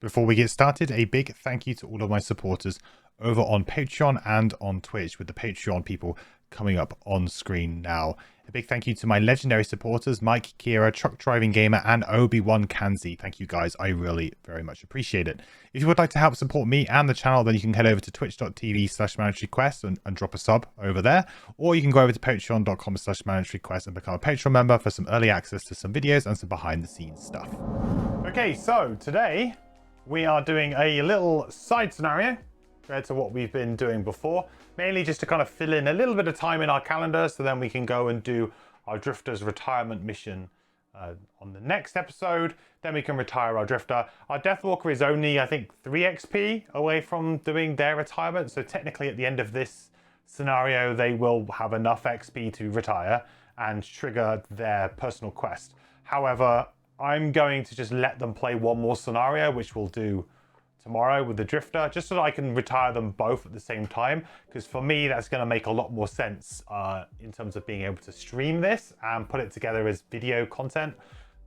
Before we get started, a big thank you to all of my supporters over on Patreon and on Twitch, with the Patreon people coming up on screen now. A big thank you to my legendary supporters, Mike, Kira, Truck Driving Gamer, and Obi-Wan Kanzi. Thank you guys, I really very much appreciate it. If you would like to help support me and the channel, then you can head over to twitch.tv/mandatoryquest and drop a sub over there. Or you can go over to patreon.com/mandatoryquest and become a Patreon member for some early access to some videos and some behind the scenes stuff. Okay, so today we are doing a little side scenario compared to what we've been doing before, mainly just to kind of fill in a little bit of time in our calendar so then we can go and do our Drifter's retirement mission on the next episode. Then we can retire our Drifter. Our Deathwalker is only, I think, 3 XP away from doing their retirement, so technically at the end of this scenario they will have enough XP to retire and trigger their personal quest. However, I'm going to just let them play one more scenario, which we'll do tomorrow with the Drifter, just so that I can retire them both at the same time, because for me that's going to make a lot more sense in terms of being able to stream this and put it together as video content,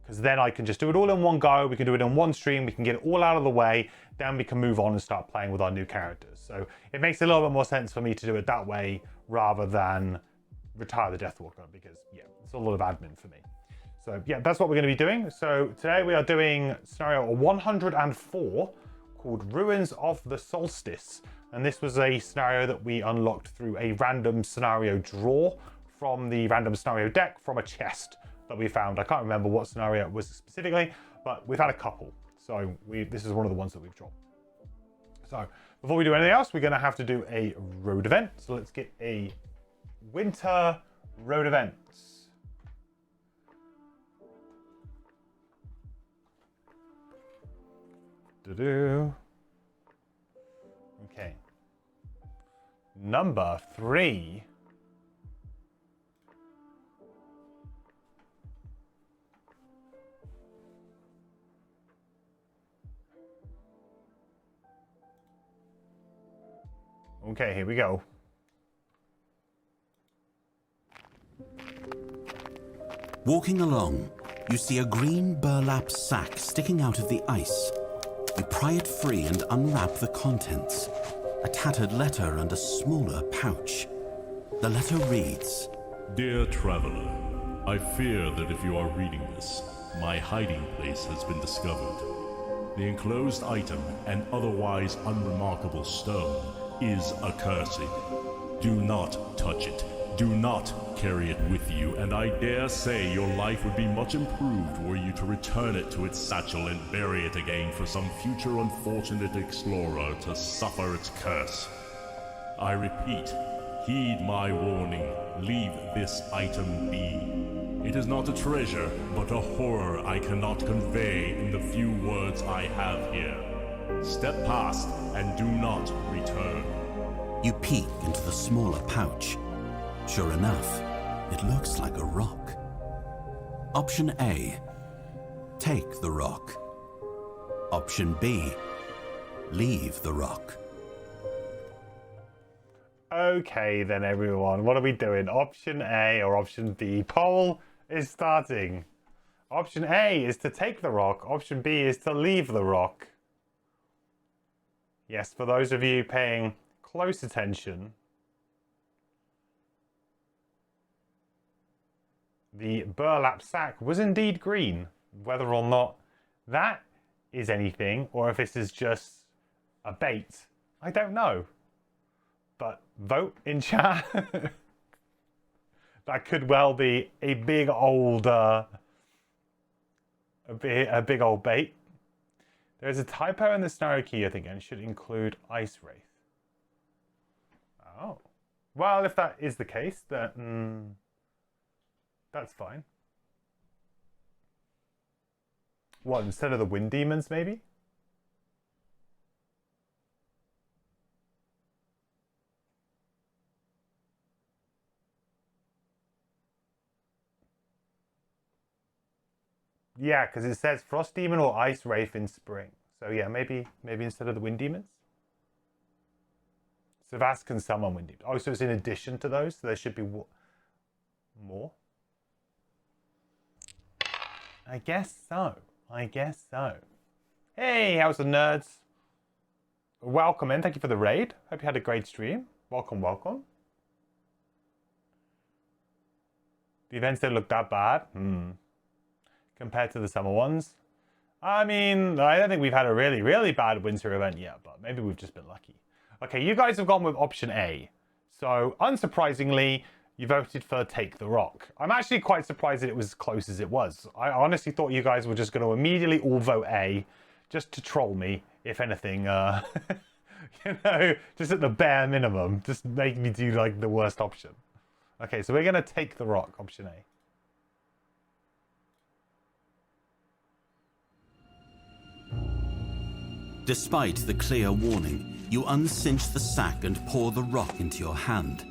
because then I can just do it all in one go. We can do it in one stream, we can get it all out of the way, then we can move on and start playing with our new characters. So it makes a little bit more sense for me to do it that way rather than retire the Deathwalker, because yeah, it's a lot of admin for me. So yeah, that's what we're going to be doing. So today we are doing scenario 104 called Ruins of the Solstice. And this was a scenario that we unlocked through a random scenario draw from the random scenario deck from a chest that we found. I can't remember what scenario it was specifically, but we've had a couple. So this is one of the ones that we've drawn. So before we do anything else, we're going to have to do a road event. So let's get a winter road event. Okay. Number 3. Okay, here we go. Walking along, you see a green burlap sack sticking out of the ice. You pry it free and unwrap the contents. A tattered letter and a smaller pouch. The letter reads, Dear traveler, I fear that if you are reading this, my hiding place has been discovered. The enclosed item, an otherwise unremarkable stone, is accursed. Do not touch it. Do not carry it with you, and I dare say your life would be much improved were you to return it to its satchel and bury it again for some future unfortunate explorer to suffer its curse. I repeat, heed my warning. Leave this item be. It is not a treasure, but a horror I cannot convey in the few words I have here. Step past and do not return. You peek into the smaller pouch. Sure enough, it looks like a rock. Option A, take the rock. Option B, leave the rock. Okay then everyone, what are we doing? Option A or option B? Poll is starting. Option A is to take the rock. Option B is to leave the rock. Yes, for those of you paying close attention, the burlap sack was indeed green. Whether or not that is anything, or if this is just a bait, I don't know. But vote in chat. That could well be a big old, a big old bait. There's a typo in the scenario key, I think, and it should include Ice Wraith. Oh, well, if that is the case, then that's fine. What, instead of the wind demons, maybe? Yeah, because it says Frost Demon or Ice Wraith in spring. So yeah, maybe instead of the wind demons. Savas can summon wind demons. Oh, so it's in addition to those? So there should be more? I guess so. Hey, how's the nerds? Welcome in. Thank you for the raid. Hope you had a great stream. Welcome, welcome. The events don't look that bad. Compared to the summer ones. I mean, I don't think we've had a really, really bad winter event yet, but maybe we've just been lucky. Okay, you guys have gone with option A. So, unsurprisingly, you voted for Take the Rock. I'm actually quite surprised that it was as close as it was. I honestly thought you guys were just going to immediately all vote A, just to troll me, if anything. You know, just at the bare minimum, just make me do like the worst option. Okay, so we're going to Take the Rock, option A. Despite the clear warning, you uncinch the sack and pour the rock into your hand.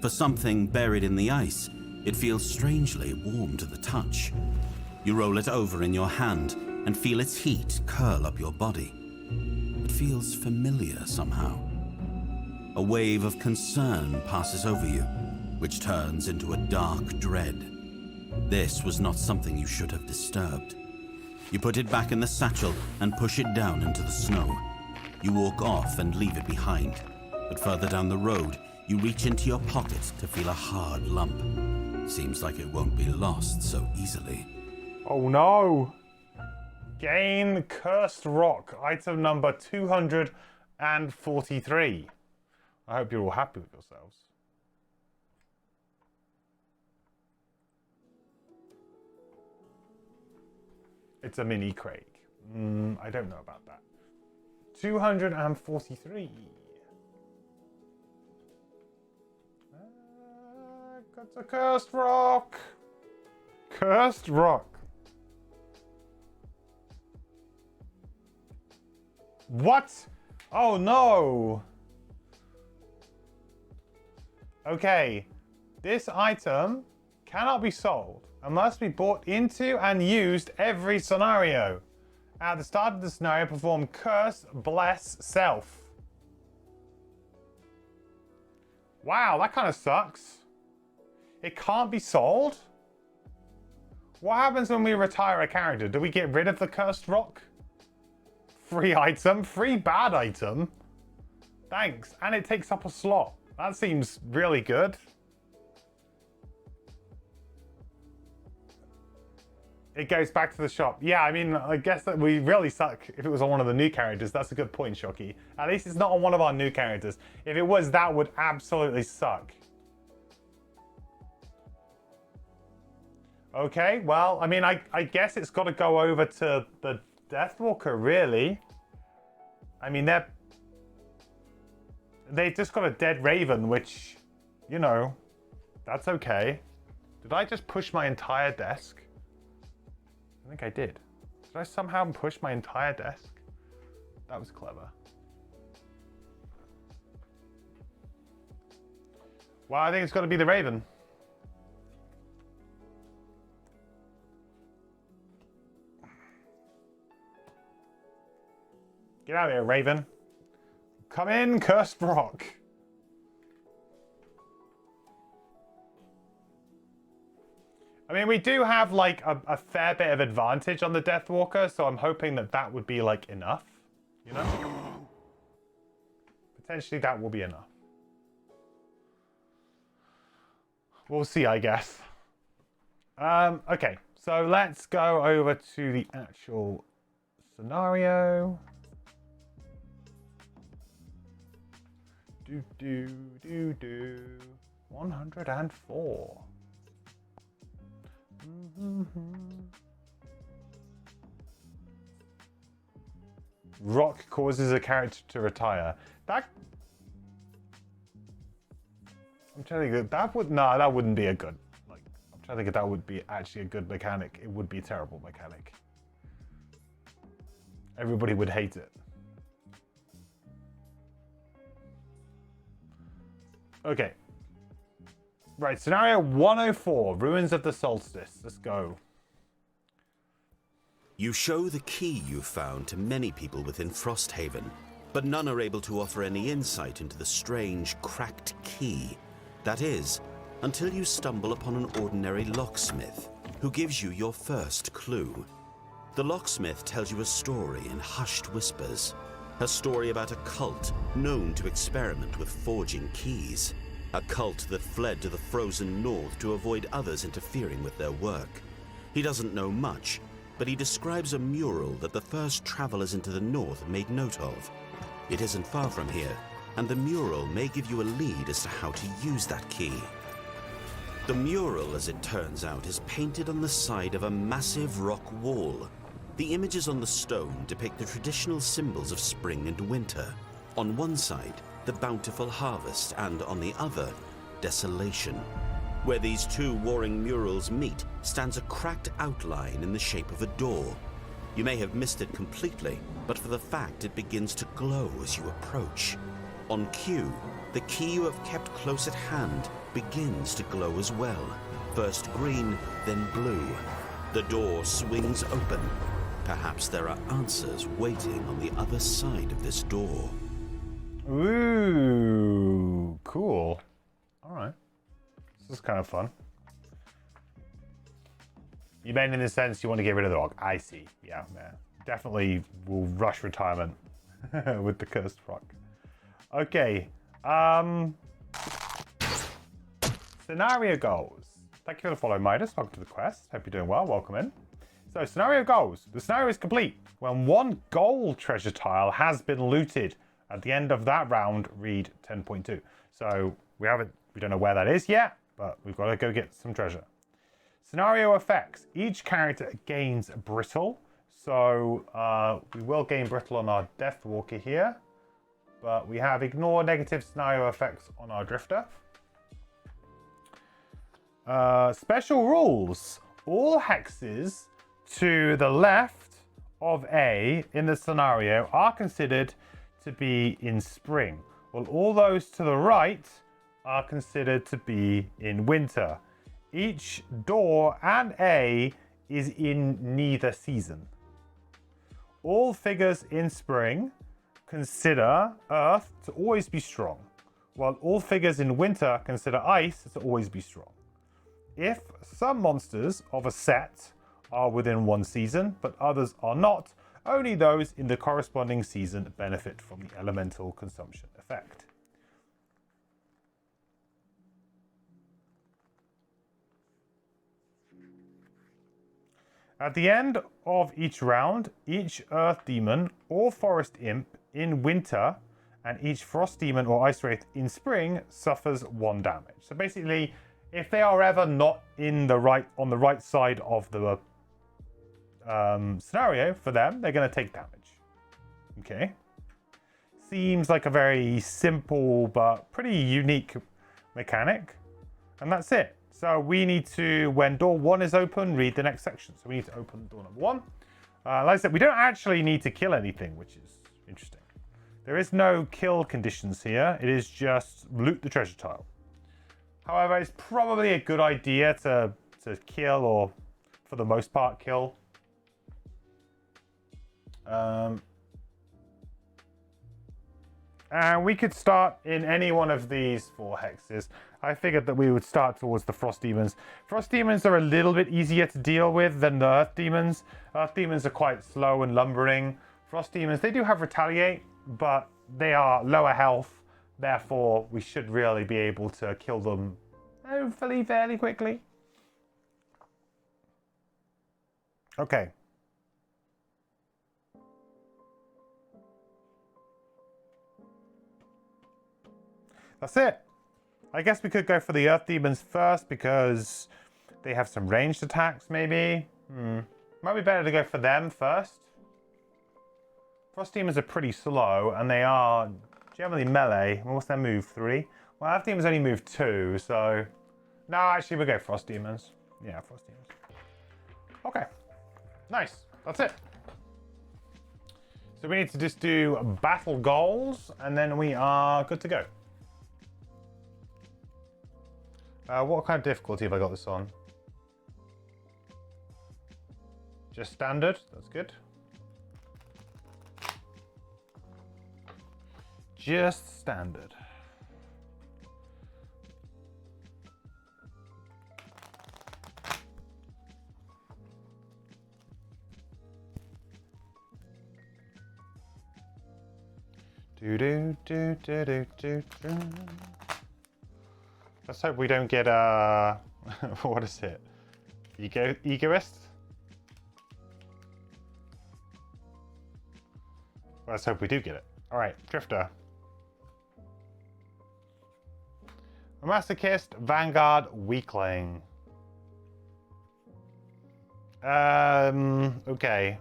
For something buried in the ice, it feels strangely warm to the touch. You roll it over in your hand and feel its heat curl up your body. It feels familiar somehow. A wave of concern passes over you, which turns into a dark dread. This was not something you should have disturbed. You put it back in the satchel and push it down into the snow. You walk off and leave it behind, but further down the road, you reach into your pocket to feel a hard lump. Seems like it won't be lost so easily. Oh no! Gain Cursed Rock, item number 243. I hope you're all happy with yourselves. It's a mini Craig. I don't know about that. 243. Got a Cursed Rock. Cursed Rock. What? Oh no. Okay. This item cannot be sold and must be bought into and used every scenario. At the start of the scenario, perform Curse, Bless, Self. Wow, that kind of sucks. It can't be sold? What happens when we retire a character? Do we get rid of the Cursed Rock? Free item? Free bad item? Thanks. And it takes up a slot. That seems really good. It goes back to the shop. Yeah, I mean, I guess that we really suck if it was on one of the new characters. That's a good point, Shocky. At least it's not on one of our new characters. If it was, that would absolutely suck. Okay, well, I mean, I guess it's got to go over to the Deathwalker, really. I mean, they just got a dead Raven, which, you know, that's okay. Did I just push my entire desk? I think I did. Did I somehow push my entire desk? That was clever. Well, I think it's got to be the Raven. Get out of here, Raven. Come in, Cursed Rock. I mean, we do have, like, a fair bit of advantage on the Deathwalker, so I'm hoping that that would be, like, enough, you know? Potentially that will be enough. We'll see, I guess. Okay, so let's go over to the actual scenario. 104. Rock causes a character to retire. That I'm trying to think that wouldn't be a good, like, I'm trying to think if that would be actually a good mechanic. It would be a terrible mechanic. Everybody would hate it. Okay. Right, scenario 104, Ruins of the Solstice. Let's go. You show the key you found to many people within Frosthaven, but none are able to offer any insight into the strange, cracked key. That is, until you stumble upon an ordinary locksmith, who gives you your first clue. The locksmith tells you a story in hushed whispers. A story about a cult known to experiment with forging keys. A cult that fled to the frozen north to avoid others interfering with their work. He doesn't know much, but he describes a mural that the first travelers into the north made note of. It isn't far from here, and the mural may give you a lead as to how to use that key. The mural, as it turns out, is painted on the side of a massive rock wall. The images on the stone depict the traditional symbols of spring and winter. On one side, the bountiful harvest, and on the other, desolation. Where these two warring murals meet stands a cracked outline in the shape of a door. You may have missed it completely, but for the fact it begins to glow as you approach. On cue, the key you have kept close at hand begins to glow as well. First green, then blue. The door swings open. Perhaps there are answers waiting on the other side of this door. Ooh, cool. All right. This is kind of fun. You mean in the sense you want to get rid of the rock? I see. Yeah. Definitely will rush retirement with the cursed rock. Okay. Scenario goals. Thank you for the follow, Midas. Welcome to the quest. Hope you're doing well. Welcome in. So, scenario goals. The scenario is complete when one gold treasure tile has been looted. At the end of that round, read 10.2. So, we don't know where that is yet, but we've got to go get some treasure. Scenario effects. Each character gains brittle. So, we will gain brittle on our Deathwalker here. But we have ignore negative scenario effects on our Drifter. Special rules. All hexes to the left of A in the scenario are considered to be in spring, while all those to the right are considered to be in winter. Each door and A is in neither season. All figures in spring consider earth to always be strong, while all figures in winter consider ice to always be strong. If some monsters of a set are within one season, but others are not, only those in the corresponding season benefit from the elemental consumption effect. At the end of each round, each earth demon or forest imp in winter and each frost demon or ice wraith in spring suffers 1 damage. So basically, if they are ever not on the right side of the scenario for them, they're going to take damage. Okay. Seems like a very simple but pretty unique mechanic. And that's it. So we need to, when door 1 is open, read the next section. So we need to open door number 1. Like I said, we don't actually need to kill anything, which is interesting. There is no kill conditions here. It is just loot the treasure tile. However, it's probably a good idea to kill, or for the most part kill. And we could start in any one of these 4 hexes. I figured that we would start towards the Frost Demons. Frost Demons are a little bit easier to deal with than the Earth Demons. Earth Demons are quite slow and lumbering. Frost Demons, they do have Retaliate, but they are lower health. Therefore, we should really be able to kill them hopefully fairly quickly. Okay. That's it. I guess we could go for the Earth Demons first because they have some ranged attacks, maybe. Might be better to go for them first. Frost Demons are pretty slow, and they are generally melee. What's their move? 3? Well, Earth Demons only move 2, so... No, actually, we'll go Frost Demons. Yeah, Frost Demons. Okay. Nice. That's it. So we need to just do battle goals, and then we are good to go. What kind of difficulty have I got this on? Just standard. That's good. Just standard. Let's hope we don't get what is it? Egoist? Let's hope we do get it. All right, Drifter. A Masochist, Vanguard, Weakling. Okay.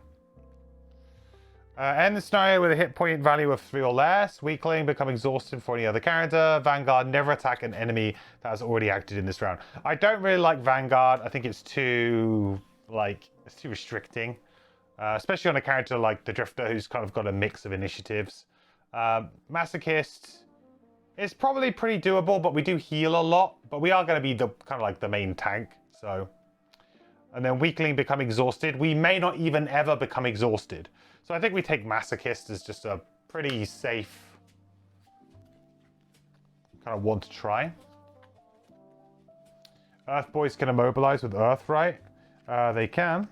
End the scenario with a hit point value of 3 or less. Weakling, become exhausted for any other character. Vanguard, never attack an enemy that has already acted in this round. I don't really like Vanguard. I think it's too, it's too restricting. Especially on a character like the Drifter, who's kind of got a mix of initiatives. Masochist is probably pretty doable, but we do heal a lot. But we are going to be the kind of like the main tank, so. And then Weakling, become exhausted. We may not even ever become exhausted. So I think we take Masochist as just a pretty safe kind of one to try. Earth Boys can immobilize with Earth, right? They can.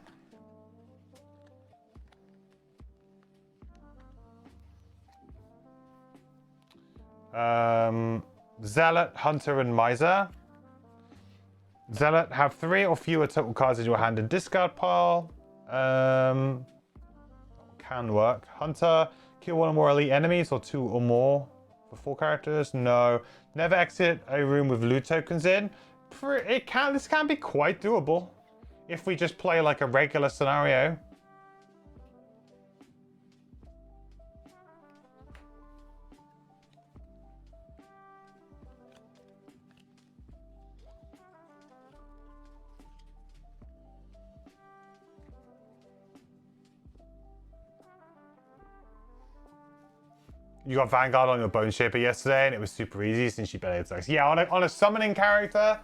Zealot, Hunter, and Miser. Zealot, have 3 or fewer total cards in your hand and discard pile. Can work. Hunter, kill 1 or more elite enemies or 2 or more for 4 characters. No. Never exit a room with loot tokens in. This can be quite doable if we just play like a regular scenario. You got Vanguard on your Bone Shaper yesterday, and it was super easy since you barely attacks. Yeah, on a summoning character,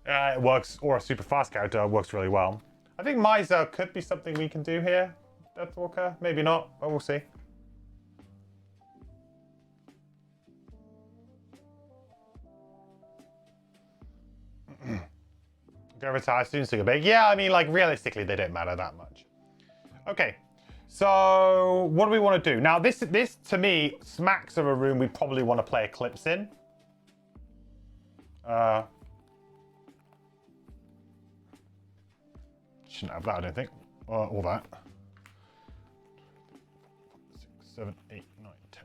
it works, or a super fast character, it works really well. I think Miser could be something we can do here, Deathwalker. Maybe not, but we'll see. Go retire soon, so go big. Yeah, I mean, like, realistically, they don't matter that much. Okay. So, what do we want to do? Now, this to me smacks of a room we probably want to play Eclipse in. Shouldn't have that, I don't think. All that. 6, 7, 8, 9, 10.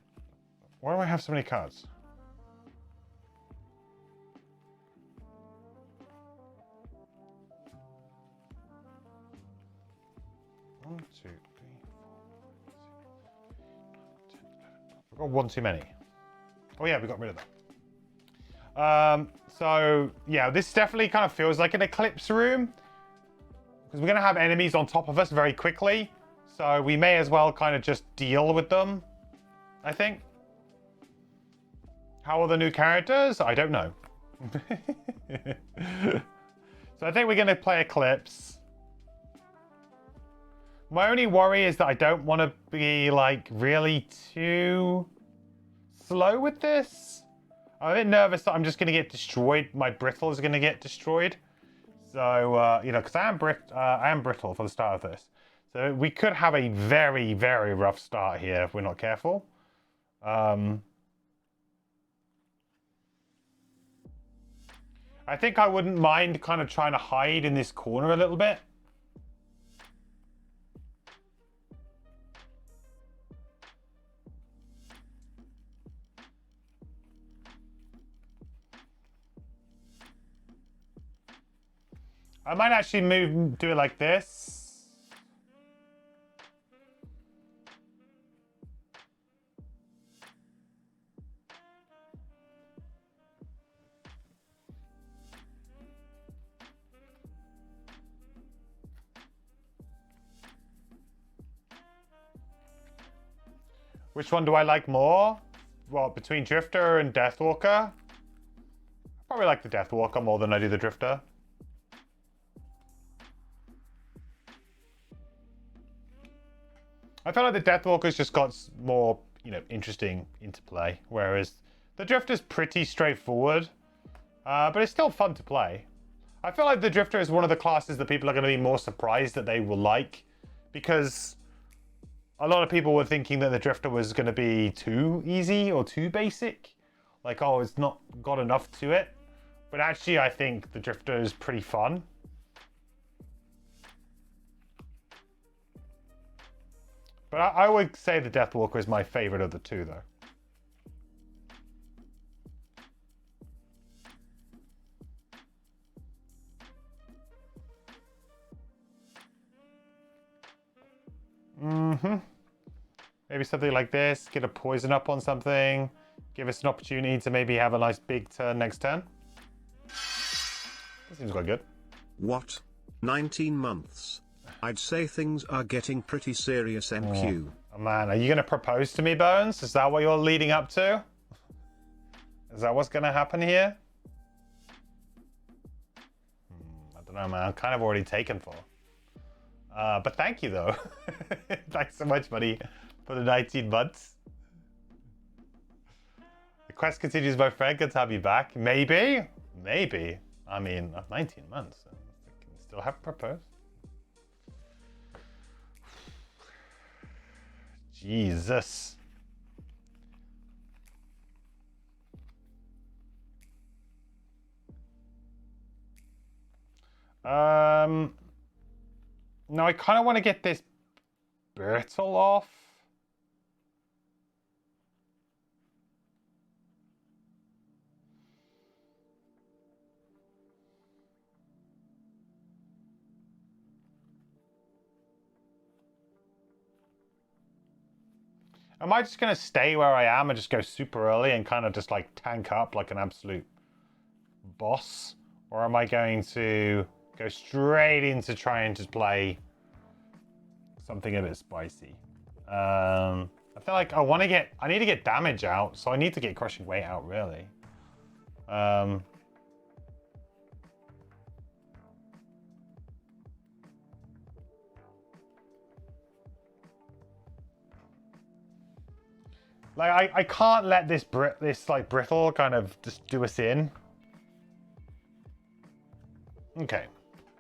Why do I have so many cards? One, 2, 3, 4, 5, 6, 7, 8, 9, 10, 11, 12. We've got 1 too many. Oh yeah, we got rid of that. So yeah, this definitely kind of feels like an Eclipse room because we're going to have enemies on top of us very quickly. So we may as well kind of just deal with them, I think. How are the new characters? I don't know. So I think we're going to play Eclipse. My only worry is that I don't want to be like really too slow with this. I'm a bit nervous that I'm just going to get destroyed. My brittle is going to get destroyed. So, you know, because I am brittle for the start of this. So we could have a very, very rough start here if we're not careful. I think I wouldn't mind kind of trying to hide in this corner a little bit. I might actually do it like this. Which one do I like more? Well, between Drifter and Deathwalker? I probably like the Deathwalker more than I do the Drifter. I feel like the Deathwalker's just got more, you know, interesting interplay, whereas the Drifter's pretty straightforward, but it's still fun to play. I feel like the Drifter is one of the classes that people are going to be more surprised that they will like, because a lot of people were thinking that the Drifter was going to be too easy or too basic. Like, oh, it's not got enough to it. But actually, I think the Drifter is pretty fun. But I would say the Deathwalker is my favorite of the two, though. Maybe something like this. Get a poison up on something. Give us an opportunity to maybe have a nice big turn next turn. That seems quite good. What? 19 months. I'd say things are getting pretty serious, MQ. Oh man, are you going to propose to me, Bones? Is that what you're leading up to? Is that what's going to happen here? I don't know, man. I'm kind of already taken for. But thank you, though. Thanks so much, buddy, for the 19 months. The quest continues, my friend. Good to have you back. Maybe. Maybe. I mean, 19 months. I can still have proposed. Jesus. No, I kind of want to get this brittle off. Am I just going to stay where I am and just go super early and kind of just like tank up like an absolute boss? Or am I going to go straight into trying to play something a bit spicy? I feel like I need to get damage out, so I need to get crushing weight out, really. Like I can't let this like brittle kind of just do us in. Okay,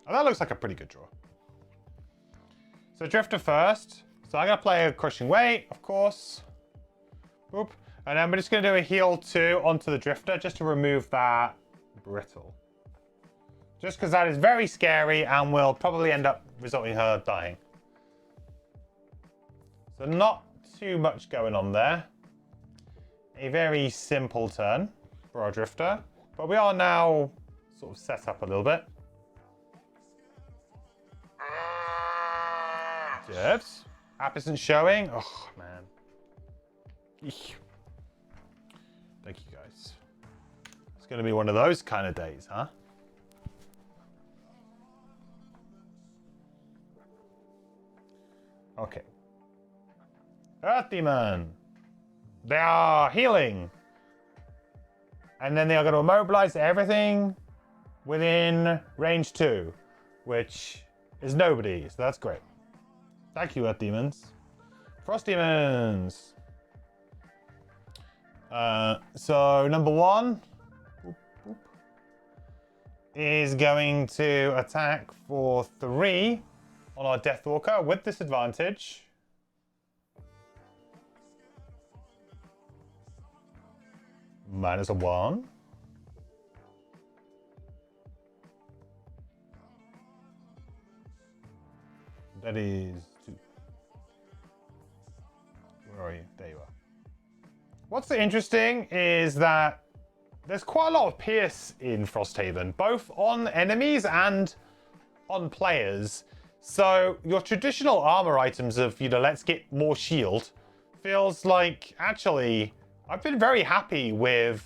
well, that looks like a pretty good draw. So Drifter first. So I'm gonna play a crushing weight, of course. Boop. And then we're just gonna do a heal 2 onto the Drifter just to remove that brittle. Just because that is very scary and will probably end up resulting in her dying. So not too much going on there. A very simple turn for our Drifter. But we are now sort of set up a little bit. Devs. App isn't showing. Oh, man. Eek. Thank you, guys. It's going to be one of those kind of days, huh? Okay. Earth Demon. They are healing. And then they are going to immobilize everything within range 2, which is nobody. So that's great. Thank you, Earth Demons. Frost Demons. So number 1 is going to attack for 3 on our Deathwalker with disadvantage. Minus a 1. That is 2. Where are you? There you are. What's interesting is that there's quite a lot of pierce in Frosthaven, both on enemies and on players. So your traditional armor items of, let's get more shield, feels like actually I've been very happy with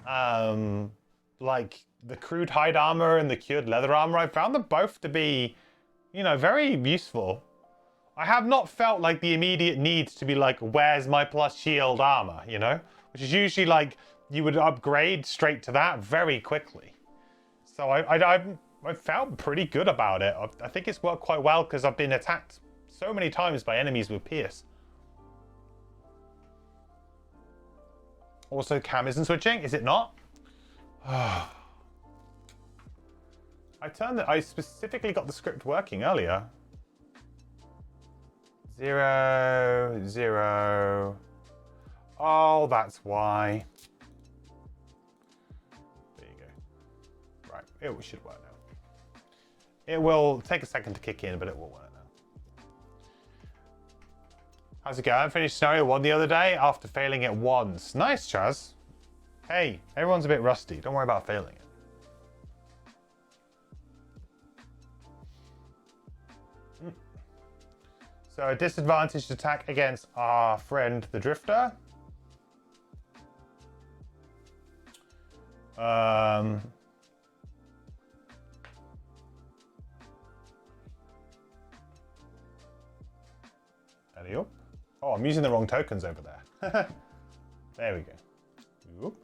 like the crude hide armor and the cured leather armor. I found them both to be, very useful. I have not felt like the immediate need to be like, where's my plus shield armor, Which is usually like, you would upgrade straight to that very quickly. So I felt pretty good about it. I think it's worked quite well because I've been attacked so many times by enemies with pierce. Also, cam isn't switching, is it not? I specifically got the script working earlier. 0, 0. Oh, that's why. There you go. Right, it should work now. It will take a second to kick in, but it will work now. How's it going? I finished scenario 1 the other day after failing it once. Nice, Chaz. Hey, everyone's a bit rusty. Don't worry about failing it. So, a disadvantaged attack against our friend the Drifter. Alley up. Oh, I'm using the wrong tokens over there. There we go. Oop.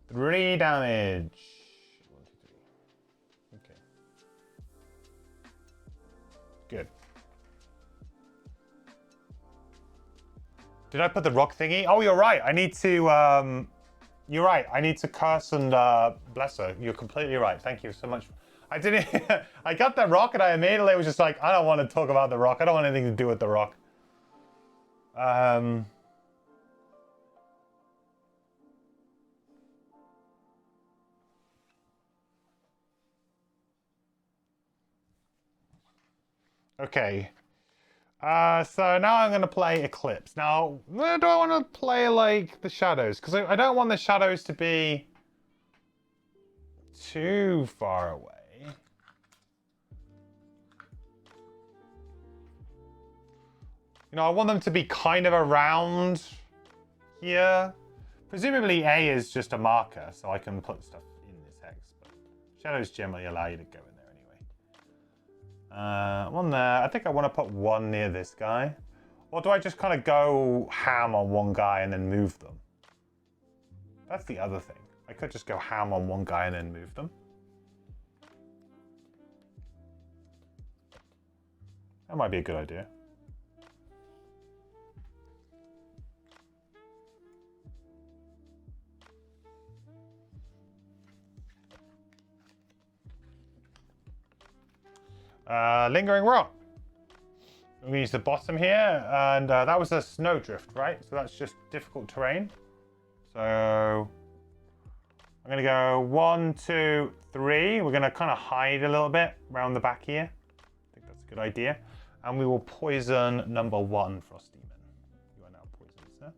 3 damage. 1, 2, 3. Okay. Good. Did I put the rock thingy? Oh, you're right. I need to. You're right. I need to curse and bless her. You're completely right. Thank you so much. I didn't. I got that rock and I immediately was just like, I don't want to talk about the rock. I don't want anything to do with the rock. Okay. So now I'm going to play Eclipse. Now, where do I want to play, like, the shadows? Because I don't want the shadows to be too far away. You know, I want them to be kind of around here. Presumably A is just a marker, so I can put stuff in this hex. But shadows generally allow you to go in there anyway. One there. I think I want to put one near this guy. Or do I just kind of go ham on one guy and then move them? That's the other thing. I could just go ham on one guy and then move them. That might be a good idea. Lingering Rock. I'm going to use the bottom here, and that was a snowdrift, right? So that's just difficult terrain. So I'm going to go 1, 2, 3. We're going to kind of hide a little bit around the back here. I think that's a good idea. And we will poison number 1, Frosthaven. You are now poisoned, sir.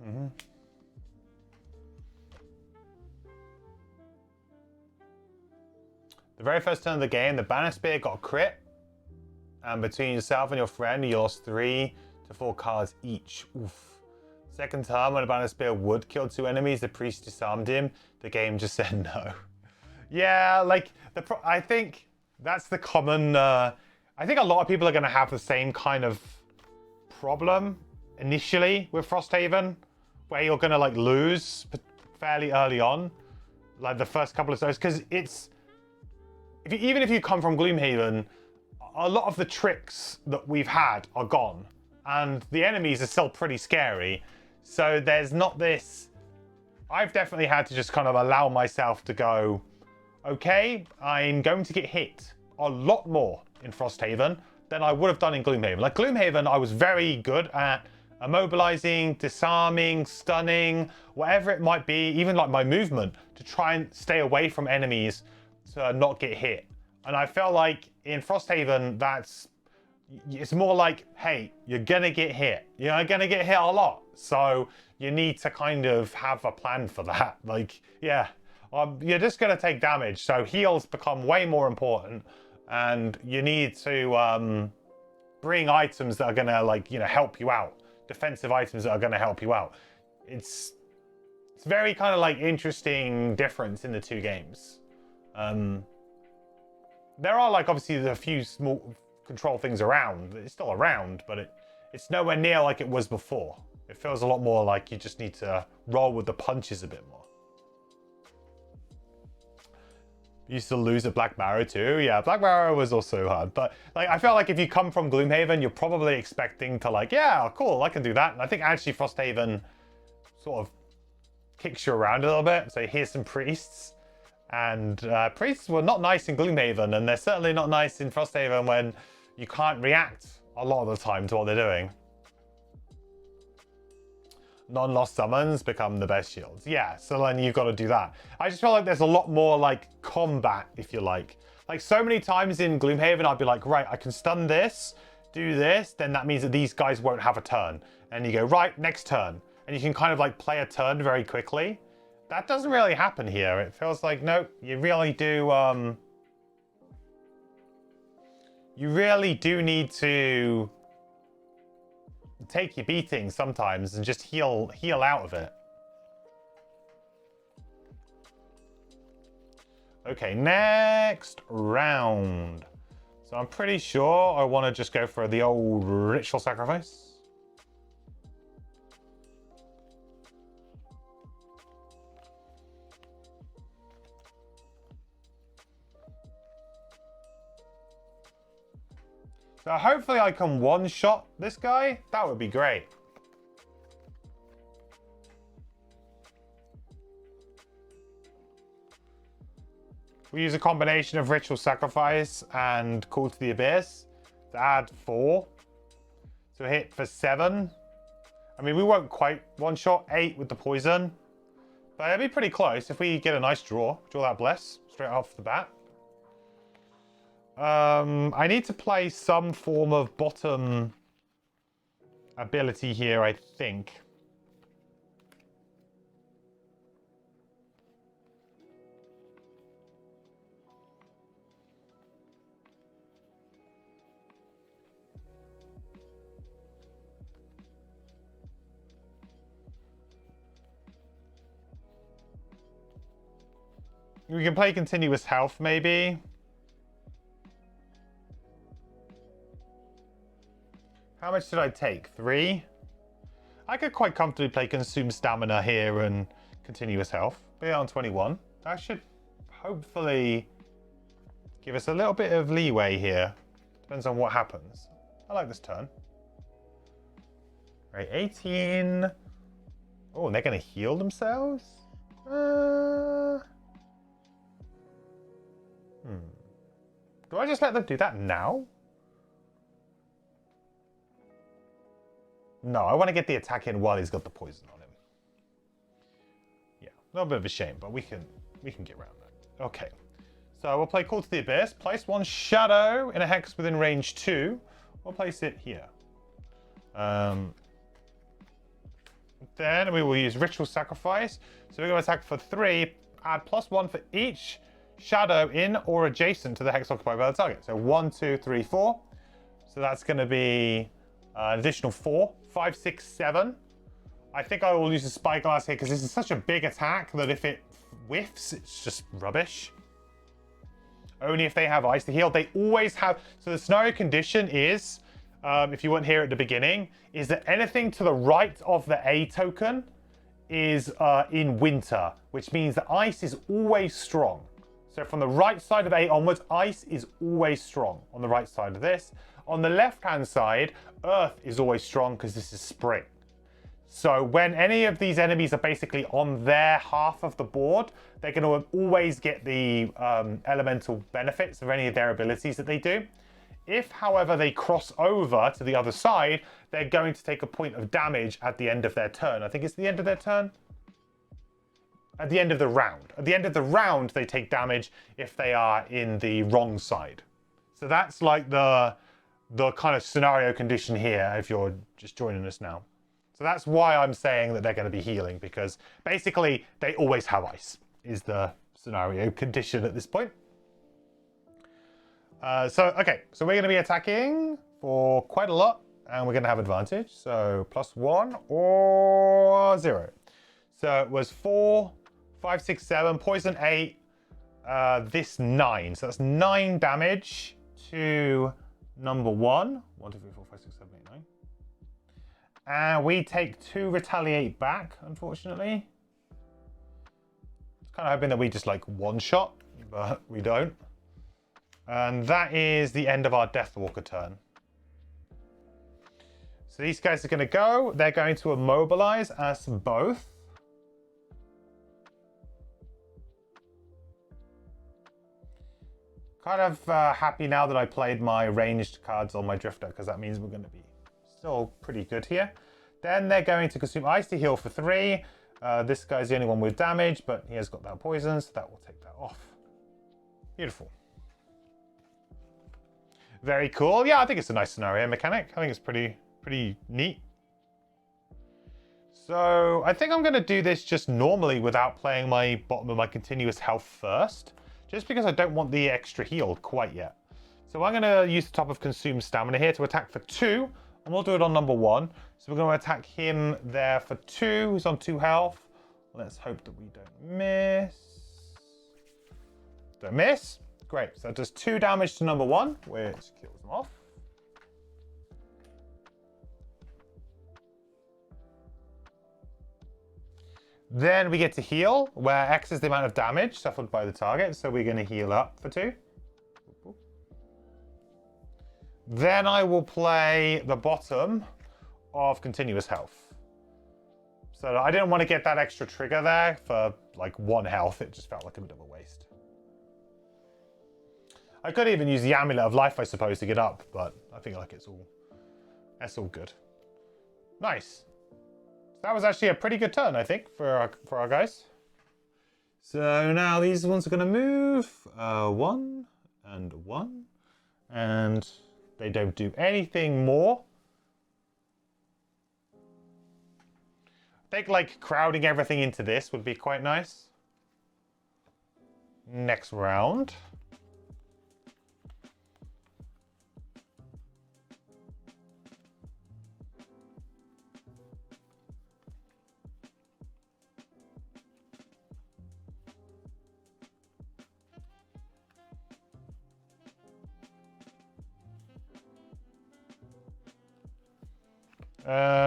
Mm-hmm. The very first turn of the game, the Banner Spear got a crit. And between yourself and your friend, you lost 3 to 4 cards each. Oof. Second turn, when the Banner Spear would kill 2 enemies, the priest disarmed him. The game just said no. Yeah, like, I think that's the common... I think a lot of people are going to have the same kind of problem initially with Frosthaven, where you're going to, like, lose fairly early on, like the first couple of zones, because it's... Even if you come from Gloomhaven, a lot of the tricks that we've had are gone. And the enemies are still pretty scary. So there's not this... I've definitely had to just kind of allow myself to go, okay, I'm going to get hit a lot more in Frosthaven than I would have done in Gloomhaven. Like Gloomhaven, I was very good at immobilizing, disarming, stunning, whatever it might be, even like my movement, to try and stay away from enemies to not get hit. And I felt like in Frosthaven, it's more like, hey, you're gonna get hit. You're gonna get hit a lot. So you need to kind of have a plan for that. Like, yeah, you're just gonna take damage. So heals become way more important. And you need to bring items that are gonna, like, you know, help you out. Defensive items that are gonna help you out. It's very kind of like interesting difference in the two games. There are, like, obviously a few small control things around. It's still around, but it's nowhere near like it was before. It feels a lot more like you just need to roll with the punches a bit more. You used to lose at Black Barrow too. Yeah, Black Barrow was also hard. But like, I felt like if you come from Gloomhaven, you're probably expecting to, like, yeah, cool, I can do that. And I think actually Frosthaven sort of kicks you around a little bit. So here's some priests. And priests were not nice in Gloomhaven, and they're certainly not nice in Frosthaven when you can't react a lot of the time to what they're doing. Non-lost summons become the best shields. Yeah, so then you've got to do that. I just feel like there's a lot more like combat, if you like. Like so many times in Gloomhaven, I'd be like, right, I can stun this, do this, then that means that these guys won't have a turn. And you go, right, next turn. And you can kind of like play a turn very quickly. That doesn't really happen here. It feels like, nope, you really do need to take your beating sometimes and just heal out of it. Okay, next round. So I'm pretty sure I want to just go for the old ritual sacrifice. So hopefully I can one-shot this guy. That would be great. We use a combination of Ritual Sacrifice and Call to the Abyss to add 4. So hit for 7. I mean, we won't quite one-shot 8 with the poison. But it'll be pretty close if we get a nice draw. Draw that Bless straight off the bat. I need to play some form of bottom ability here, I think. We can play continuous health, maybe. How much did I take? 3? I could quite comfortably play Consume Stamina here and Continuous Health. Be on 21. That should hopefully give us a little bit of leeway here. Depends on what happens. I like this turn. Right, 18. Oh, and they're going to heal themselves? Do I just let them do that now? No, I want to get the attack in while he's got the poison on him. Yeah, a little bit of a shame, but we can get around that. Okay, so we'll play Call to the Abyss. Place 1 shadow in a hex within range 2. We'll place it here. Then we will use Ritual Sacrifice. So we're going to attack for 3. Add +1 for each shadow in or adjacent to the hex occupied by the target. So 1, 2, 3, 4. So that's going to be an additional 4, 5, 6, 7. I think I will use a Spyglass here because this is such a big attack that if it whiffs, it's just rubbish. Only if they have ice to heal. They always have. So the scenario condition is, if you weren't here at the beginning, is that anything to the right of the A token is in winter, which means that ice is always strong. So from the right side of A onwards, ice is always strong on the right side of this. On the left-hand side, earth is always strong because this is spring. So when any of these enemies are basically on their half of the board, they're going to always get the elemental benefits of any of their abilities that they do. If, however, they cross over to the other side, they're going to take a point of damage at the end of their turn. I think it's the end of their turn. At the end of the round. At the end of the round, they take damage if they are in the wrong side. So that's like the kind of scenario condition here, if you're just joining us now. So that's why I'm saying that they're going to be healing, because basically they always have ice, is the scenario condition at this point. Okay, so we're going to be attacking for quite a lot, and we're going to have advantage. So +1 or 0. So it was 4, 5, 6, 7, poison 8, this 9. So that's 9 damage to number 1. 1, 2, 3, 4, 5, 6, 7, 8, 9. And we take 2 retaliate back, unfortunately. Kind of hoping that we just like one-shot, but we don't. And that is the end of our Deathwalker turn. So these guys are going to go. They're going to immobilize us both. Kind of happy now that I played my ranged cards on my Drifter, because that means we're going to be still pretty good here. Then they're going to consume ice to heal for 3. This guy's the only one with damage, but he has got that poison, so that will take that off. Beautiful. Very cool. Yeah, I think it's a nice scenario mechanic. I think it's pretty neat. So I think I'm going to do this just normally without playing my bottom of my continuous health first, just because I don't want the extra heal quite yet. So I'm going to use the top of consume stamina here to attack for 2, and we'll do it on number 1. So we're going to attack him there for 2. He's on 2 health. Let's hope that we don't miss. Don't miss. Great. So that does 2 damage to number 1, which kills him off. Then we get to heal, where X is the amount of damage suffered by the target. So we're going to heal up for 2. Then I will play the bottom of continuous health. So I didn't want to get that extra trigger there for like 1 health. It just felt like a bit of a waste. I could even use the Amulet of Life, I suppose, to get up, but I think like that's all good. Nice. That was actually a pretty good turn, I think, for our guys. So now these ones are going to move 1 and 1, and they don't do anything more. I think like crowding everything into this would be quite nice. Next round.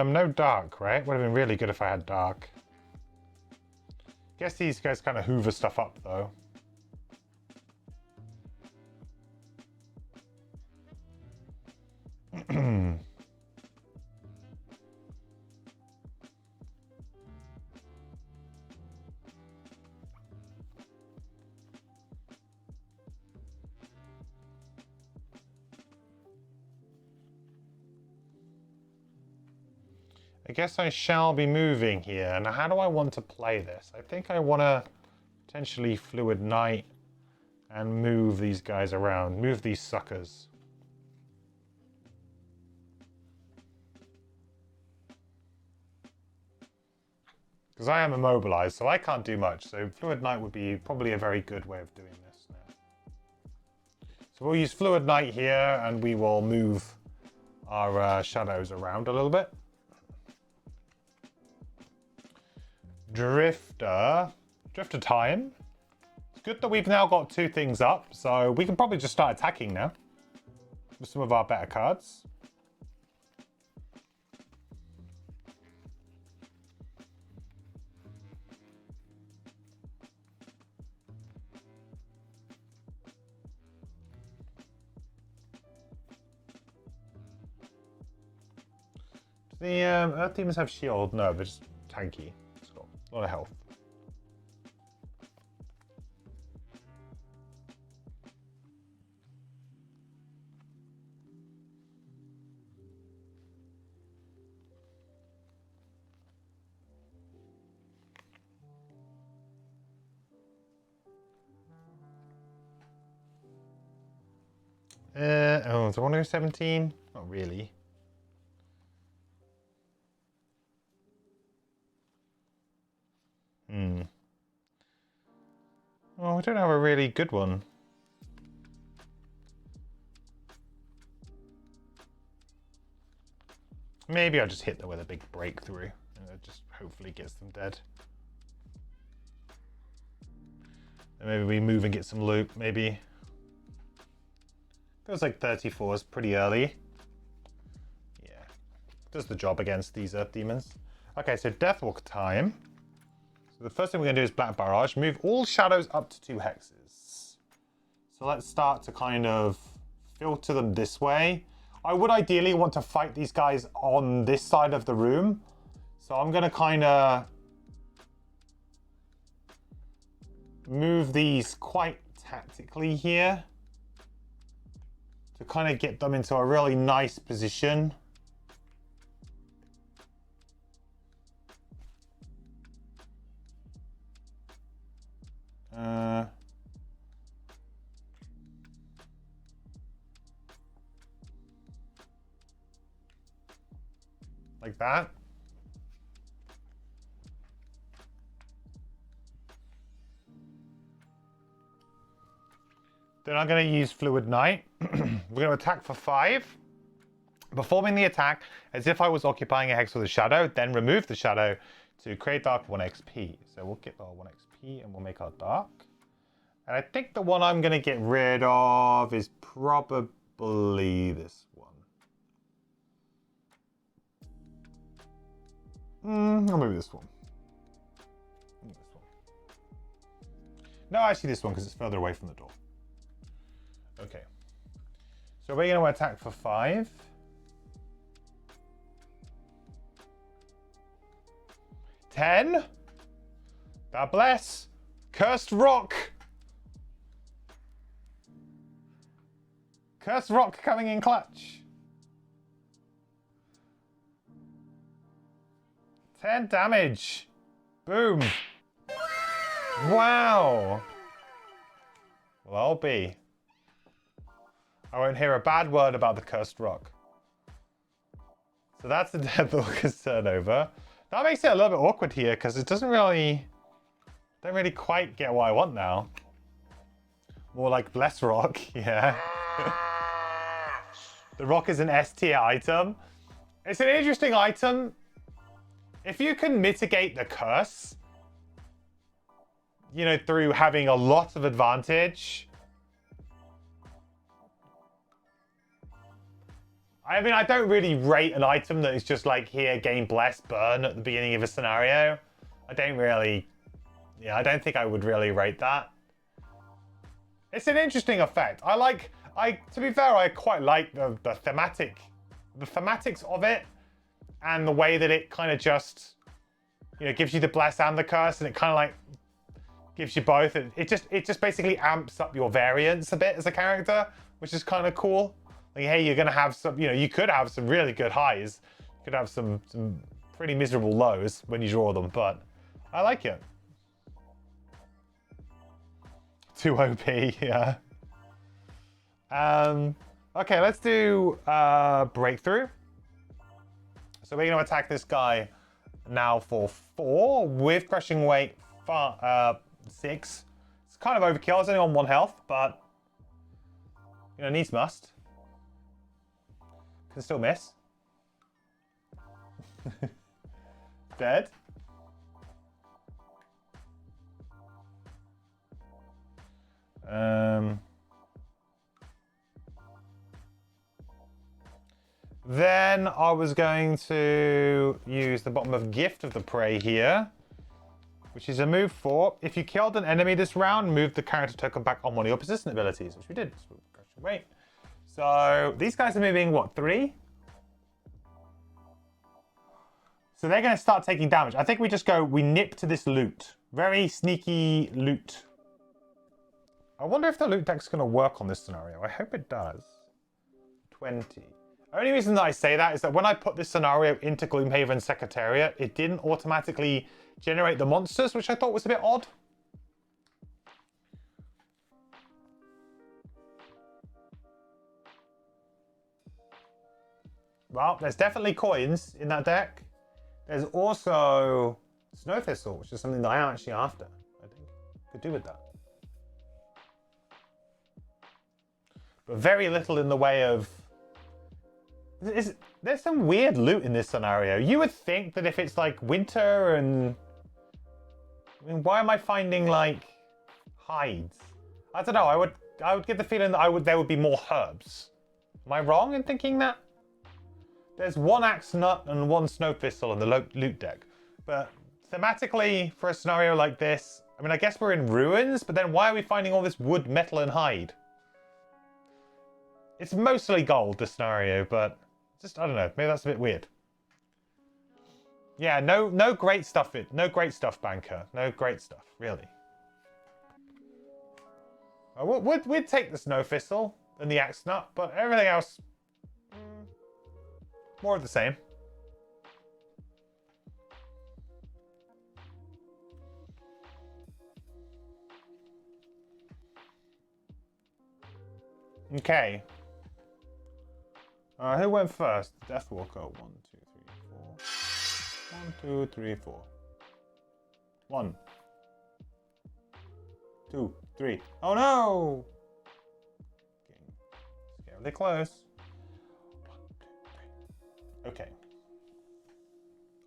No dark, right? Would have been really good if I had dark. Guess these guys kind of hoover stuff up, though. I guess I shall be moving here. Now, how do I want to play this? I think I want to potentially Fluid Knight and move these guys around. Move these suckers. Because I am immobilized, so I can't do much. So Fluid Knight would be probably a very good way of doing this now. So we'll use Fluid Knight here, and we will move our shadows around a little bit. Drifter time. It's good that we've now got 2 things up, so we can probably just start attacking now with some of our better cards. Do the Earth Demons have shield? No, they're just tanky. A lot of health. Oh, do I want to go 17? Not really. Oh, I don't have a really good one. Maybe I'll just hit them with a big breakthrough and it just hopefully gets them dead. And maybe we move and get some loot, maybe. Feels like 34 is pretty early. Yeah, does the job against these Earth Demons. Okay, so Deathwalk time. The first thing we're going to do is Black Barrage. Move all shadows up to 2 hexes. So let's start to kind of filter them this way. I would ideally want to fight these guys on this side of the room. So I'm going to kind of move these quite tactically here. to kind of get them into a really nice position. Like that. Then I'm going to use Fluid Knight. We're going to attack for 5. Performing the attack as if I was occupying a hex with a shadow, then remove the shadow to create dark 1 XP. So we'll get our 1 XP and we'll make our dark. And I think the one I'm going to get rid of is probably this one. Or maybe this one. No, actually this one because it's further away from the door. Okay. So we're going to attack for 5. $10. God bless. Cursed Rock. Cursed Rock coming in clutch. 10 damage. Boom. Wow. Well, I'll be. I won't hear a bad word about the Cursed Rock. So that's the Deathwalker's turnover. That makes it a little bit awkward here because it doesn't really... don't really quite get what I want now. More like Bless Rock, yeah. The rock is an S tier item. It's an interesting item. If you can mitigate the curse, you know, through having a lot of advantage. I mean, I don't really rate an item that is just like, here, gain Bless, burn at the beginning of a scenario. I don't really, yeah, I don't think I would really rate that. It's an interesting effect. To be fair, I quite like the thematics of it. And the way that it kind of just, you know, gives you the bless and the curse, and it kind of like gives you both. It just basically amps up your variance a bit as a character, which is kind of cool. Like, hey, you're gonna have some, you know, you could have some really good highs, you could have some pretty miserable lows when you draw them, but I like it. Too OP, yeah. Okay, let's do Breakthrough. So we're going to attack this guy now for 4 with crushing weight 6. It's kind of overkill. It's only on 1 health, but you know, needs must. Can still miss. Dead. Then I was going to use the bottom of Gift of the Prey here, which is a move for, if you killed an enemy this round, move the character token back on one of your persistent abilities, which we did. So, wait. So these guys are moving, what, 3? So they're going to start taking damage. I think we just go, we nip to this loot. Very sneaky loot. I wonder if the loot deck's going to work on this scenario. I hope it does. 20. Only reason that I say that is that when I put this scenario into Gloomhaven Secretariat, it didn't automatically generate the monsters, which I thought was a bit odd. Well, there's definitely coins in that deck. There's also Snow Thistle, which is something that I am actually after, I think. Could do with that. But very little in the way of... There's some weird loot in this scenario. You would think that if it's like winter and... I mean, why am I finding like hides? I don't know. I would get the feeling that there would be more herbs. Am I wrong in thinking that? There's 1 Axe Nut and 1 Snow Thistle in the loot deck. But thematically, for a scenario like this, I mean, I guess we're in ruins, but then why are we finding all this wood, metal, and hide? It's mostly gold, this scenario, but just, I don't know, maybe that's a bit weird. Yeah, no great stuff. No great stuff, Banker. No great stuff, really. We'd take the Snow Thistle. than the Axe Nut, but everything else, more of the same. Okay. Who went first? Deathwalker. 1, 2, 3, 4. 1, 2, 3, 4. 1, 2, 3. Oh no! Getting really close. 1, 2, 3. Okay.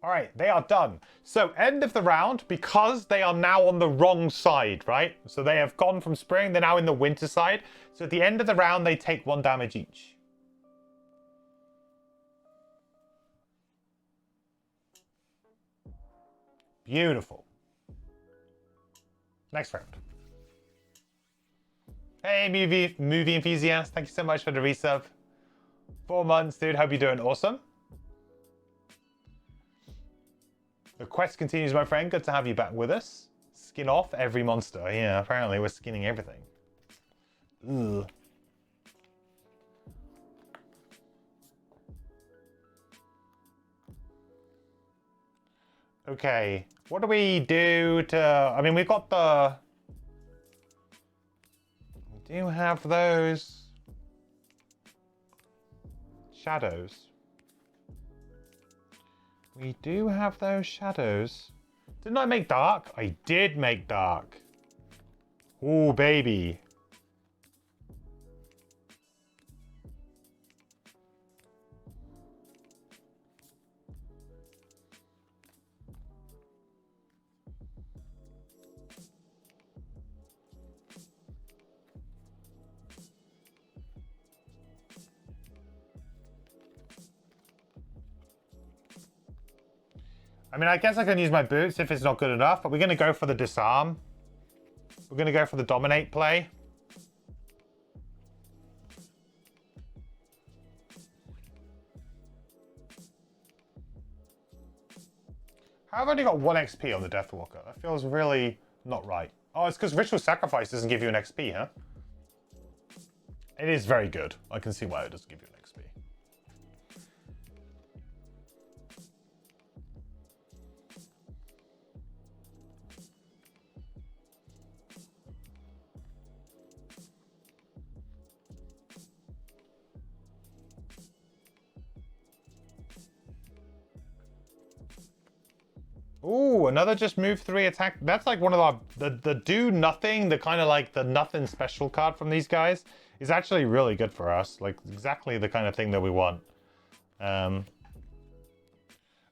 Alright, they are done. So, end of the round, because they are now on the wrong side, right? So they have gone from spring, they're now in the winter side. So at the end of the round, they take 1 damage each. Beautiful. Next round. Hey, movie enthusiast. Thank you so much for the resub. 4 months, dude. Hope you're doing awesome. The quest continues, my friend. Good to have you back with us. Skin off every monster. Yeah, apparently we're skinning everything. Ugh. Okay, what do we do to... I mean, we've got the... We do have those... shadows. We do have those shadows. Didn't I make dark? I did make dark. Ooh, baby. I mean, I guess I can use my boots if it's not good enough, but we're going to go for the disarm. We're going to go for the dominate play. I've only got 1 XP on the Deathwalker. That feels really not right. Oh, it's because Ritual Sacrifice doesn't give you an XP, huh? It is very good. I can see why it doesn't give you an XP. Ooh, another just move 3 attack. That's like one of the do nothing, the kind of like the nothing special card from these guys is actually really good for us. Like exactly the kind of thing that we want.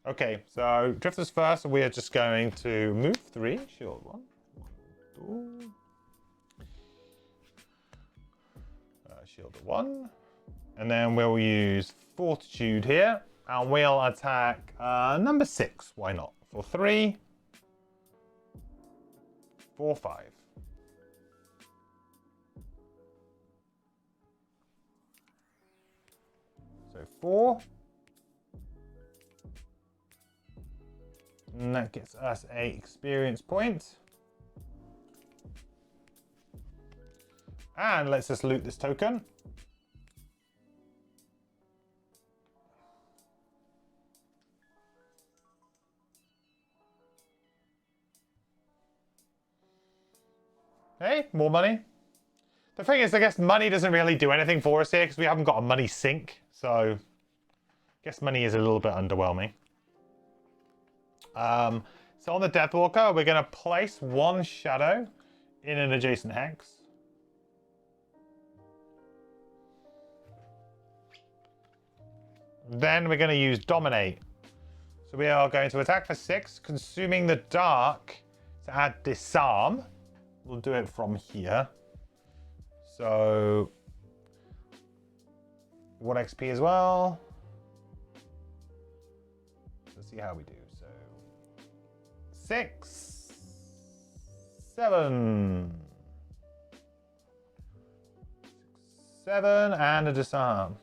Okay, so Drifters first, we are just going to move 3, shield 1. 1, 2. Shield 1. And then we'll use Fortitude here. And we'll attack number 6. Why not? For 3, 4, 5. So 4. And that gets us a experience point. And let's just loot this token. Hey, more money. The thing is, I guess money doesn't really do anything for us here because we haven't got a money sink. So, I guess money is a little bit underwhelming. So on the Deathwalker, we're going to place 1 shadow in an adjacent hex. Then we're going to use Dominate. So we are going to attack for 6, consuming the dark to add Disarm. We'll do it from here. So 1 XP as well. Let's see how we do. So 6, 7, 7, and a disarm.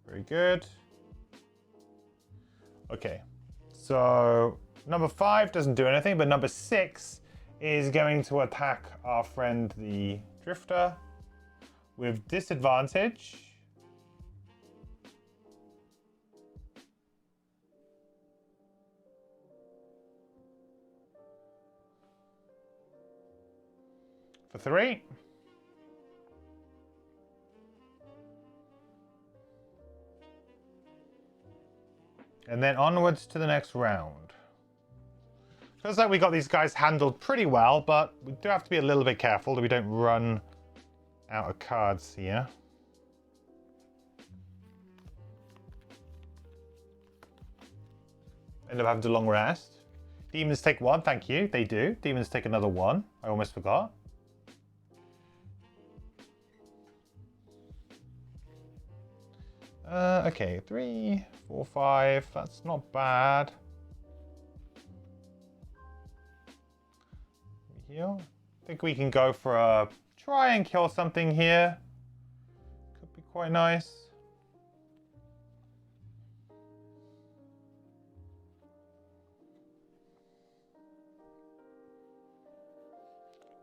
Very good. Okay, So number 5 doesn't do anything, but number 6 is going to attack our friend the Drifter with disadvantage. For 3. And then onwards to the next round. Feels like we got these guys handled pretty well, but we do have to be a little bit careful that we don't run out of cards here. End up having to long rest. Demons take 1, thank you. They do. Demons take another 1. I almost forgot. Okay, 3, 4, 5. That's not bad. Heal. I think we can go for a try and kill something here. Could be quite nice.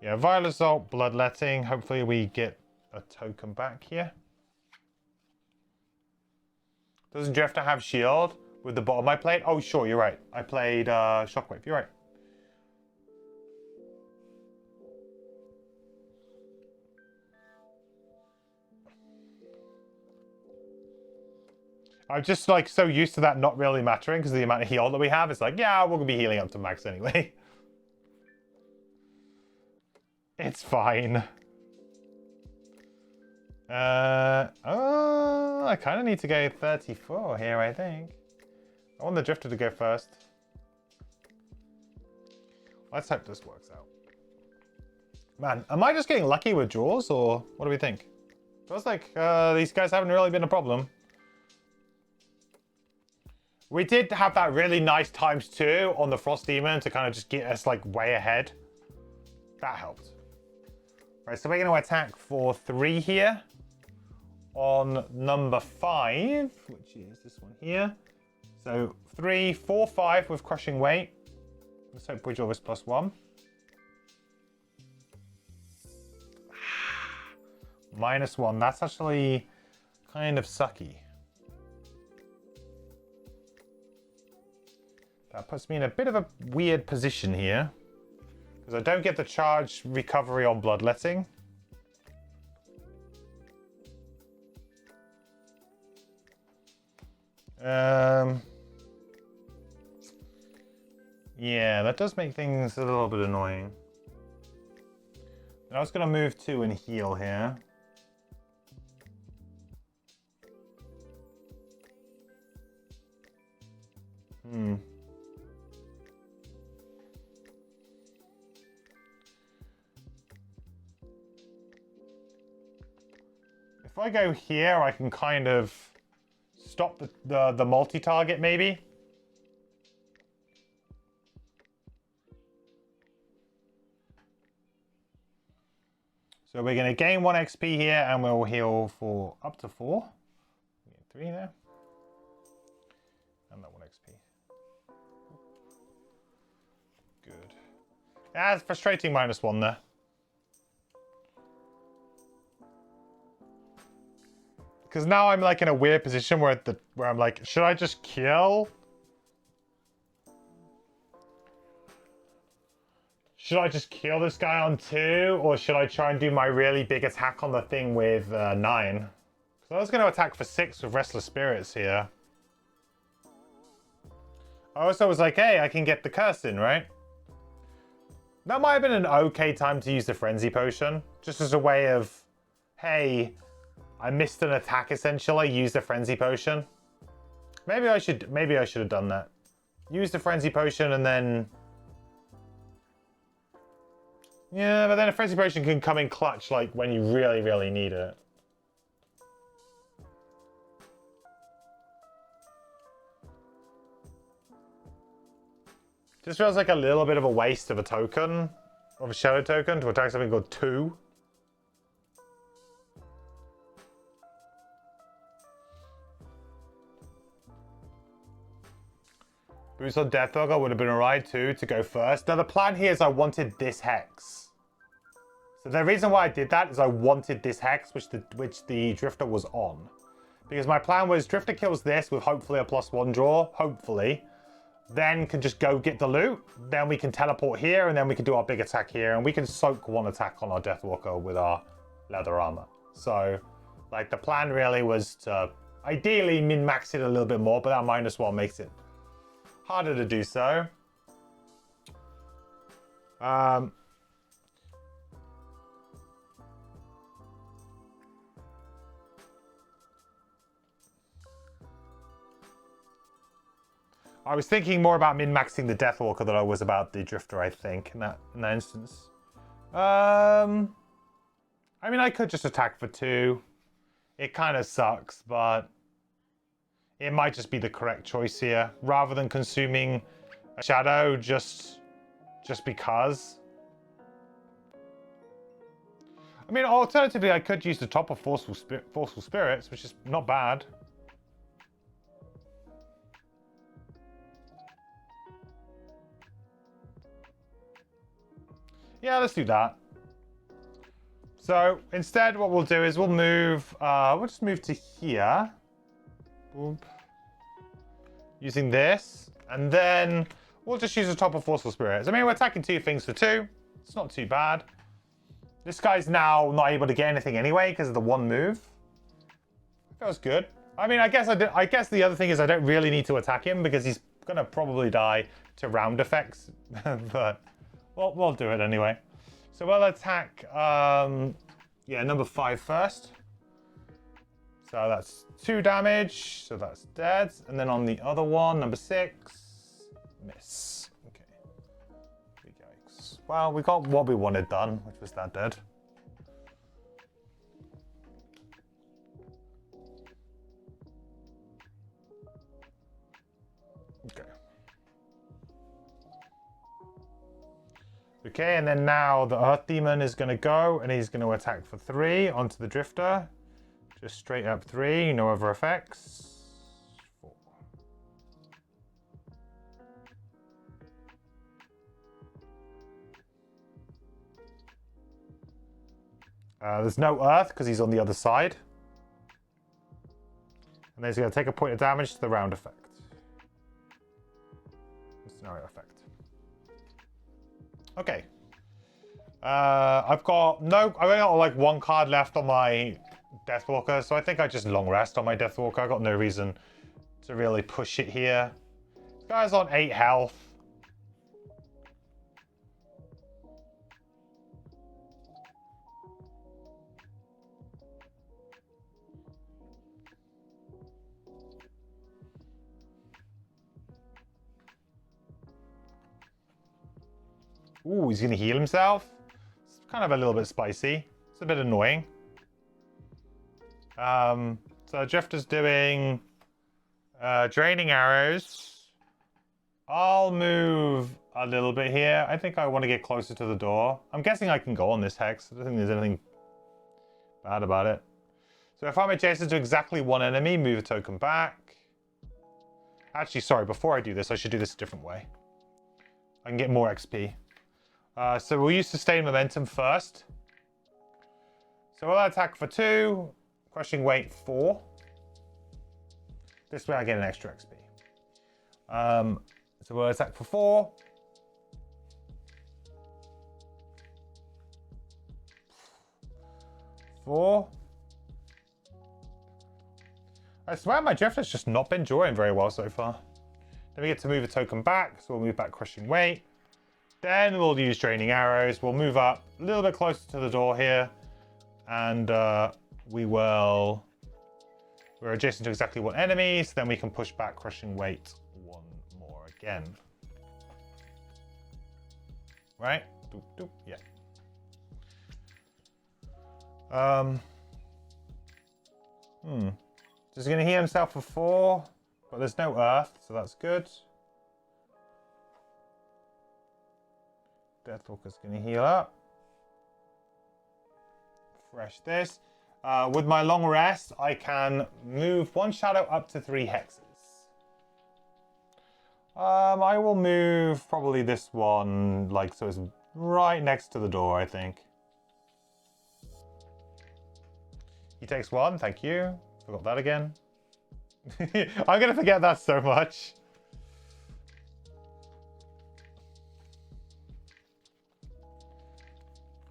Yeah, Vile Assault, Bloodletting. Hopefully we get a token back here. Doesn't Drifter have shield with the bottom I played? Oh, sure, you're right. I played Shockwave. You're right. I'm just like so used to that not really mattering because of the amount of heal that we have. It's like, yeah, we're gonna be healing up to max anyway. It's fine. I kind of need to go 34 here, I think. I want the Drifter to go first. Let's hope this works out. Man, am I just getting lucky with draws, or what do we think? Feels like these guys haven't really been a problem. We did have that really nice ×2 on the Frost Demon to kind of just get us like way ahead. That helped. Right, so we're going to attack for 3 here on number 5, which is this one here. So 3, 4, 5 with Crushing Weight. Let's hope we draw this +1. -1. That's actually kind of sucky. That puts me in a bit of a weird position here. Because I don't get the charge recovery on Bloodletting. Yeah, that does make things a little bit annoying. I was going to move 2 and heal here. If I go here, I can kind of stop the multi-target maybe. So we're going to gain 1 XP here and we'll heal for up to 4. 3 there. And that 1 XP. Good. Ah, it's frustrating -1 there. Because now I'm like in a weird position where I'm like, should I just kill? Should I just kill this guy on 2? Or should I try and do my really big attack on the thing with 9? Because I was going to attack for 6 with Restless Spirits here. I also was like, hey, I can get the curse in, right? That might have been an okay time to use the Frenzy Potion. Just as a way of, hey, I missed an attack essentially, use the Frenzy Potion. Maybe I should have done that. Use the Frenzy Potion and then... Yeah, but then a Frenzy Potion can come in clutch like when you really, really need it. Just feels like a little bit of a waste of a token, of a shadow token, to attack something called 2. Boots on Deathwalker would have been alright too, to go first. Now the plan here is I wanted this hex. So the reason why I did that is I wanted this hex, which the Drifter was on. Because my plan was Drifter kills this with hopefully a +1 draw, hopefully. Then can just go get the loot. Then we can teleport here, and then we can do our big attack here. And we can soak one attack on our Deathwalker with our leather armor. So, like, the plan really was to ideally min-max it a little bit more, but that -1 makes it harder to do so. I was thinking more about min-maxing the Deathwalker than I was about the Drifter, I think, in that instance. I mean, I could just attack for 2. It kind of sucks, but it might just be the correct choice here, rather than consuming a shadow just because. I mean, alternatively, I could use the top of Forceful Spirits, which is not bad. Yeah, let's do that. So instead, what we'll do is we'll move. We'll just move to here. Boop. Using this, and then we'll just use the top of Forceful Spirits. I mean, we're attacking 2 things for 2. It's not too bad. This guy's now not able to get anything anyway because of the 1 move. Feels good. I mean, I guess the other thing is I don't really need to attack him because he's gonna probably die to round effects, but. Well, we'll do it anyway. So we'll attack, yeah, number 5 first. So that's 2 damage, so that's dead. And then on the other one, number 6, miss. Okay. Yikes. Well, we got what we wanted done, which was that dead. Okay. Okay, and then now the Earth Demon is going to go, and he's going to attack for 3 onto the Drifter. Just straight up 3, no other effects. 4. There's no Earth because he's on the other side. And then he's going to take a point of damage to the round effect. Scenario effect. Okay. I've only got like 1 card left on my Deathwalker, so I think I just long rest on my Deathwalker. I got no reason to really push it here. This guy's on 8 health. Ooh, he's going to heal himself. It's kind of a little bit spicy. It's a bit annoying. So Drifter's doing draining arrows. I'll move a little bit here. I think I want to get closer to the door. I'm guessing I can go on this hex. I don't think there's anything bad about it. So if I'm adjacent to exactly 1 enemy, move a token back. Actually, sorry, before I do this, I should do this a different way. I can get more XP. So we'll use Sustained Momentum first. So we'll attack for 2, crushing weight 4. This way I get an extra XP. So we'll attack for 4. I swear my Drifter's just not been drawing very well so far. Then we get to move a token back, so we'll move back crushing weight. Then we'll use draining arrows. We'll move up a little bit closer to the door here. And we're adjacent to exactly 1 enemy, so then we can push back crushing weight 1 more again. Right? Doop, doop, yeah. So he's going to heal himself for 4, but there's no earth, so that's good. Deathwalker's going to heal up. Refresh this. With my long rest, I can move 1 shadow up to 3 hexes. I will move probably this one, like, so it's right next to the door, I think. He takes one, thank you. Forgot that again. I'm gonna forget that so much.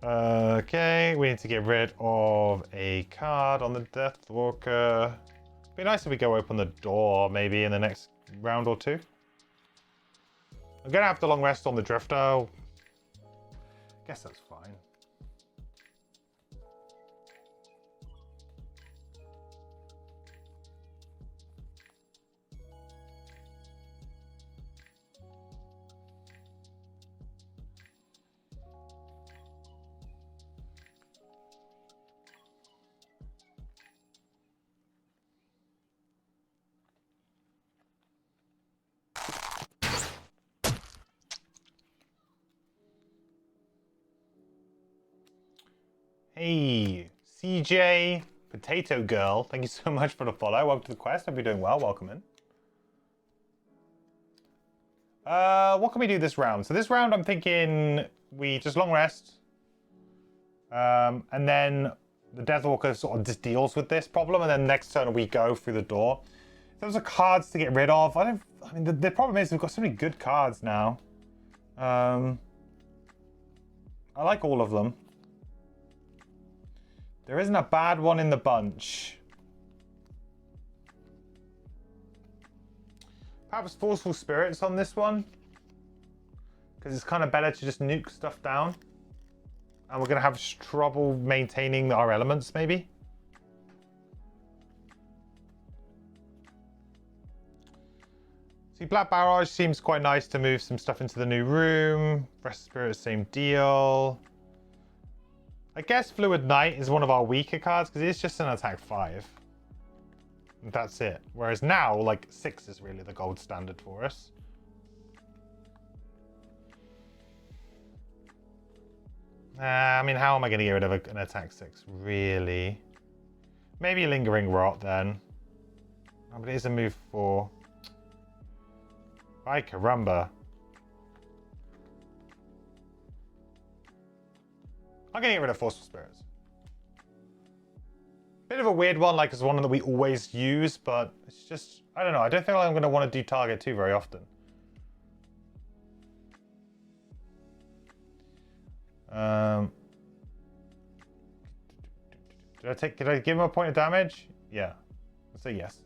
Okay, we need to get rid of a card on the Deathwalker. Be nice if we go open the door maybe in the next round or two. I'm gonna have to long rest on the Drifter. Guess that's fine. Hey, CJ Potato Girl, thank you so much for the follow. Welcome to the quest. Hope you're doing well. Welcome in. What can we do this round? So this round, I'm thinking we just long rest, and then the Deathwalker sort of just deals with this problem, and then next turn we go through the door. Those are cards to get rid of. I mean, the problem is we've got so many good cards now. I like all of them. There isn't a bad one in the bunch. Perhaps Forceful Spirits on this one. Because it's kind of better to just nuke stuff down. And we're going to have trouble maintaining our elements, maybe. See, Black Barrage seems quite nice to move some stuff into the new room. Rest Spirit, same deal. I guess Fluid Knight is one of our weaker cards because it's just an attack 5. And that's it. Whereas now, like, 6 is really the gold standard for us. I mean, how am I going to get rid of an attack 6? Really? Maybe Lingering Rot then. Oh, but it is a move 4. Ay, caramba. I'm going to get rid of Forceful Spirits. Bit of a weird one, like it's one that we always use, but it's just, I don't know. I don't think I'm going to want to do target 2 very often. Did I give him a point of damage? Yeah. Let's say yes.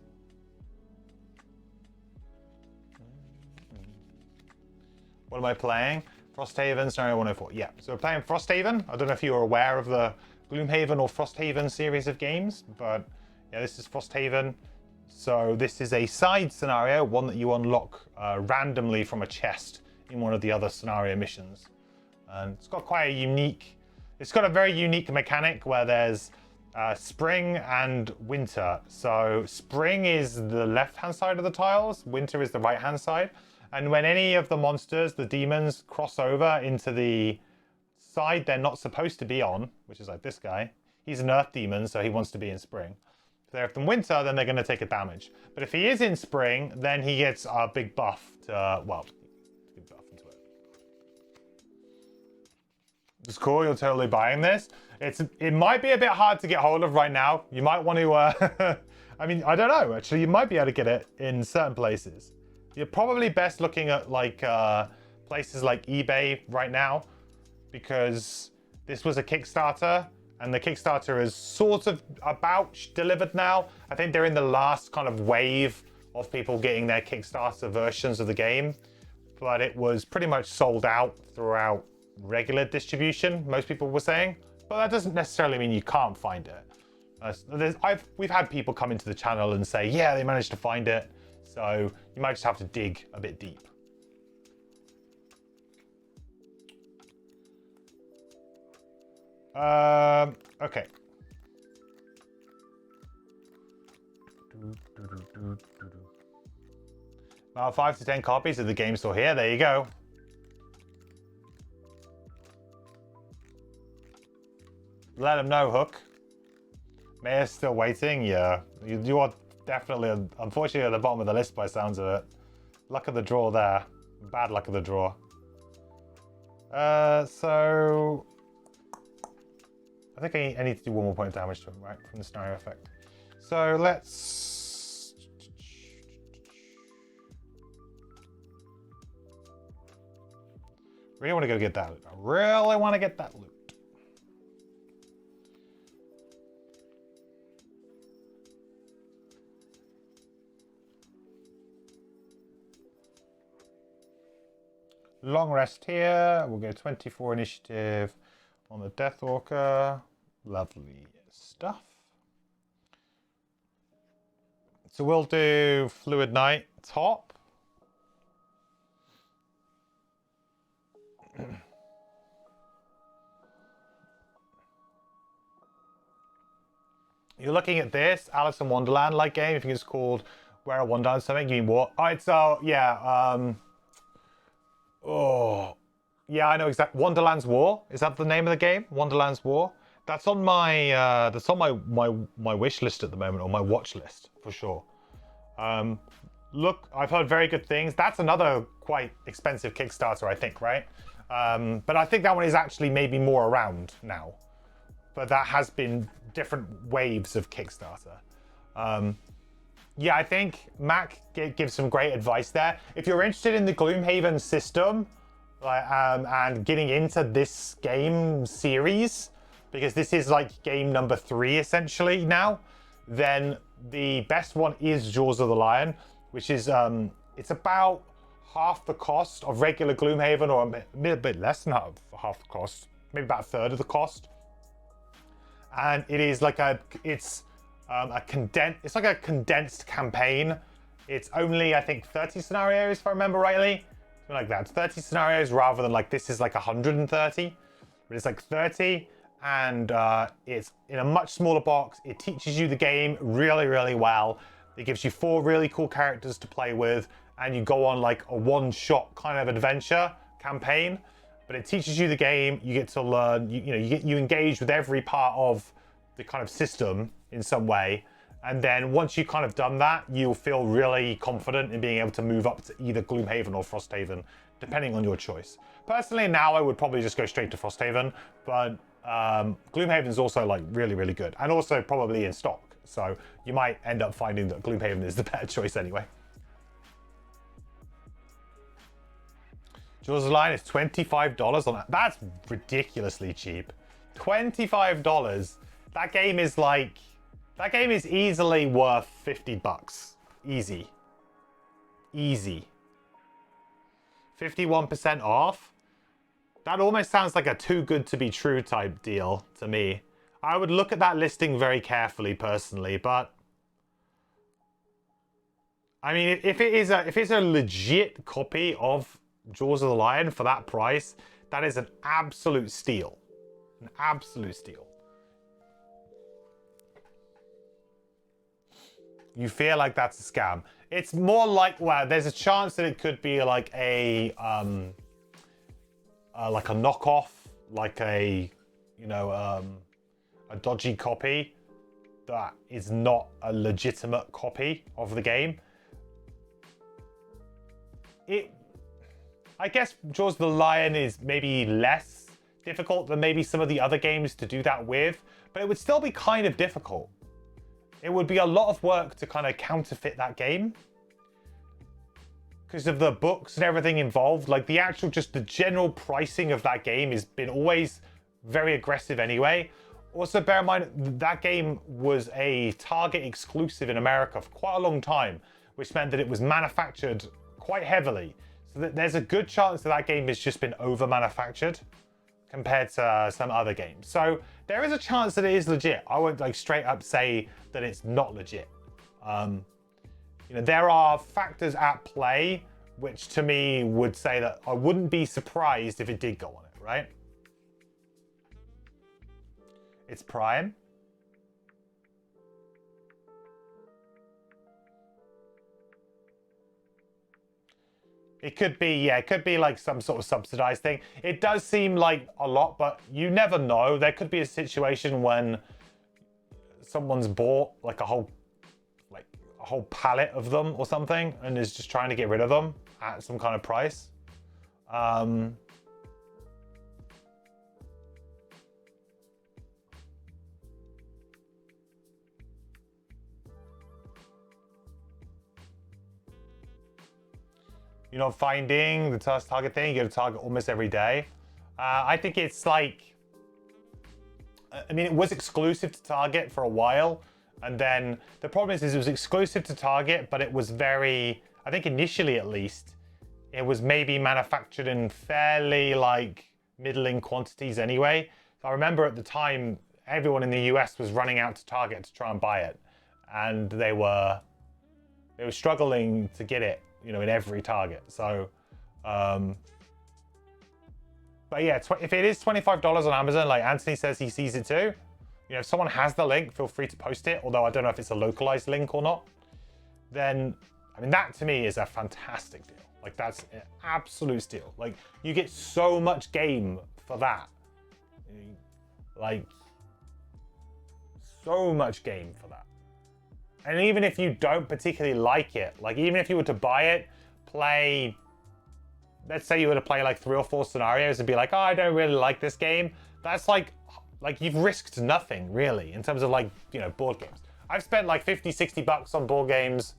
What am I playing? Frosthaven, Scenario 104. Yeah, so we're playing Frosthaven. I don't know if you're aware of the Gloomhaven or Frosthaven series of games, but yeah, this is Frosthaven. So this is a side scenario, one that you unlock randomly from a chest in one of the other scenario missions. And it's got quite a unique, it's got a very unique mechanic where there's spring and winter. So spring is the left-hand side of the tiles, winter is the right-hand side. And when any of the monsters, the demons, cross over into the side they're not supposed to be on, which is like this guy, he's an earth demon, so he wants to be in spring. If they're in winter, then they're going to take a damage. But if he is in spring, then he gets a big buff to, well, big buff into it. It's cool, you're totally buying this. It might be a bit hard to get hold of right now. You might want to, I mean, I don't know, actually, you might be able to get it in certain places. You're probably best looking at like places like eBay right now, because this was a Kickstarter and the Kickstarter is sort of about delivered now. I think they're in the last kind of wave of people getting their Kickstarter versions of the game, but it was pretty much sold out throughout regular distribution, most people were saying, but that doesn't necessarily mean you can't find it. We've had people come into the channel and say, yeah, they managed to find it. So you might just have to dig a bit deep. Okay. About 5 to 10 copies of the game store here. There you go. Let them know, Hook. Mayor's still waiting. Yeah, you are definitely, unfortunately, at the bottom of the list by sounds of it. Luck of the draw there. Bad luck of the draw. So I think I need to do 1 more point of damage to him, right? From the scenario effect. So let's... Really want to go get that loot. I really want to get that loot. Long rest here. We'll go 24 initiative on the Deathwalker. Lovely stuff. So we'll do Fluid Knight top. You're looking at this Alice in Wonderland like game. I think it's called Where a Wonderland something. You mean what? All right, so yeah. Oh, yeah, I know exactly. Wonderland's War. Is that the name of the game? Wonderland's War. That's on my my wish list at the moment, or my watch list for sure. Look, I've heard very good things. That's another quite expensive Kickstarter, I think, right? But I think that one is actually maybe more around now. But that has been different waves of Kickstarter. Yeah, I think Mac gives some great advice there. If you're interested in the Gloomhaven system and getting into this game series, because this is like game number 3 essentially now, then the best one is Jaws of the Lion, which is it's about half the cost of regular Gloomhaven, or a bit less than half the cost, maybe about a third of the cost. And it is like it's like a condensed campaign. It's only, I think, 30 scenarios, if I remember rightly. Something like that. 30 scenarios rather than like this is like 130. But it's like 30, and it's in a much smaller box. It teaches you the game really, really well. It gives you 4 really cool characters to play with, and you go on like a one-shot kind of adventure campaign. But it teaches you the game. You get to learn. You engage with every part of the kind of system in some way, and then once you've kind of done that, you'll feel really confident in being able to move up to either Gloomhaven or Frosthaven, depending on your choice. Personally, now I would probably just go straight to Frosthaven, but Gloomhaven is also like really, really good, and also probably in stock, so you might end up finding that Gloomhaven is the better choice anyway. Jaws of the Lion is $25 on that. That's ridiculously cheap. $25. That game is like... That game is easily worth $50. Easy. Easy. 51% off? That almost sounds like a too good to be true type deal to me. I would look at that listing very carefully personally, but... I mean, if it's a legit copy of Jaws of the Lion for that price, that is an absolute steal. An absolute steal. You feel like that's a scam. It's more like, well, there's a chance that it could be like a knockoff, like a dodgy copy that is not a legitimate copy of the game. I guess Jaws of the Lion is maybe less difficult than maybe some of the other games to do that with, but it would still be kind of difficult. It would be a lot of work to kind of counterfeit that game because of the books and everything involved. Like the general pricing of that game has been always very aggressive anyway. Also bear in mind that game was a Target exclusive in America for quite a long time, which meant that it was manufactured quite heavily. So there's a good chance that game has just been over manufactured compared to some other games. So there is a chance that it is legit. I won't like straight up say that it's not legit. There are factors at play which to me would say that I wouldn't be surprised if it did go on it, right? It's Prime. It could be, yeah, it could be like some sort of subsidized thing. It does seem like a lot, but you never know. There could be a situation when someone's bought like a a whole pallet of them or something and is just trying to get rid of them at some kind of price. You're not finding the target thing. You go to target almost every day. I think it's like, I mean, it was exclusive to Target for a while. And then the problem is it was exclusive to Target, but it was very, I think initially at least, it was maybe manufactured in fairly like middling quantities anyway. So I remember at the time, everyone in the US was running out to Target to try and buy it. And they were struggling to get it, you know, in every Target. So, but yeah, if it is $25 on Amazon, like Anthony says he sees it too, you know, if someone has the link, feel free to post it, although I don't know if it's a localized link or not. Then, I mean, that to me is a fantastic deal. Like, that's an absolute steal. Like, you get so much game for that. Like, so much game for that. And even if you don't particularly like it, like, even if you were to buy it, play, let's say you were to play like 3 or 4 scenarios and be like, oh, I don't really like this game. That's like you've risked nothing really in terms of like, you know, board games. I've spent like 50, 60 bucks on board games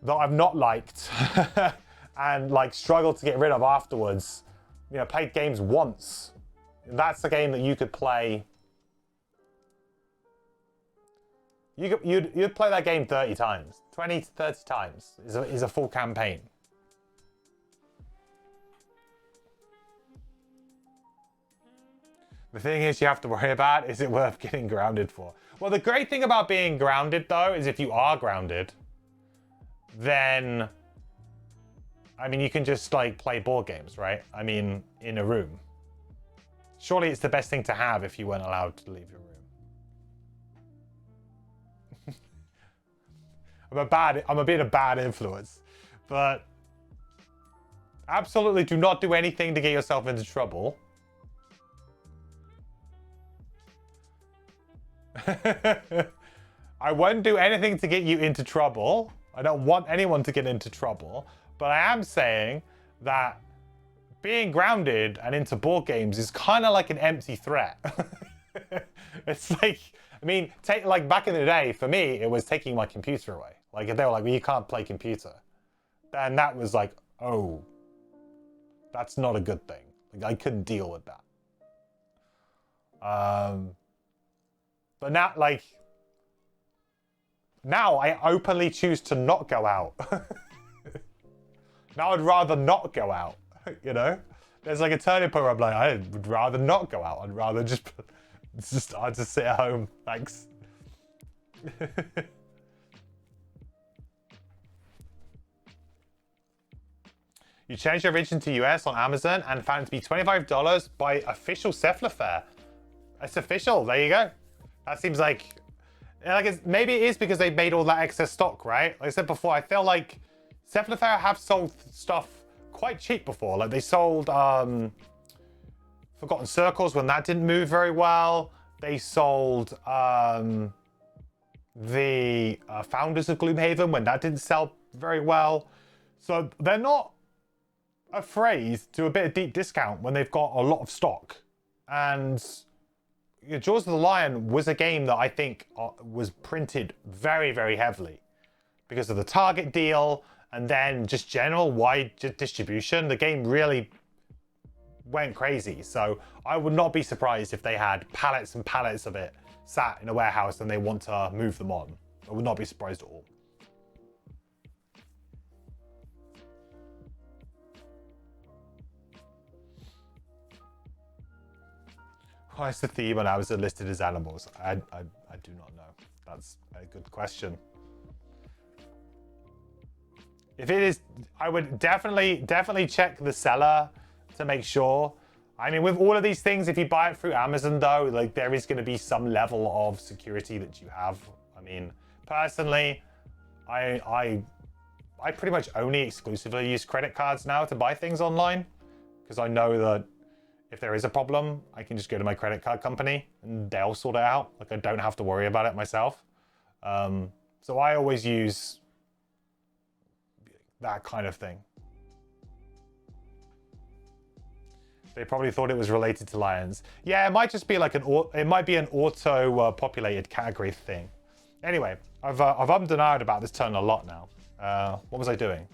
that I've not liked and like struggled to get rid of afterwards. You know, played games once. That's a game that you could play. You'd play that game 30 times. 20 to 30 times is a full campaign. The thing is you have to worry about, is it worth getting grounded for? Well, the great thing about being grounded, though, is if you are grounded, then, I mean, you can just, like, play board games, right? I mean, in a room. Surely it's the best thing to have if you weren't allowed to leave your room. I'm a bit of bad influence, but absolutely do not do anything to get yourself into trouble. I won't do anything to get you into trouble. I don't want anyone to get into trouble, but I am saying that being grounded and into board games is kind of like an empty threat. It's like, I mean, like back in the day, for me, it was taking my computer away. Like if they were like, well, you can't play computer, then that was like, oh, that's not a good thing. Like I couldn't deal with that. But now, like, now I openly choose to not go out. Now I'd rather not go out, you know? There's like a turning point where I'm like, I would rather not go out. I'd rather I'd just sit at home, thanks. You changed your region to US on Amazon and found it to be $25 by official Cephalofair. It's official, there you go. That seems like maybe it is because they made all that excess stock, right? Like I said before, I feel like Cephalofair have sold stuff quite cheap before. Like they sold Forgotten Circles when that didn't move very well. They sold the Founders of Gloomhaven when that didn't sell very well. So they're not afraid to do a bit of deep discount when they've got a lot of stock. And Jaws of the Lion was a game that I think was printed very, very heavily because of the Target deal and then just general wide distribution. The game really went crazy. So I would not be surprised if they had pallets and pallets of it sat in a warehouse and they want to move them on. I would not be surprised at all. Why is the theme on Amazon listed as animals? I do not know. That's a good question. If it is, I would definitely check the seller to make sure. I mean, with all of these things, if you buy it through Amazon though, like there is going to be some level of security that you have. I mean, personally, I pretty much only exclusively use credit cards now to buy things online because I know that if there is a problem, I can just go to my credit card company and they'll sort it out. Like I don't have to worry about it myself. So So I always use that kind of thing. They probably thought it was related to lions. Yeah, it might just be like it might be an auto-populated category thing. Anyway, I've ummed and ahed about this turn a lot now. What was I doing?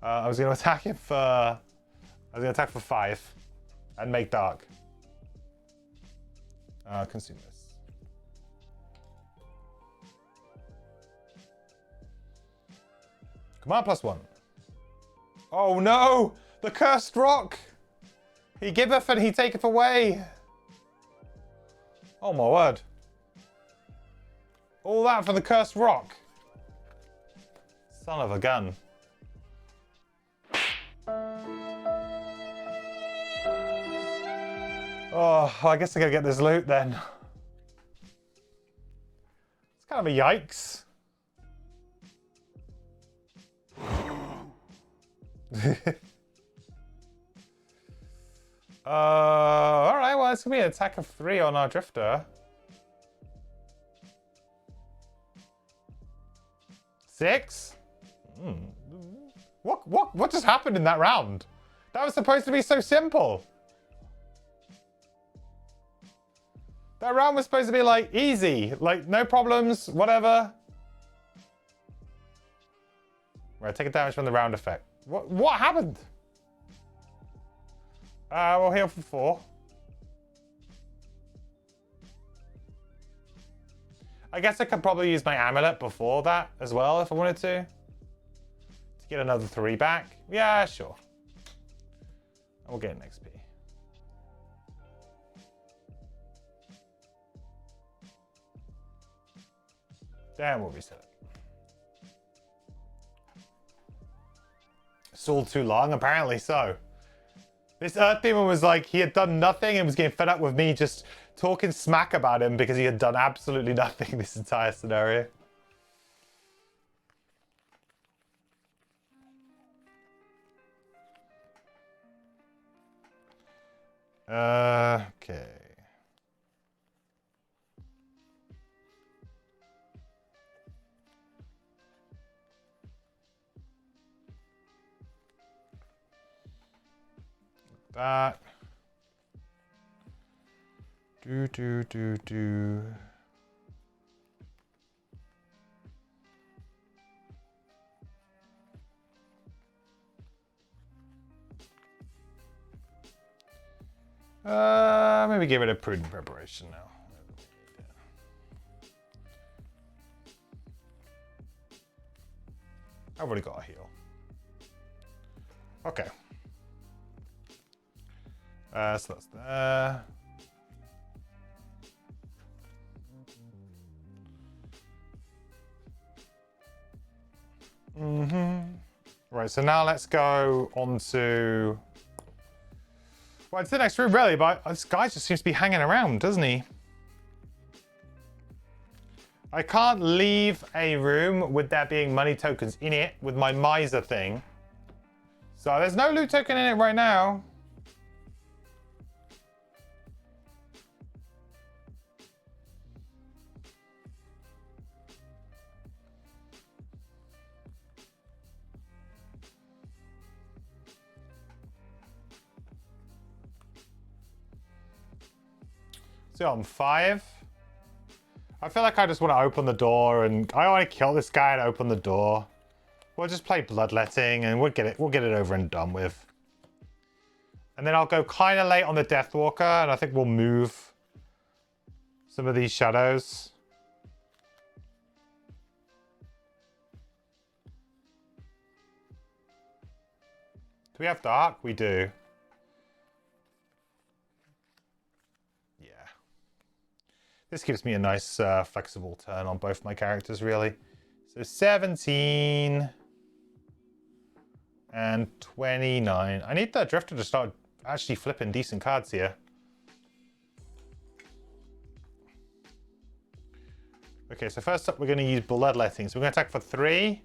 I was going to attack him for... I was going to attack for 5 and make dark. Consume this. Command +1. Oh no! The cursed rock! He giveth and he taketh away. Oh my word. All that for the cursed rock. Son of a gun. Oh, I guess I gotta get this loot then. It's kind of a yikes. Alright, well, it's gonna be an attack of 3 on our drifter. 6? What just happened in that round? That was supposed to be so simple. That round was supposed to be like easy, like no problems, whatever. Right, take a damage from the round effect. What happened? We'll heal for 4. I guess I could probably use my amulet before that as well if I wanted to get another 3 back. Yeah, sure. We'll get an XP. Then we'll reset it. It's all too long, apparently so. This Earth Demon was like, he had done nothing and was getting fed up with me just talking smack about him because he had done absolutely nothing this entire scenario. Okay. That. Do. Maybe give it a prudent preparation now. I've already got a heal. Okay. So that's there. Right, so now let's go on to... Well, it's the next room, really, but this guy just seems to be hanging around, doesn't he? I can't leave a room with there being money tokens in it with my miser thing. So there's no loot token in it right now. So I'm 5. I feel like I just want to open the door and I want to kill this guy and open the door. We'll just play Bloodletting and we'll get it over and done with. And then I'll go kind of late on the Deathwalker and I think we'll move some of these shadows. Do we have dark? We do. This gives me a nice flexible turn on both my characters, really. So 17 and 29. I need the Drifter to start actually flipping decent cards here. Okay, so first up, we're going to use Bloodletting. So we're going to attack for 3,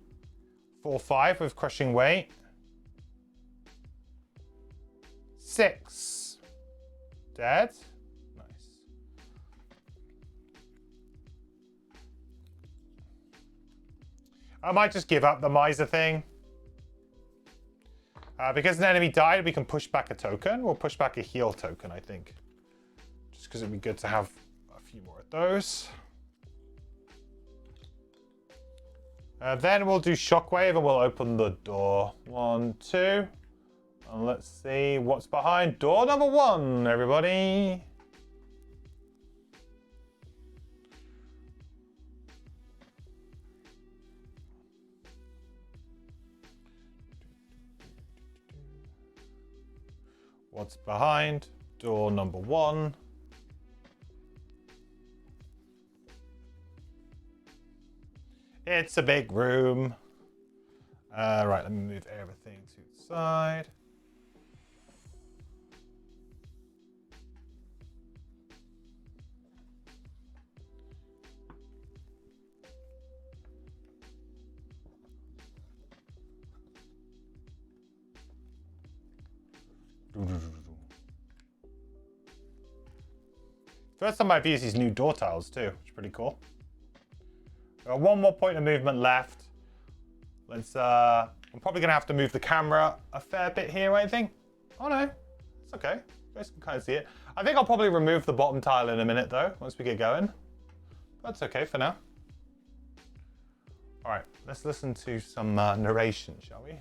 4, 5 with Crushing Weight. 6. Dead. I might just give up the miser thing. Because an enemy died, we can push back a token. We'll push back a heal token, I think. Just because it'd be good to have a few more of those. Then we'll do shockwave and we'll open the door. 1, 2. And let's see what's behind door number 1, everybody. What's behind door number 1? It's a big room. Right, let me move everything to the side. First time I've used these new door tiles too, which is pretty cool. Got 1 more point of movement left. Let's I'm probably gonna have to move the camera a fair bit here, I think. Oh no, it's okay. You guys can kind of see it. I think I'll probably remove the bottom tile in a minute though, once we get going. That's okay for now. All right, let's listen to some narration, shall we?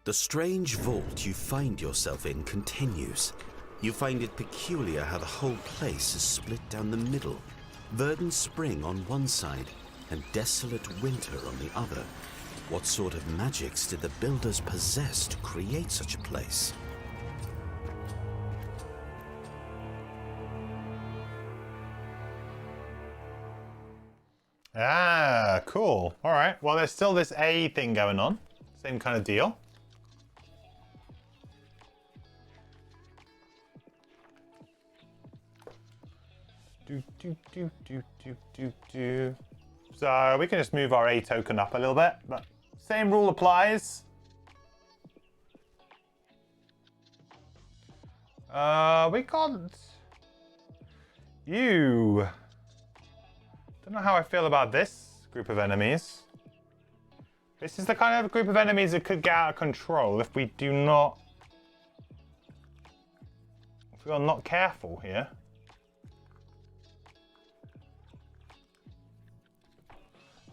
The strange vault you find yourself in continues. You find it peculiar how the whole place is split down the middle. Verdant spring on one side and desolate winter on the other. What sort of magics did the builders possess to create such a place? Ah, cool. All right. Well, there's still this A thing going on. Same kind of deal. So we can just move our A token up a little bit, but same rule applies. We can't. You. Don't know how I feel about this group of enemies. This is the kind of group of enemies that could get out of control if we do not. If we are not careful here.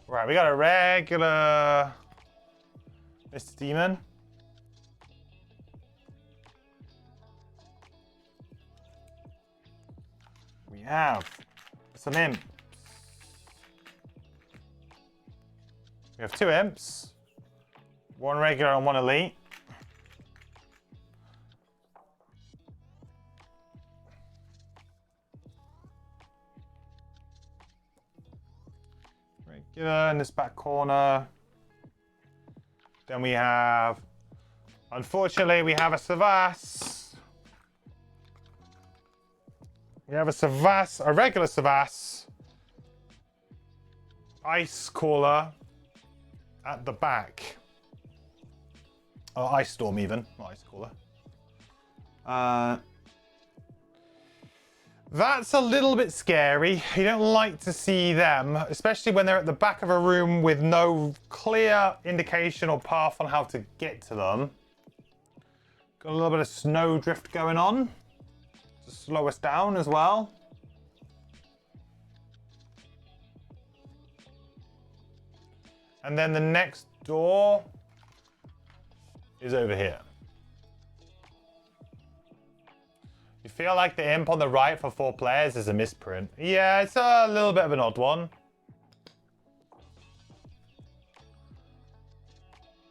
Right, we got a regular Mr. Demon. We have some imps. We have 2 imps. 1 regular and 1 elite. Regular in this back corner. Then we have, unfortunately, we have a Savas. We have a Savas, a regular Savas. Ice Caller at the back. Oh, Ice Storm even, not Ice Caller. That's a little bit scary. You don't like to see them, especially when they're at the back of a room with no clear indication or path on how to get to them. Got a little bit of snow drift going on to slow us down as well. And then the next door is over here. You feel like the imp on the right for 4 players is a misprint. Yeah, it's a little bit of an odd one.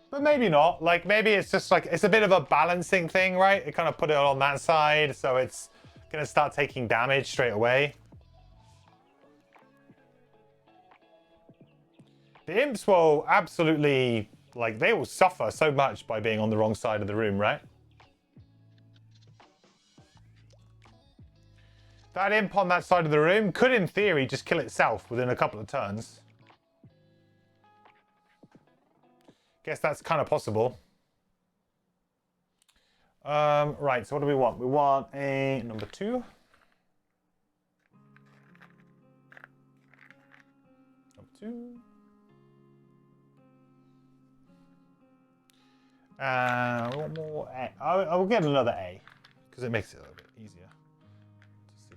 But maybe not. Like, maybe it's just like, it's a bit of a balancing thing, right? It kind of put it on that side, so it's going to start taking damage straight away. The imps will absolutely, like, they will suffer so much by being on the wrong side of the room, right? That imp on that side of the room could, in theory, just kill itself within a couple of turns. Guess that's kind of possible. Right, so what do we want? We want a number 2. Number 2. We want more A. I will get another A, because it makes it a little bit easier to see.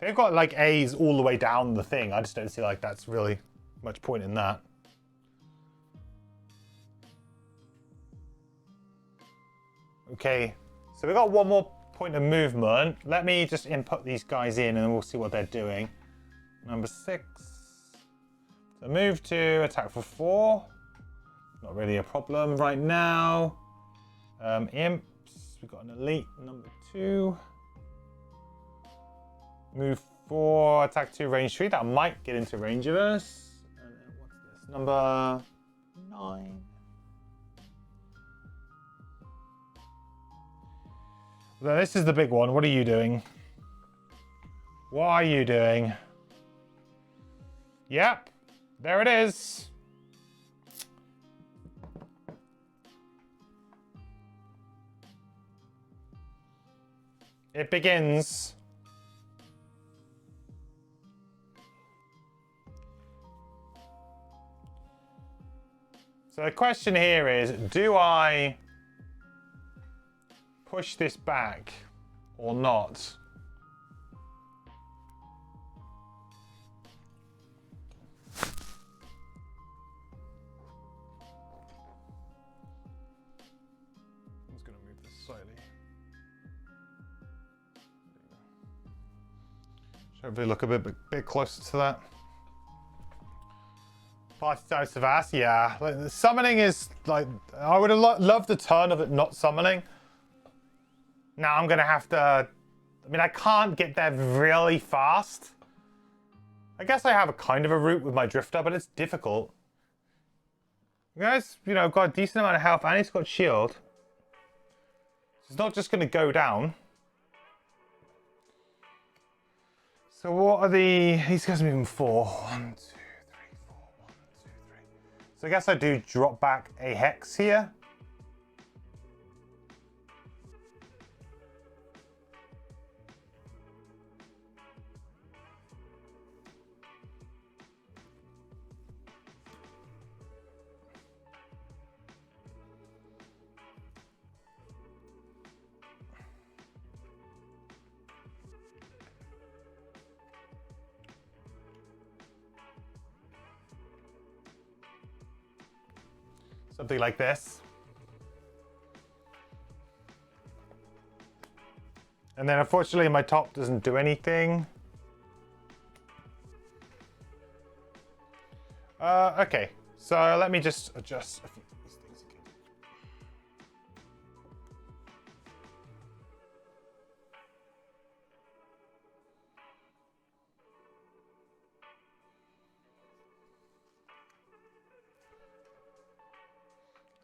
They've got like A's all the way down the thing. I just don't see like that's really much point in that. Okay, so we got one more point of movement. Let me just input these guys in and then we'll see what they're doing. Number 6. So move to attack for 4. Not really a problem right now. Imps, we've got an elite number 2. Move 4, attack 2, range 3. That might get into range of us. And then what's this? Number 9. So this is the big one. What are you doing? What are you doing? Yep, there it is. It begins. So the question here is, do I push this back or not? I'm just going to move this slightly. Should hopefully look a bit closer to that. Party time Savas, yeah. Like, the summoning is like, I would have loved the turn of it not summoning. Now I'm gonna have to, I mean, I can't get there really fast. I guess I have a kind of a route with my drifter, but it's difficult. You guys, you know, got a decent amount of health and he's got shield. It's not just gonna go down. So what are these guys moving 4? 1, 2, 3, 4, 1, 2, 3. So I guess I do drop back a hex here. Something like this. And then unfortunately my top doesn't do anything. Okay, so let me just adjust a few of these things again.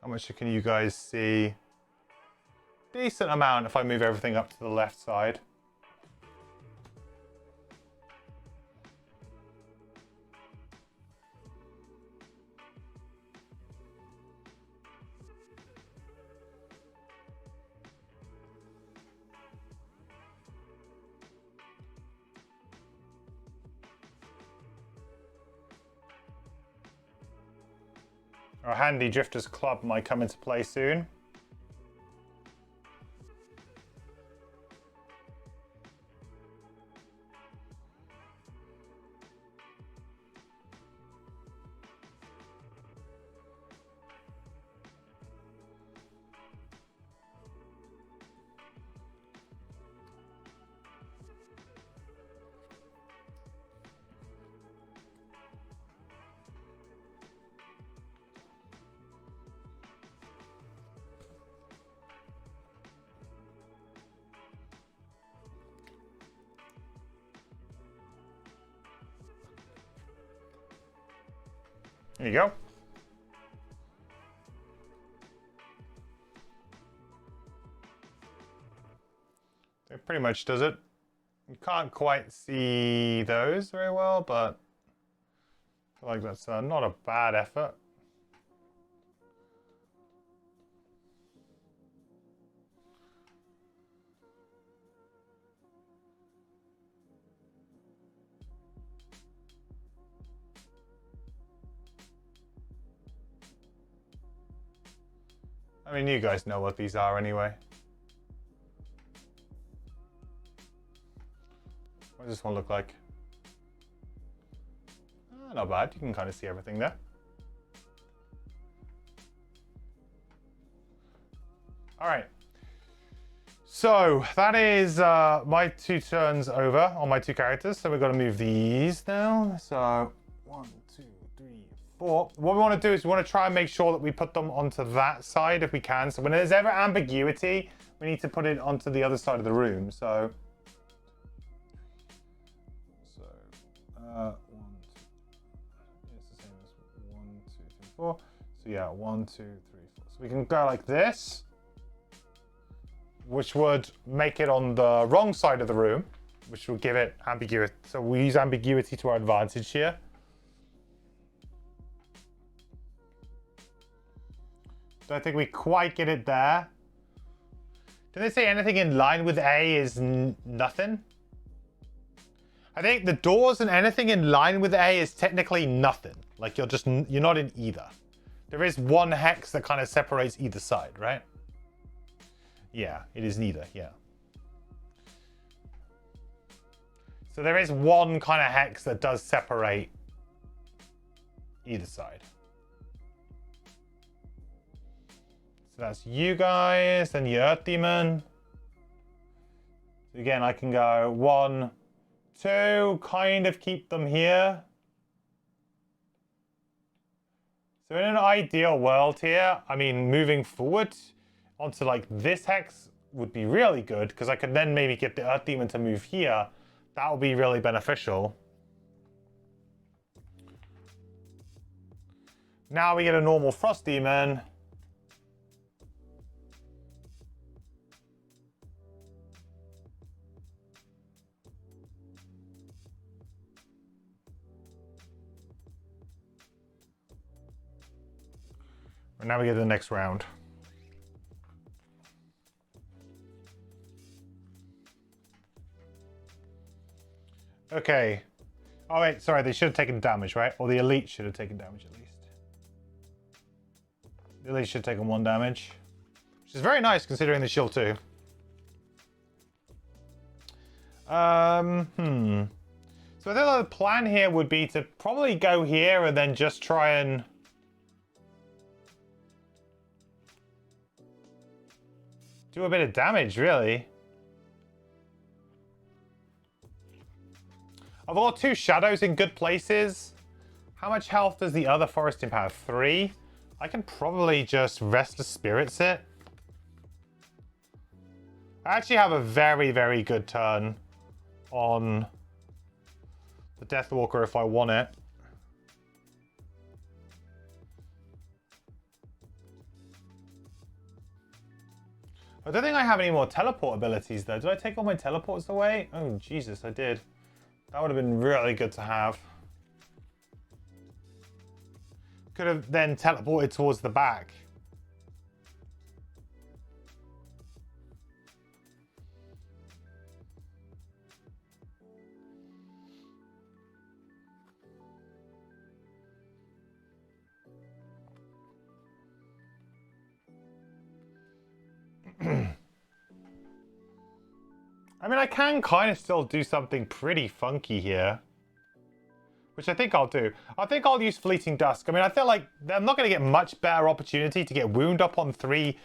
How much can you guys see? Decent amount if I move everything up to the left side. Our handy Drifters Club might come into play soon. There you go. That pretty much does it. You can't quite see those very well, but I feel like that's not a bad effort. I mean, you guys know what these are anyway. What does this one look like? Not bad. You can kind of see everything there. All right. So that is my 2 turns over on my 2 characters. So we've got to move these now. So 1, 2, 3, 4. What we want to do is we want to try and make sure that we put them onto that side if we can. So when there's ever ambiguity, we need to put it onto the other side of the room. So 1, 2. It's the same as 1, 2, 3, 4. So yeah, 1, 2, 3, 4. So we can go like this, which would make it on the wrong side of the room, which will give it ambiguity. So we use ambiguity to our advantage here. Don't think we quite get it there. Did they say anything in line with A is nothing? I think the doors and anything in line with A is technically nothing. Like you're not in either. There is one hex that kind of separates either side, right? Yeah, it is neither, yeah. So there is one kind of hex that does separate either side. So that's you guys and your Earth Demon. So again, I can go 1, 2, kind of keep them here. So in an ideal world here, I mean, moving forward onto like this hex would be really good because I could then maybe get the Earth Demon to move here. That would be really beneficial. Now we get a normal Frost Demon. And now we get to the next round. Okay. Oh wait, sorry, they should have taken damage, right? Or the elite should have taken damage at least. The elite should have taken 1 damage. Which is very nice considering the shield too. So I think the plan here would be to probably go here and then just try and do a bit of damage, really. I've got 2 shadows in good places. How much health does the other forest imp have? 3? I can probably just Restless Spirits it. I actually have a very, very good turn on the Deathwalker if I want it. I don't think I have any more teleport abilities though. Did I take all my teleports away? Oh, Jesus, I did. That would have been really good to have. Could have then teleported towards the back. I mean, I can kind of still do something pretty funky here. Which I think I'll do. I think I'll use Fleeting Dusk. I mean, I feel like I'm not going to get much better opportunity to get Wound up on 3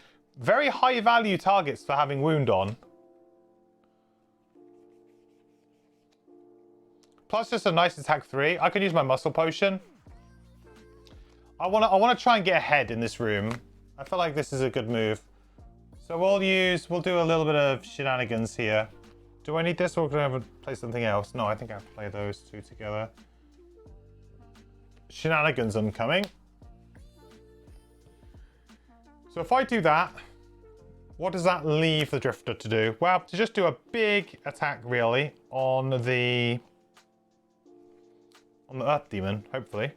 very high value targets for having Wound on. Plus just a nice attack 3. I could use my Muscle Potion. I want to try and get ahead in this room. I feel like this is a good move. So we'll do a little bit of shenanigans here. Do I need this or can I have to play something else? No, I think I have to play those 2 together. Shenanigans incoming. So if I do that, What does that leave the Drifter to do? Well, to just do a big attack, really, on the Earth Demon, hopefully.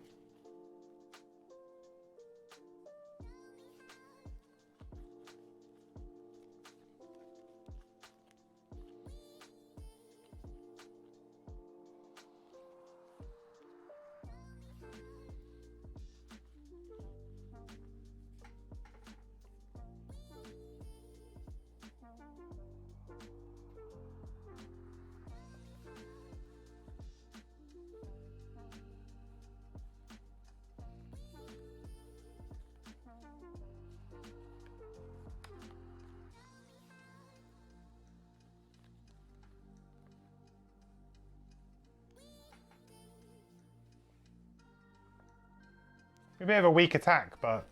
Maybe have a weak attack, but...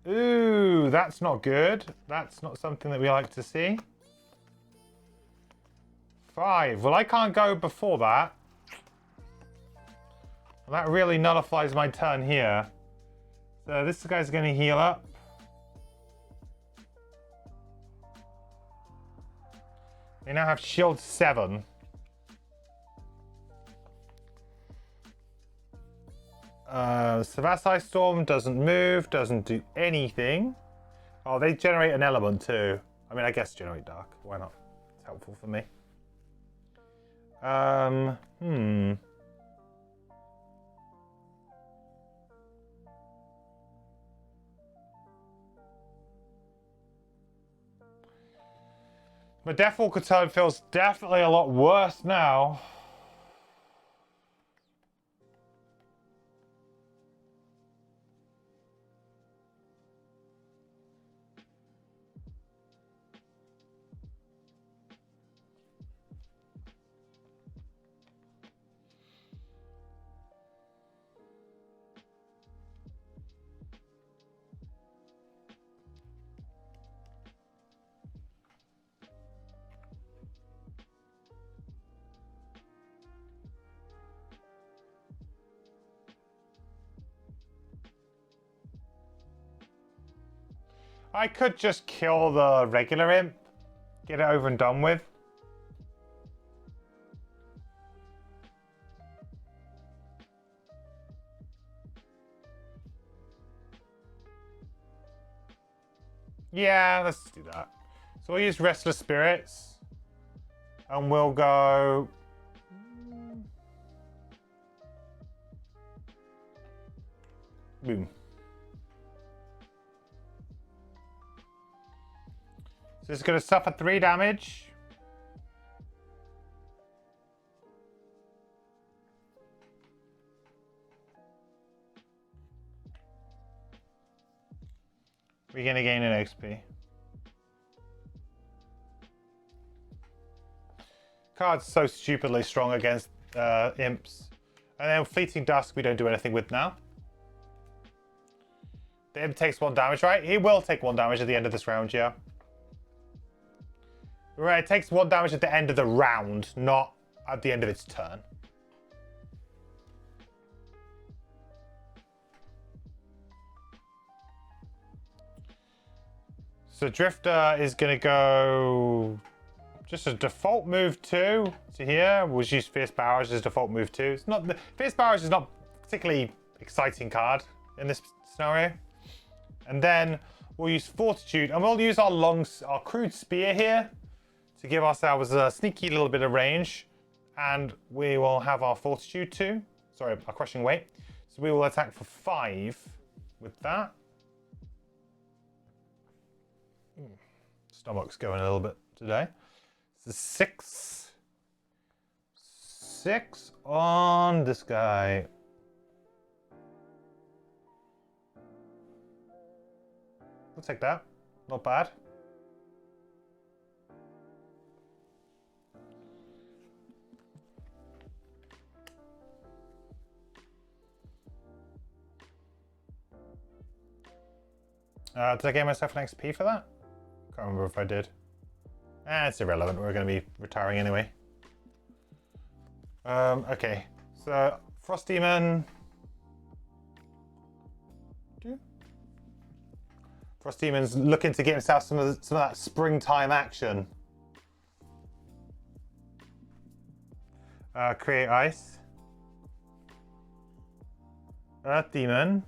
Ooh, that's not good. That's not something that we like to see. 5. Well, I can't go before that. Well, that really nullifies my turn here. So this guy's going to heal up. We now have shield 7. Savasai Storm doesn't move, doesn't do anything. Oh, they generate an element too. I mean, I guess generate dark. Why not? It's helpful for me. My Deathwalker turn feels definitely a lot worse now. I could just kill the regular imp, get it over and done with. Yeah, let's do that. So we'll use Restless Spirits, and we'll go... Boom. So it's going to suffer 3 damage. We're going to gain an XP. Card's so stupidly strong against imps. And then Fleeting Dusk we don't do anything with now. The imp takes 1 damage, right? He will take 1 damage at the end of this round, yeah. Right, it takes 1 damage at the end of the round, not at the end of its turn. So Drifter is going to go just a default move 2 to here. We'll use Fierce Barrage as default move 2. It's not Fierce Barrage is not a particularly exciting card in this scenario. And then we'll use Fortitude, and we'll use our crude spear here to give ourselves a sneaky little bit of range. And we will have our Fortitude too. Sorry, our Crushing Weight. So we will attack for 5 with that. Stomach's going a little bit today. So 6 on this guy. We'll take that. Not bad. Did I get myself an XP for that? Can't remember if I did. It's irrelevant. We're going to be retiring anyway. Okay. So, Frost Demon. Frosthaven's looking to get himself some of that springtime action. Create ice. Earth Demon.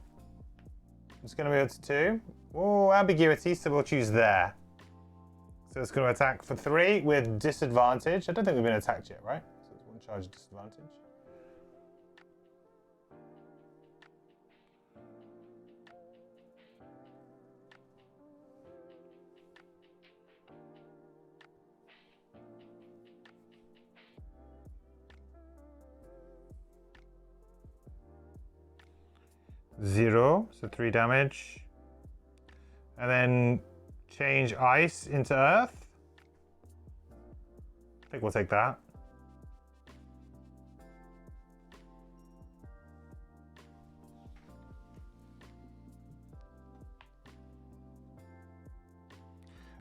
It's going to move to 2. Oh, ambiguity, so we'll choose there. So it's going to attack for 3 with disadvantage. I don't think we've been attacked yet, right? So it's 1 charge disadvantage. Zero, so 3 damage. And then change ice into earth. I think we'll take that.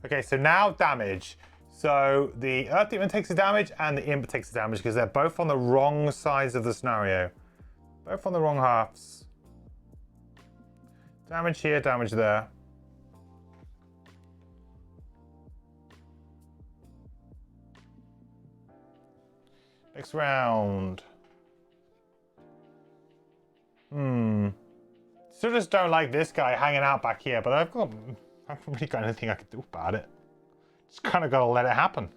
Okay, so now damage. So the Earth Demon takes the damage and the Imp takes the damage because they're both on the wrong sides of the scenario. Both on the wrong halves. Damage here, damage there. Next round. Still just don't like this guy hanging out back here, but I haven't really got anything I can do about it. Just kind of got to let it happen.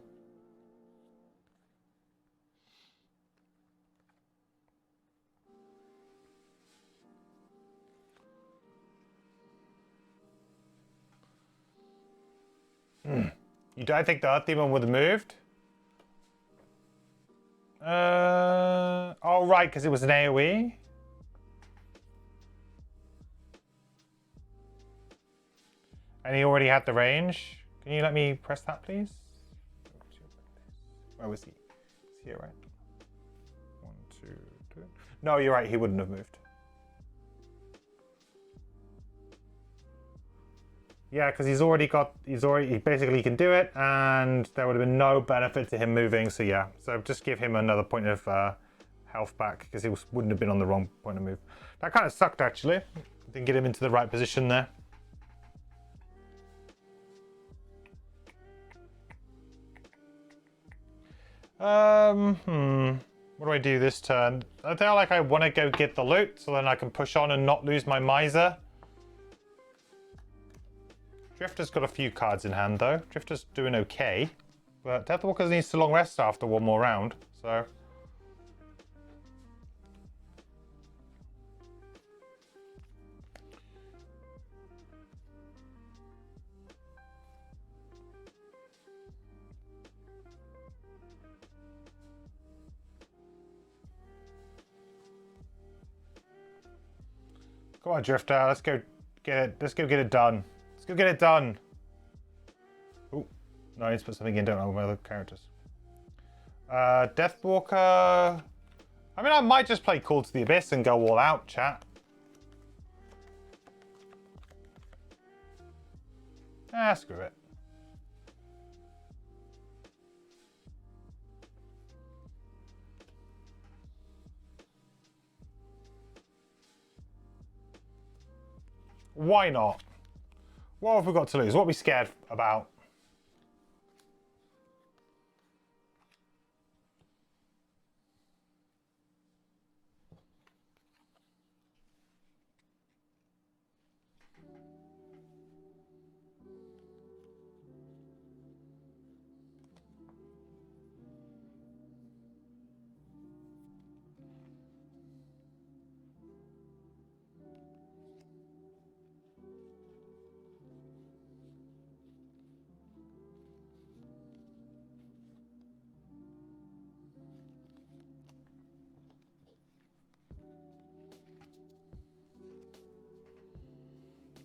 You don't think the Earth Demon would have moved? Oh, right, because it was an AoE. And he already had the range. Can you let me press that, please? Where was he? He's here, right? 1, 2, 2. No, you're right. He wouldn't have moved. Yeah, because he basically can do it, and there would have been no benefit to him moving. So yeah, so just give him another point of health back because he wouldn't have been on the wrong point of move. That kind of sucked actually. Didn't get him into the right position there. What do I do this turn? I feel like I want to go get the loot so then I can push on and not lose my miser. Drifter's got a few cards in hand though. Drifter's doing okay. But Deathwalker needs to long rest after one more round, so. Come on, Drifter, let's go get it. Let's go get it done. Let's go get it done. Oh, no, I need to put something in, don't know my other characters. Deathwalker. I mean, I might just play Call to the Abyss and go all out, chat. Ah, screw it. Why not? What have we got to lose? What are we scared about?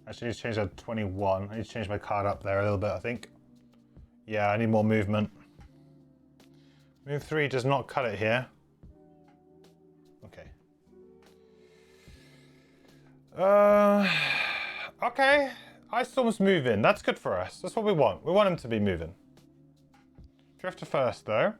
Actually, I need to change that to 21. I need to change my card up there a little bit, I think. Yeah, I need more movement. Move 3 does not cut it here. Okay. Okay. Ice Storm's moving. That's good for us. That's what we want. We want him to be moving. Drifter first, though.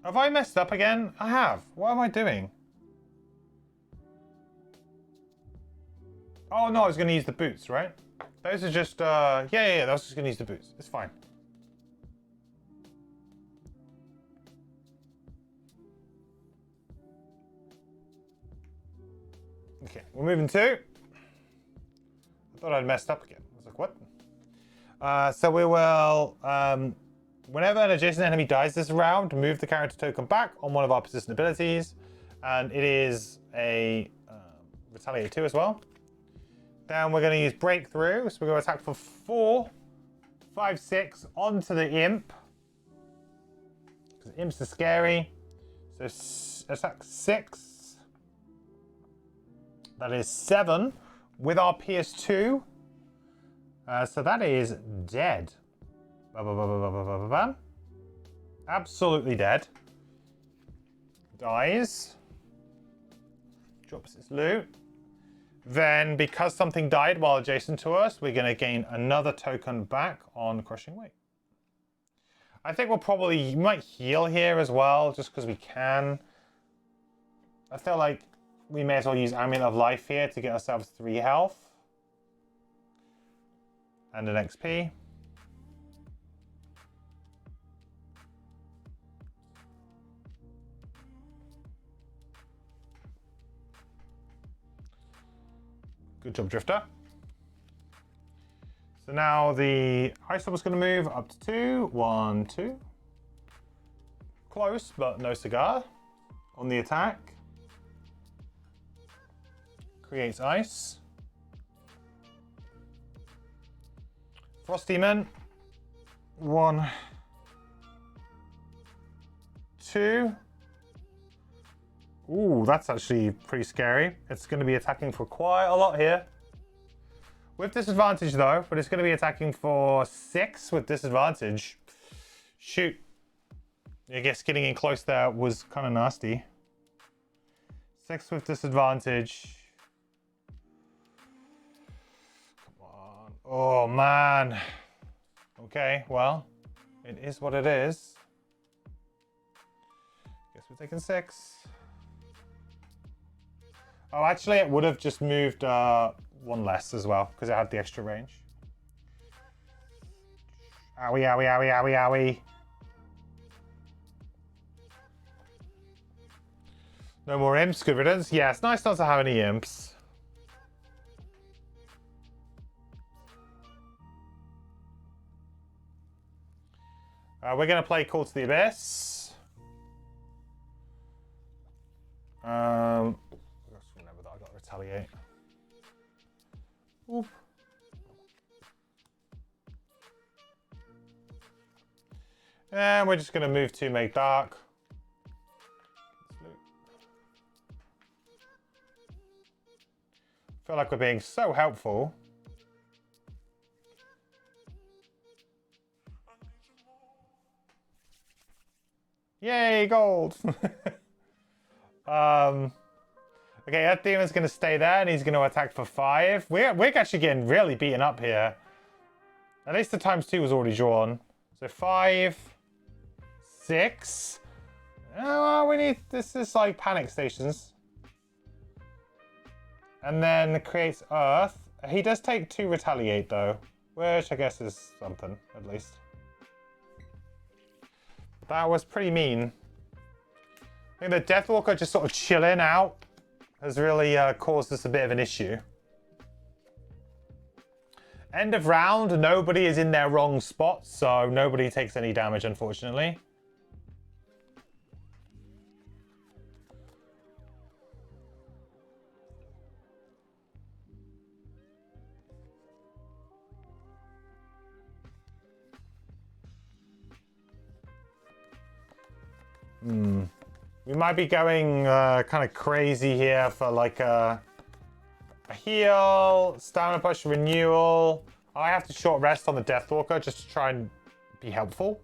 Have I messed up again? I have. What am I doing? Oh no, I was going to use the boots, right? Those are just, yeah, I was just going to use the boots. It's fine. Okay, we're moving to. I thought I'd messed up again. I was like, what? So we will, whenever an adjacent enemy dies this round, move the character token back on one of our persistent abilities. And it is a Retaliate 2 as well. Then we're going to use Breakthrough. So we're going to attack for 4, 5, 6 onto the Imp. Because Imps are scary. So attack 6. That is 7 with our PS2. So that is dead. Absolutely dead. Dies. Drops its loot. Then, because something died while adjacent to us, we're going to gain another token back on Crushing Weight. I think we might heal here as well, just because we can. I feel like we may as well use Amulet of Life here to get ourselves 3 health. And an XP. Good job, Drifter. So now the Ice Storm is going to move up to 2. 1, 2. Close, but no cigar. On the attack. Creates ice. Frost Demon. 1, 2. Ooh, that's actually pretty scary. It's going to be attacking for quite a lot here. With disadvantage though, but it's going to be attacking for 6 with disadvantage. Shoot. I guess getting in close there was kind of nasty. 6 with disadvantage. Come on. Oh man. Okay, well, it is what it is. Guess we're taking 6. Oh, actually, it would have just moved 1 less as well, because it had the extra range. Owie, owie, owie, owie, owie. No more imps, good riddance. Yeah, it's nice not to have any imps. We're going to play Call to the Abyss. Remember that I got Retaliate. Oop. And we're just going to move to make dark. I feel like we're being so helpful. Yay, gold! Okay, that demon's going to stay there, and he's going to attack for 5. We're actually getting really beaten up here. At least the ×2 was already drawn. So 5, 6. Oh, we need... This is like panic stations. And then creates Earth. He does take 2 Retaliate, though. Which I guess is something, at least. That was pretty mean. I think the Deathwalker just sort of chilling out has really caused us a bit of an issue. End of round, nobody is in their wrong spot, so nobody takes any damage, unfortunately. We might be going kind of crazy here for like a heal, stamina push, renewal. I have to short rest on the Deathwalker just to try and be helpful.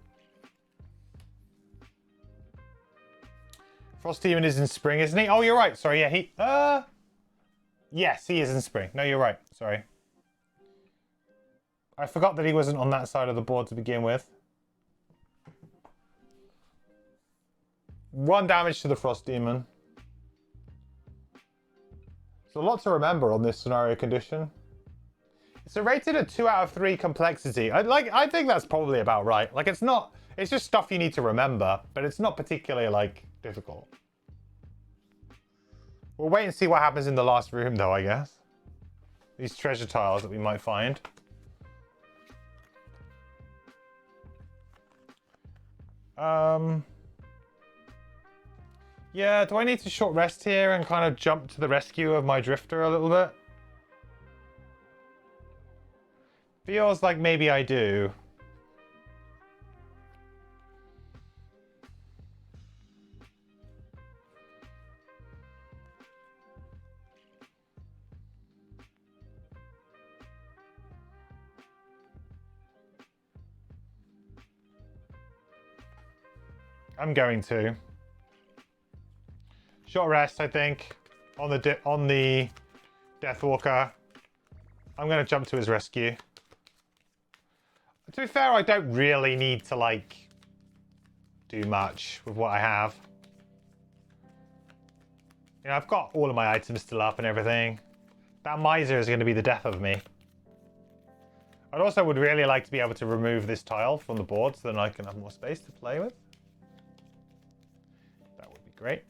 Frosthaven is in spring, isn't he? Oh, you're right. Sorry, yeah, he... Yes, he is in spring. No, you're right. Sorry. I forgot that he wasn't on that side of the board to begin with. 1 damage to the Frost Demon. There's a lot to remember on this scenario condition. It's rated at 2 out of 3 complexity. I think that's probably about right. Like, it's not... It's just stuff you need to remember, but it's not particularly, like, difficult. We'll wait and see what happens in the last room, though, I guess. These treasure tiles that we might find. Yeah, do I need to short rest here and kind of jump to the rescue of my drifter a little bit? Feels like maybe I do. I'm going to. Short rest, I think, on the Deathwalker. I'm going to jump to his rescue. To be fair, I don't really need to, like, do much with what I have. You know, I've got all of my items still up and everything. That miser is going to be the death of me. I also would really like to be able to remove this tile from the board so then I can have more space to play with. That would be great.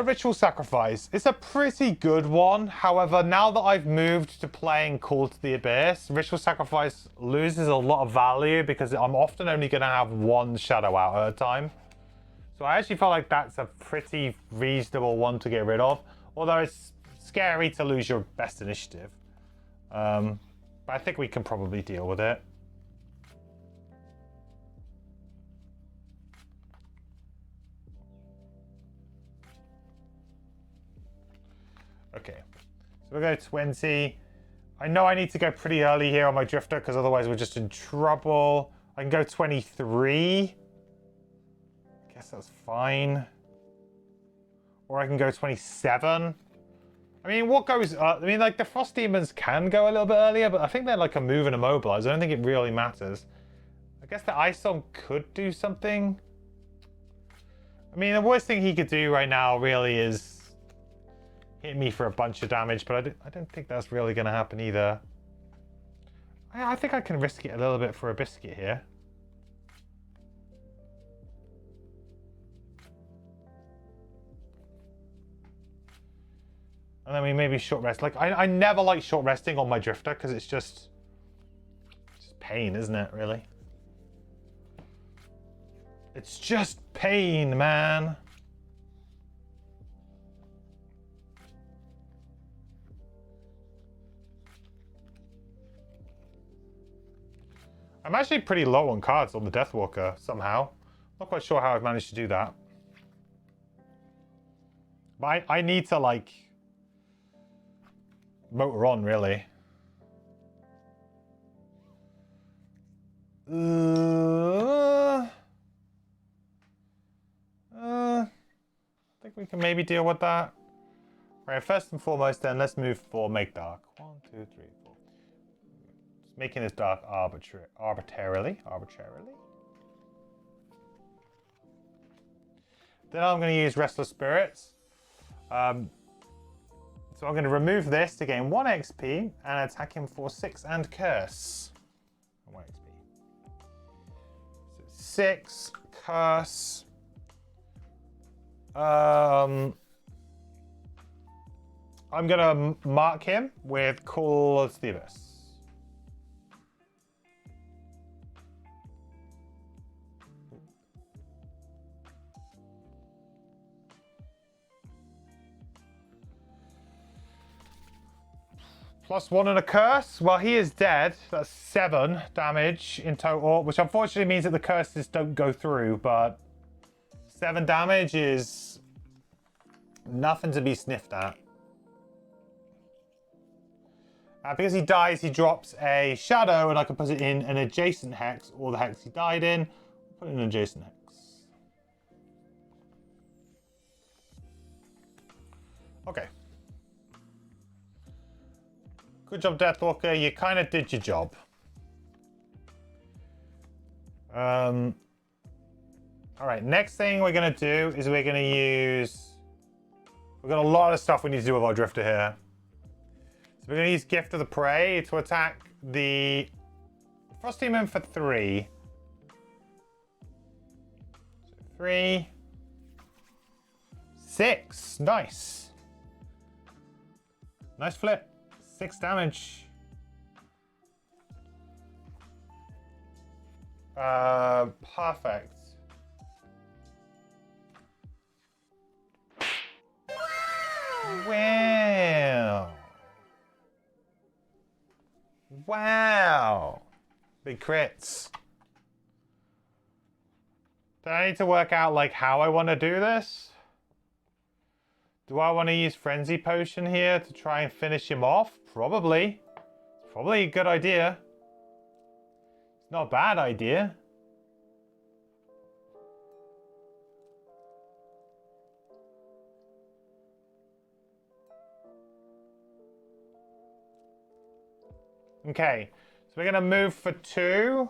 Ritual Sacrifice. It's a pretty good one. However, now that I've moved to playing Call to the Abyss, Ritual Sacrifice loses a lot of value because I'm often only going to have 1 shadow out at a time. So I actually feel like that's a pretty reasonable one to get rid of. Although it's scary to lose your best initiative. But I think we can probably deal with it. Okay, so we'll go 20. I know I need to go pretty early here on my drifter because otherwise we're just in trouble. I can go 23. I guess that's fine. Or I can go 27. I mean, what goes... I mean, like, the Frost Demons can go a little bit earlier, but I think they're like a move and immobilize. I don't think it really matters. I guess the Ice Storm could do something. I mean, the worst thing he could do right now really is hit me for a bunch of damage, but I don't think that's really going to happen either. I think I can risk it a little bit for a biscuit here. And then we maybe short rest. Like, I never like short resting on my drifter because it's just pain, isn't it, really? It's just pain, man. I'm actually pretty low on cards on the Deathwalker somehow. Not quite sure how I've managed to do that. But I need to, like, motor on, really. I think we can maybe deal with that. Right, first and foremost then, let's move for Make Dark. 1, 2, 3, 4. Just making this dark arbitrarily. Then I'm going to use Restless Spirits. So I'm going to remove this to gain 1 XP and attack him for 6 and Curse. 1 XP. So 6, Curse. I'm going to mark him with Call to the Abyss. +1 and a curse. Well, he is dead. That's 7 damage in total, which unfortunately means that the curses don't go through, but 7 damage is nothing to be sniffed at. Because he dies, he drops a shadow, and I can put it in an adjacent hex, or the hex he died in. Put it in an adjacent hex. Okay. Good job, Deathwalker. You kind of did your job. All right, next thing we're going to do is we're going to use... We've got a lot of stuff we need to do with our Drifter here. So we're going to use Gift of the Prey to attack the Frosthaven for 3. So 3. 6. Nice. Nice flip. 6 damage. Perfect. Wow. Wow. Big crits. Do I need to work out like how I want to do this? Do I want to use Frenzy Potion here to try and finish him off? Probably. It's probably a good idea. It's not a bad idea. Okay, so we're going to move for 2.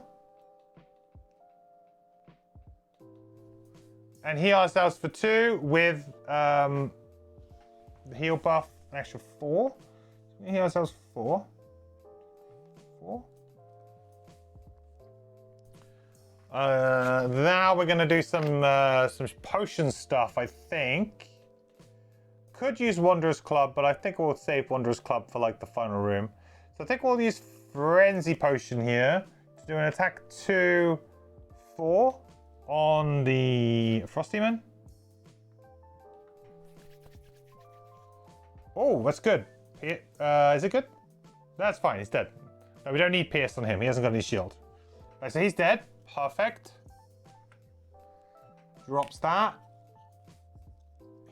And heal ourselves for 2 with the heal buff, an extra 4. Heal ourselves 4. 4. Now we're going to do some potion stuff, I think. Could use Wanderer's Club, but I think we'll save Wanderer's Club for like the final room. So I think we'll use Frenzy Potion here to do an attack 2, 4 on the Frosthaven. Oh, that's good. Is it good? That's fine, he's dead. No, we don't need Pierce on him. He hasn't got any shield. Right, so he's dead. Perfect. Drops that.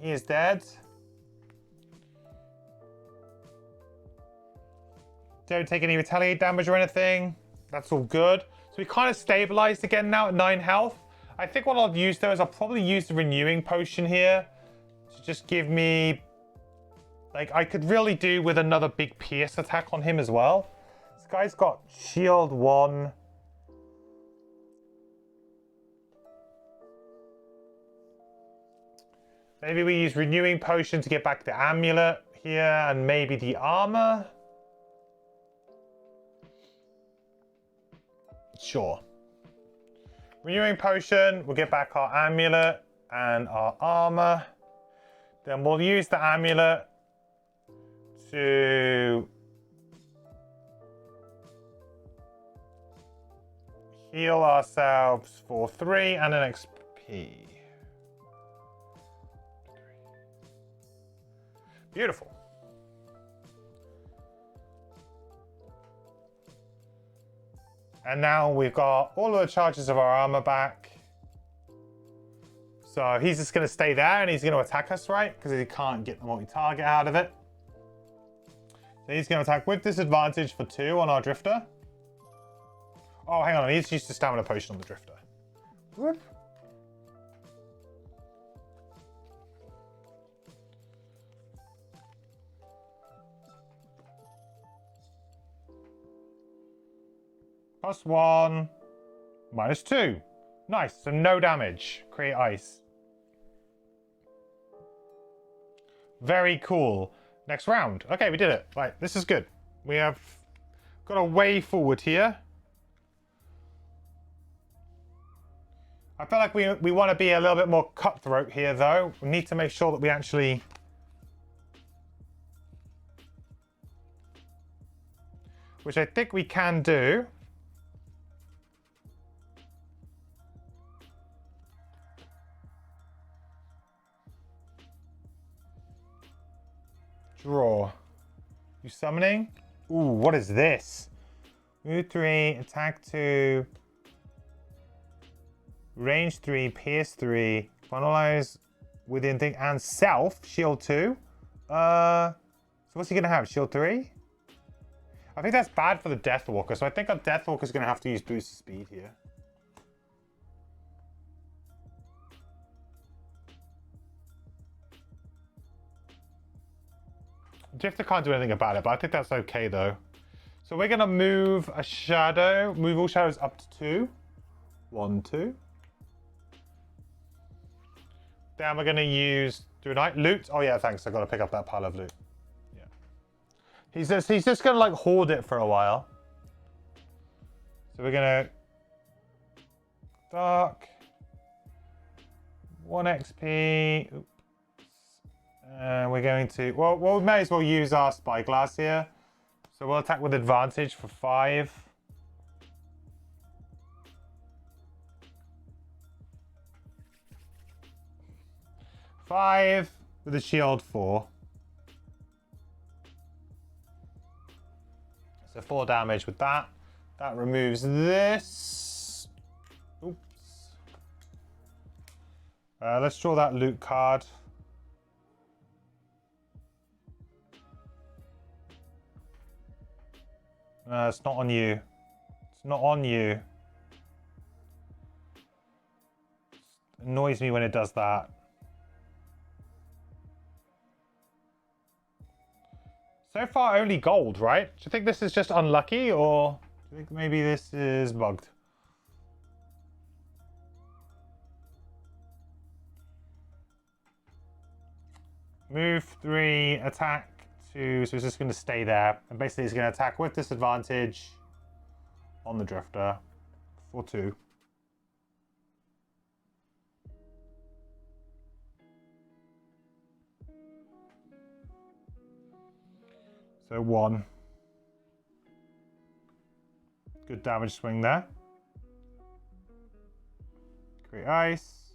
He is dead. Don't take any retaliate damage or anything. That's all good. So we kind of stabilized again now at 9 health. I think what I'll use though is I'll probably use the renewing potion here to just give me, like, I could really do with another big pierce attack on him as well. This guy's got shield 1. Maybe we use renewing potion to get back the amulet here and maybe the armor. Sure. Renewing potion, we'll get back our amulet and our armor. Then we'll use the amulet to heal ourselves for 3 and an XP. Beautiful. And now we've got all of the charges of our armor back. So he's just going to stay there and he's going to attack us, right? Because he can't get the multi-target out of it. So he's going to attack with disadvantage for 2 on our Drifter. Oh, hang on. He's used the stamina potion on the Drifter. Whoop. +1, -2. Nice, so no damage. Create ice. Very cool. Next round. Okay, we did it. Right, this is good. We have got a way forward here. I feel like we want to be a little bit more cutthroat here, though. We need to make sure that we actually... which I think we can do. Draw. You summoning? Ooh, what is this? Move 3, attack 2, range 3, pierce 3, finalize within thing, and self, shield 2. So what's he gonna have? Shield 3? I think that's bad for the Deathwalker, so I think our Deathwalker's gonna have to use boost speed here. Drifter can't do anything about it, but I think that's okay though. So we're gonna move a shadow, move all shadows up to 2. 1, 2. Then we're going to use loot. Oh yeah, thanks. I got to pick up that pile of loot. Yeah. He's just going to like hoard it for a while. So we're going to dark 1 XP. Oops. We're going to well, we may as well use our spyglass here. So we'll attack with advantage for 5. With a shield 4. So 4 damage with that. That removes this. Oops. Let's draw that loot card. It's not on you. It's not on you. It annoys me when it does that. So far, only gold, right? Do you think this is just unlucky, or do you think maybe this is bugged? Move 3, attack 2, so it's just going to stay there. And basically, it's going to attack with disadvantage on the Drifter for 2. So 1. Good damage swing there. Create ice.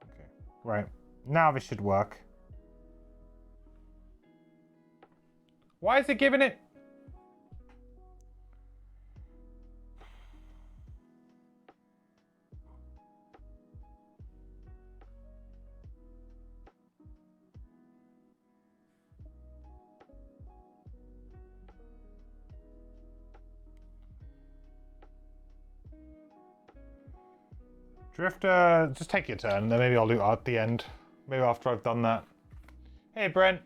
Okay, right. Now this should work. Why is it giving it? Drifter, just take your turn, then maybe I'll loot out at the end. Maybe after I've done that. Hey, Brent.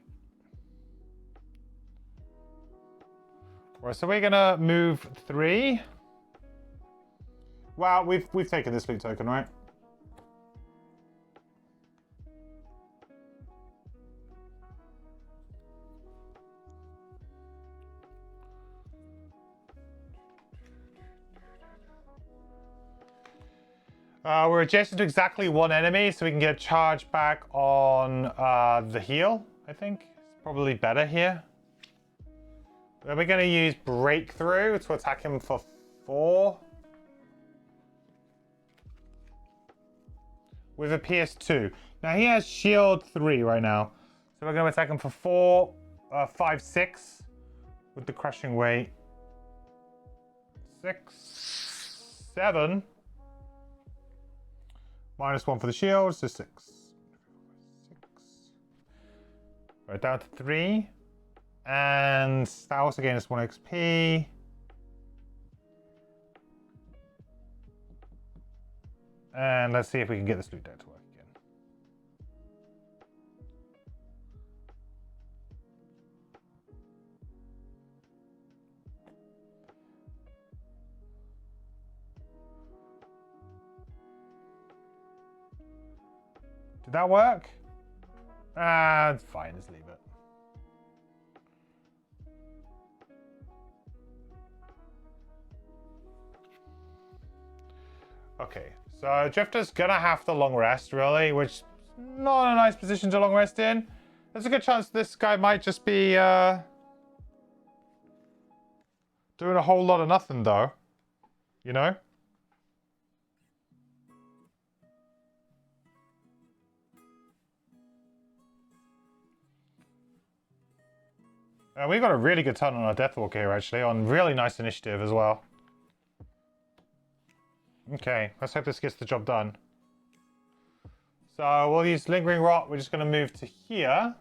Right, so we're gonna move 3. Wow, we've taken this loot token, right? We're adjacent to exactly 1 enemy, so we can get charge back on the heal, I think. It's probably better here. Then we're going to use Breakthrough to attack him for 4. With a PS2. Now he has shield 3 right now. So we're going to attack him for 4, 5, 6. With the crushing weight. 6, 7. -1 for the shield, so 6. 6. Right, down to 3. And that also gains us 1 XP. And let's see if we can get this loot deck to work again. Did that work? It's fine, let's leave it. Okay, so Drifter's gonna have to long rest, really, which is not a nice position to long rest in. There's a good chance this guy might just be doing a whole lot of nothing, though. You know? We got a really good turn on our Deathwalk here, actually, on really nice initiative as well. Okay, let's hope this gets the job done. So we'll use Lingering Rot. We're just going to move to here.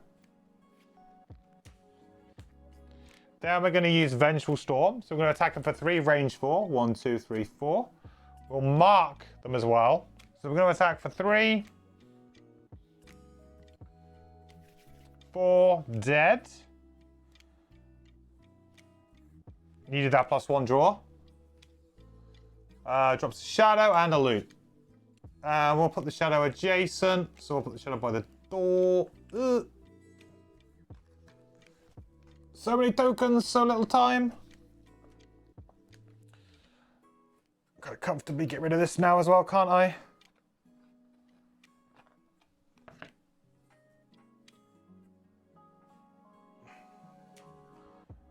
Then we're going to use Vengeful Storm. So we're going to attack them for 3, range 4. 1, 2, 3, 4. We'll mark them as well. So we're going to attack for 3. 4, dead. Needed that +1 draw. Drops a shadow and a loot. We'll put the shadow adjacent. So we'll put the shadow by the door. Ugh. So many tokens, so little time. Gotta comfortably get rid of this now as well, can't I?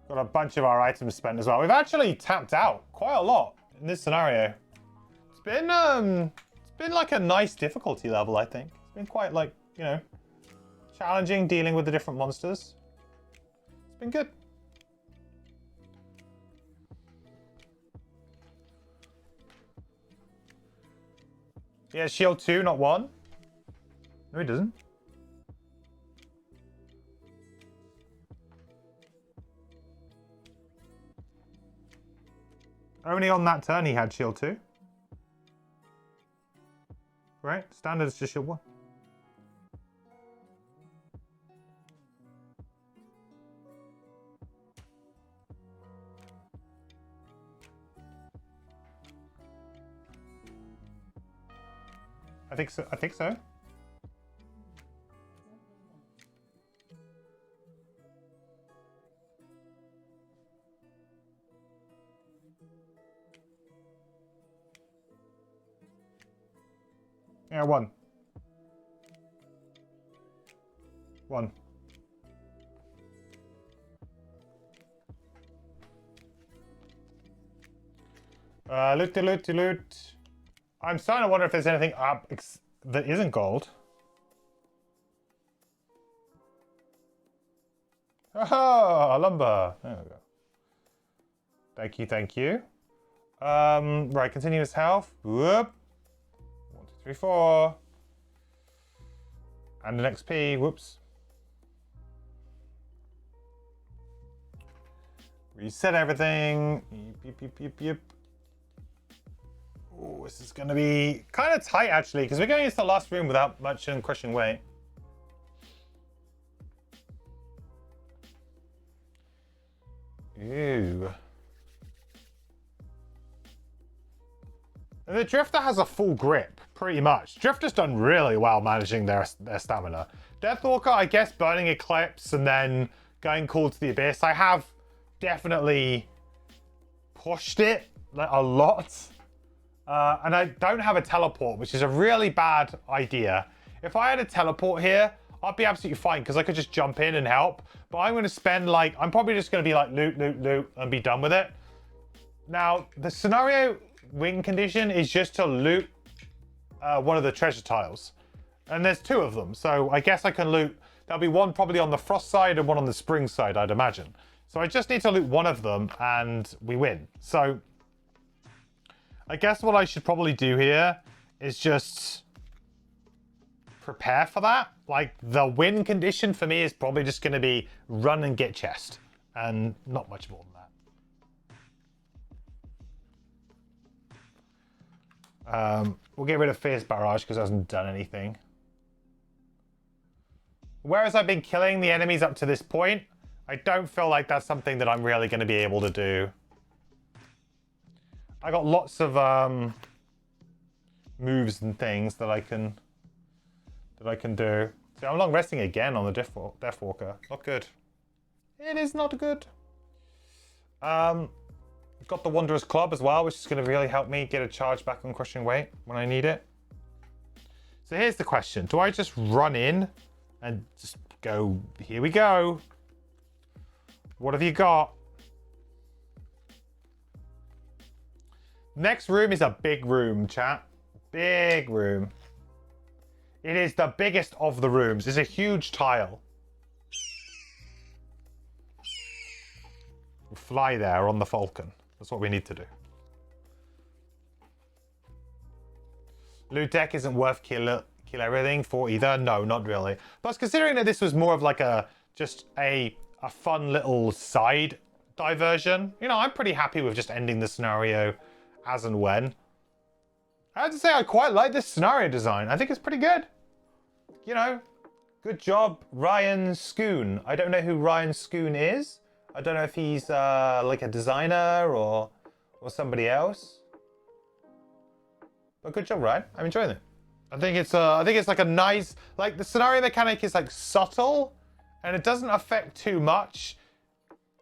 Got a bunch of our items spent as well. We've actually tapped out quite a lot in this scenario. It's been like a nice difficulty level, I think. It's been quite like, you know, challenging dealing with the different monsters. It's been good. Yeah, shield 2, not 1. No, he doesn't. Only on that turn he had shield 2. Right? Standard is just shield 1. I think so. I think so. Yeah, 1. 1. Loot. I'm starting to wonder if there's anything up that isn't gold. Oh, lumber. There we go. Thank you. Right, continuous health. Whoop. 1, 2, 3, 4. And an XP. Whoops. Reset everything. Yep. Oh, this is going to be kind of tight, actually, because we're going into the last room without much crushing weight. Ew. And the Drifter has a full grip, pretty much. Drifter's done really well managing their stamina. Deathwalker, I guess, burning Eclipse and then going cool to the Abyss. I have definitely pushed it like a lot. And I don't have a teleport, which is a really bad idea. If I had a teleport here, I'd be absolutely fine because I could just jump in and help. But I'm going to spend like, I'm probably just going to be like loot and be done with it. Now, the scenario win condition is just to loot one of the treasure tiles. And there's 2 of them. So I guess I can loot, there'll be one probably on the frost side and one on the spring side, I'd imagine. So I just need to loot one of them and we win. So I guess what I should probably do here is just prepare for that. Like, the win condition for me is probably just going to be run and get chest. And not much more than that. We'll get rid of Fierce Barrage because it hasn't done anything. Whereas I've been killing the enemies up to this point, I don't feel like that's something that I'm really going to be able to do. I got lots of moves and things that I can do. See, I'm long resting again on the Deathwalker. Not good. It is not good. Got the Wanderer's Club as well, which is going to really help me get a charge back on crushing weight when I need it. So here's the question. Do I just run in and just go, here we go. What have you got? Next room is a big room, chat. Big room. It is the biggest of the rooms. It's a huge tile. We'll fly there on the Falcon. That's what we need to do. Loot deck isn't worth kill everything for either. No, not really. But considering that this was more of like just a fun little side diversion, you know, I'm pretty happy with just ending the scenario as and when. I have to say I quite like this scenario design. I think it's pretty good. You know, good job, Ryan Schoon. I don't know who Ryan Schoon is. I don't know if he's like a designer or somebody else. But good job, Ryan. I'm enjoying it. I think it's like a nice, like the scenario mechanic is like subtle and it doesn't affect too much.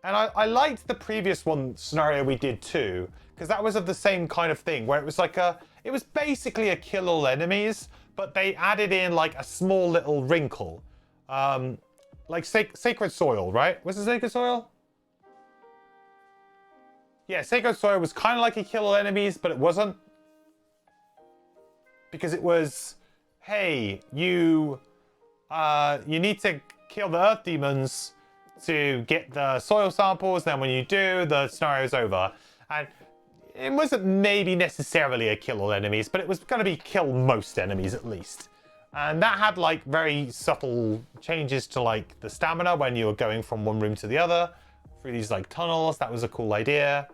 And I liked the previous one scenario we did too, because that was of the same kind of thing where it was like it was basically a kill all enemies, but they added in like a small little wrinkle. Like Sacred Soil, right? Was it Sacred Soil? Yeah, Sacred Soil was kind of like a kill all enemies, but it wasn't. Because it was, hey, you need to kill the earth demons to get the soil samples. Then when you do, the scenario's over. And it wasn't maybe necessarily a kill all enemies, but it was going to be kill most enemies at least. And that had like very subtle changes to like the stamina when you were going from one room to the other through these like tunnels. That was a cool idea.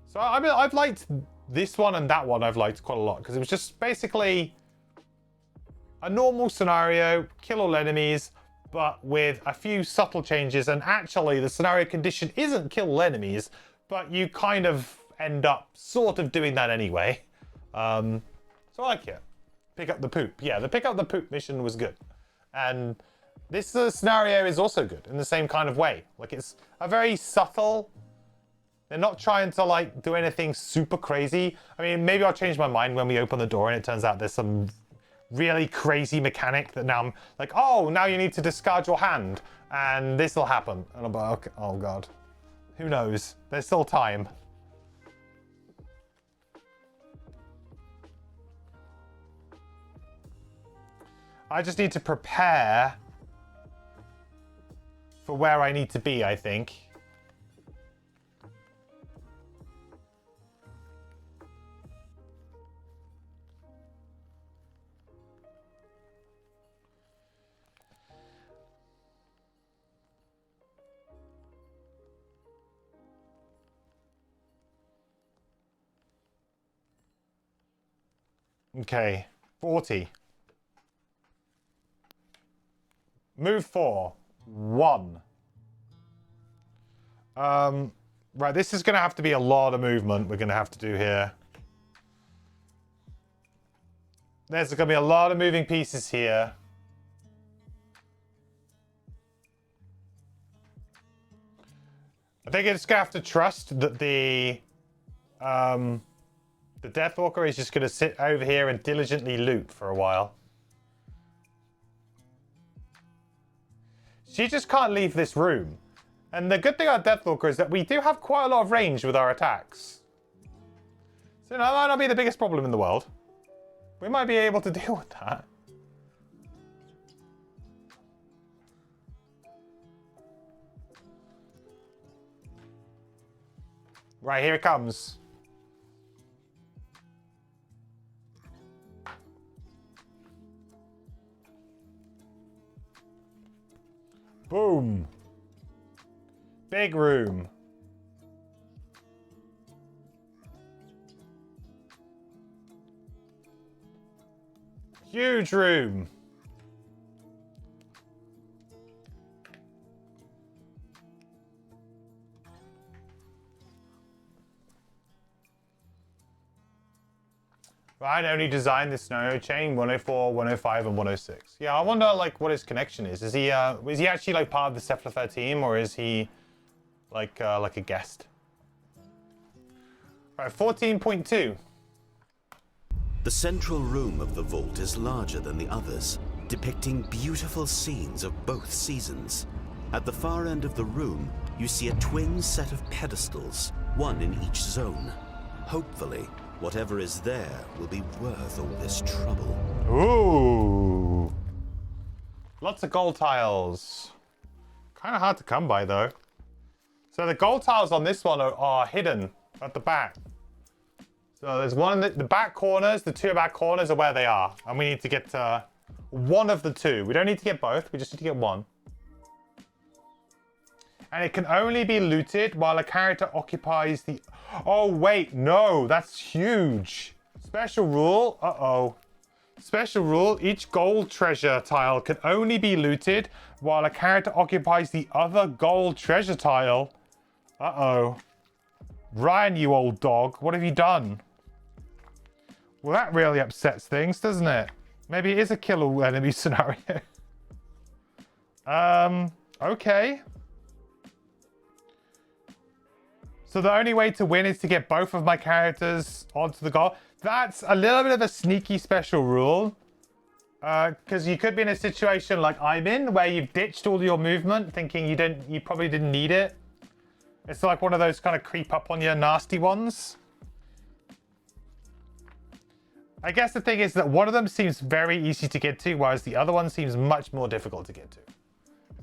So I mean, I've liked this one and that one. I've liked quite a lot because it was just basically a normal scenario, kill all enemies, but with a few subtle changes. And actually, the scenario condition isn't kill all enemies, but you kind of end up sort of doing that anyway. So I like it. Pick up the poop. Yeah, the pick up the poop mission was good. And this scenario is also good in the same kind of way. Like it's a very subtle. They're not trying to like do anything super crazy. I mean, maybe I'll change my mind when we open the door and it turns out there's some really crazy mechanic that now I'm like, oh, now you need to discard your hand and this will happen. And I'm like, okay, oh God, who knows? There's still time. I just need to prepare for where I need to be, I think. Okay, 40. Move 4. 1. Right, this is going to have to be a lot of movement we're going to have to do here. There's going to be a lot of moving pieces here. I think it's going to have to trust that the Deathwalker is just going to sit over here and diligently loot for a while. She just can't leave this room. And the good thing about Deathwalker is that we do have quite a lot of range with our attacks. So that might not be the biggest problem in the world. We might be able to deal with that. Right, here it comes. Boom. Big room. Huge room. Ryan only designed the scenario chain 104, 105, and 106. Yeah, I wonder like what his connection is. Is he actually like part of the Cephalother team, or is he like a guest? Right, 14.2. The central room of the vault is larger than the others, depicting beautiful scenes of both seasons. At the far end of the room, you see a twin set of pedestals, one in each zone. Hopefully, whatever is there will be worth all this trouble. Ooh. Lots of gold tiles. Kind of hard to come by, though. So the gold tiles on this one are hidden at the back. So there's one in the back corners. The two back corners are where they are. And we need to get one of the two. We don't need to get both. We just need to get one. And it can only be looted while a character occupies the... Oh, wait. No, that's huge. Special rule. Uh-oh. Special rule. Each gold treasure tile can only be looted while a character occupies the other gold treasure tile. Uh-oh. Ryan, you old dog. What have you done? Well, that really upsets things, doesn't it? Maybe it is a kill all enemy scenario. Okay. So the only way to win is to get both of my characters onto the goal. That's a little bit of a sneaky special rule. Because you could be in a situation like I'm in, where you've ditched all your movement, thinking you probably didn't need it. It's like one of those kind of creep up on you nasty ones. I guess the thing is that one of them seems very easy to get to, whereas the other one seems much more difficult to get to.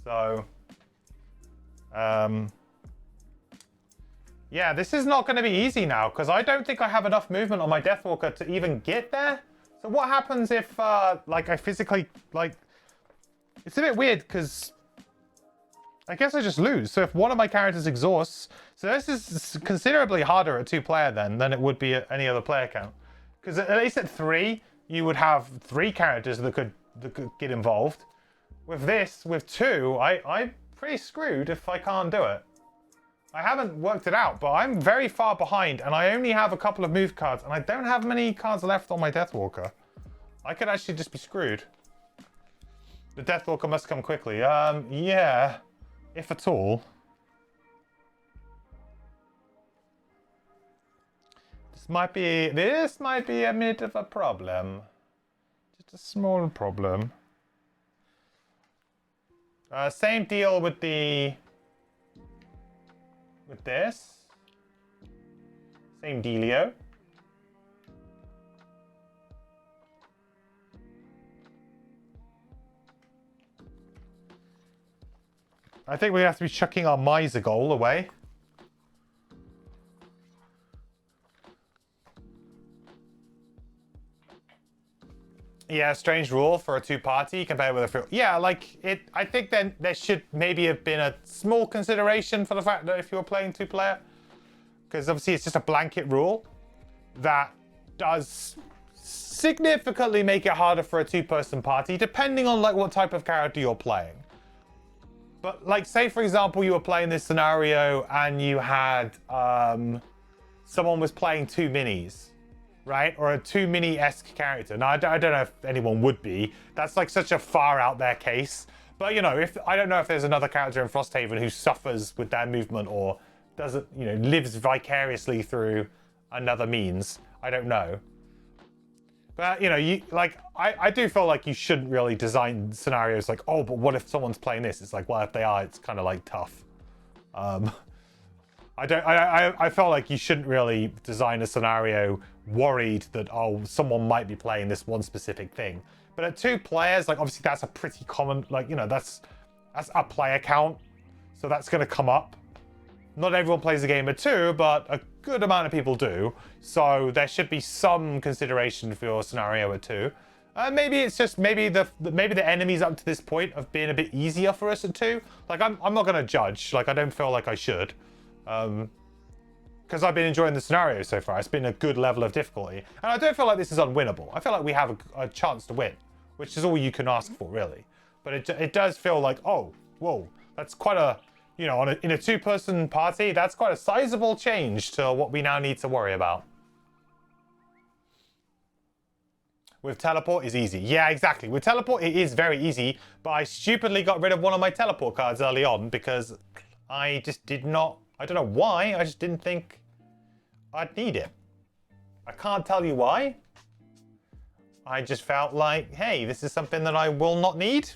So, yeah, this is not going to be easy now, because I don't think I have enough movement on my Deathwalker to even get there. So what happens if, like, I physically, like... It's a bit weird, because I guess I just lose. So if one of my characters exhausts... So this is considerably harder at 2-player then than it would be at any other player count. Because at least at 3, you would have 3 characters that could get involved. With this, with 2, I'm pretty screwed if I can't do it. I haven't worked it out, but I'm very far behind, and I only have a couple of move cards, and I don't have many cards left on my Deathwalker. I could actually just be screwed. The Deathwalker must come quickly. Yeah, if at all. This might be a bit of a problem. Just a small problem. Same deal with this. Same dealio. I think we have to be chucking our miser goal away. Yeah, strange rule for a 2-party compared with a... Yeah, like, I think then there should maybe have been a small consideration for the fact that if you were playing 2-player, because obviously it's just a blanket rule that does significantly make it harder for a 2-person party, depending on, like, what type of character you're playing. But, like, say, for example, you were playing this scenario and you had, someone was playing 2 minis. Right? Or a 2-mini-esque character. Now, I don't know if anyone would be. That's like such a far out there case. But, you know, I don't know if there's another character in Frosthaven who suffers with their movement or doesn't, you know, lives vicariously through another means. I don't know. But, you know, I do feel like you shouldn't really design scenarios like, oh, but what if someone's playing this? It's like, well, if they are, it's kind of like tough. I felt like you shouldn't really design a scenario worried that, oh, someone might be playing this one specific thing. But at 2 players, like, obviously that's a pretty common, like, you know, that's a player count. So that's going to come up. Not everyone plays the game at 2, but a good amount of people do. So there should be some consideration for your scenario at 2. Maybe it's just, maybe the enemies up to this point have been a bit easier for us at 2. Like, I'm not going to judge. Like, I don't feel like I should. Because I've been enjoying the scenario so far. It's been a good level of difficulty. And I don't feel like this is unwinnable. I feel like we have a chance to win, which is all you can ask for, really. But it does feel like, oh, whoa, that's quite a, you know, in a 2-person party, that's quite a sizable change to what we now need to worry about. With teleport is easy. Yeah, exactly. With teleport, it is very easy, but I stupidly got rid of one of my teleport cards early on because I just did not, I don't know why, I just didn't think I'd need it. I can't tell you why. I just felt like, hey, this is something that I will not need.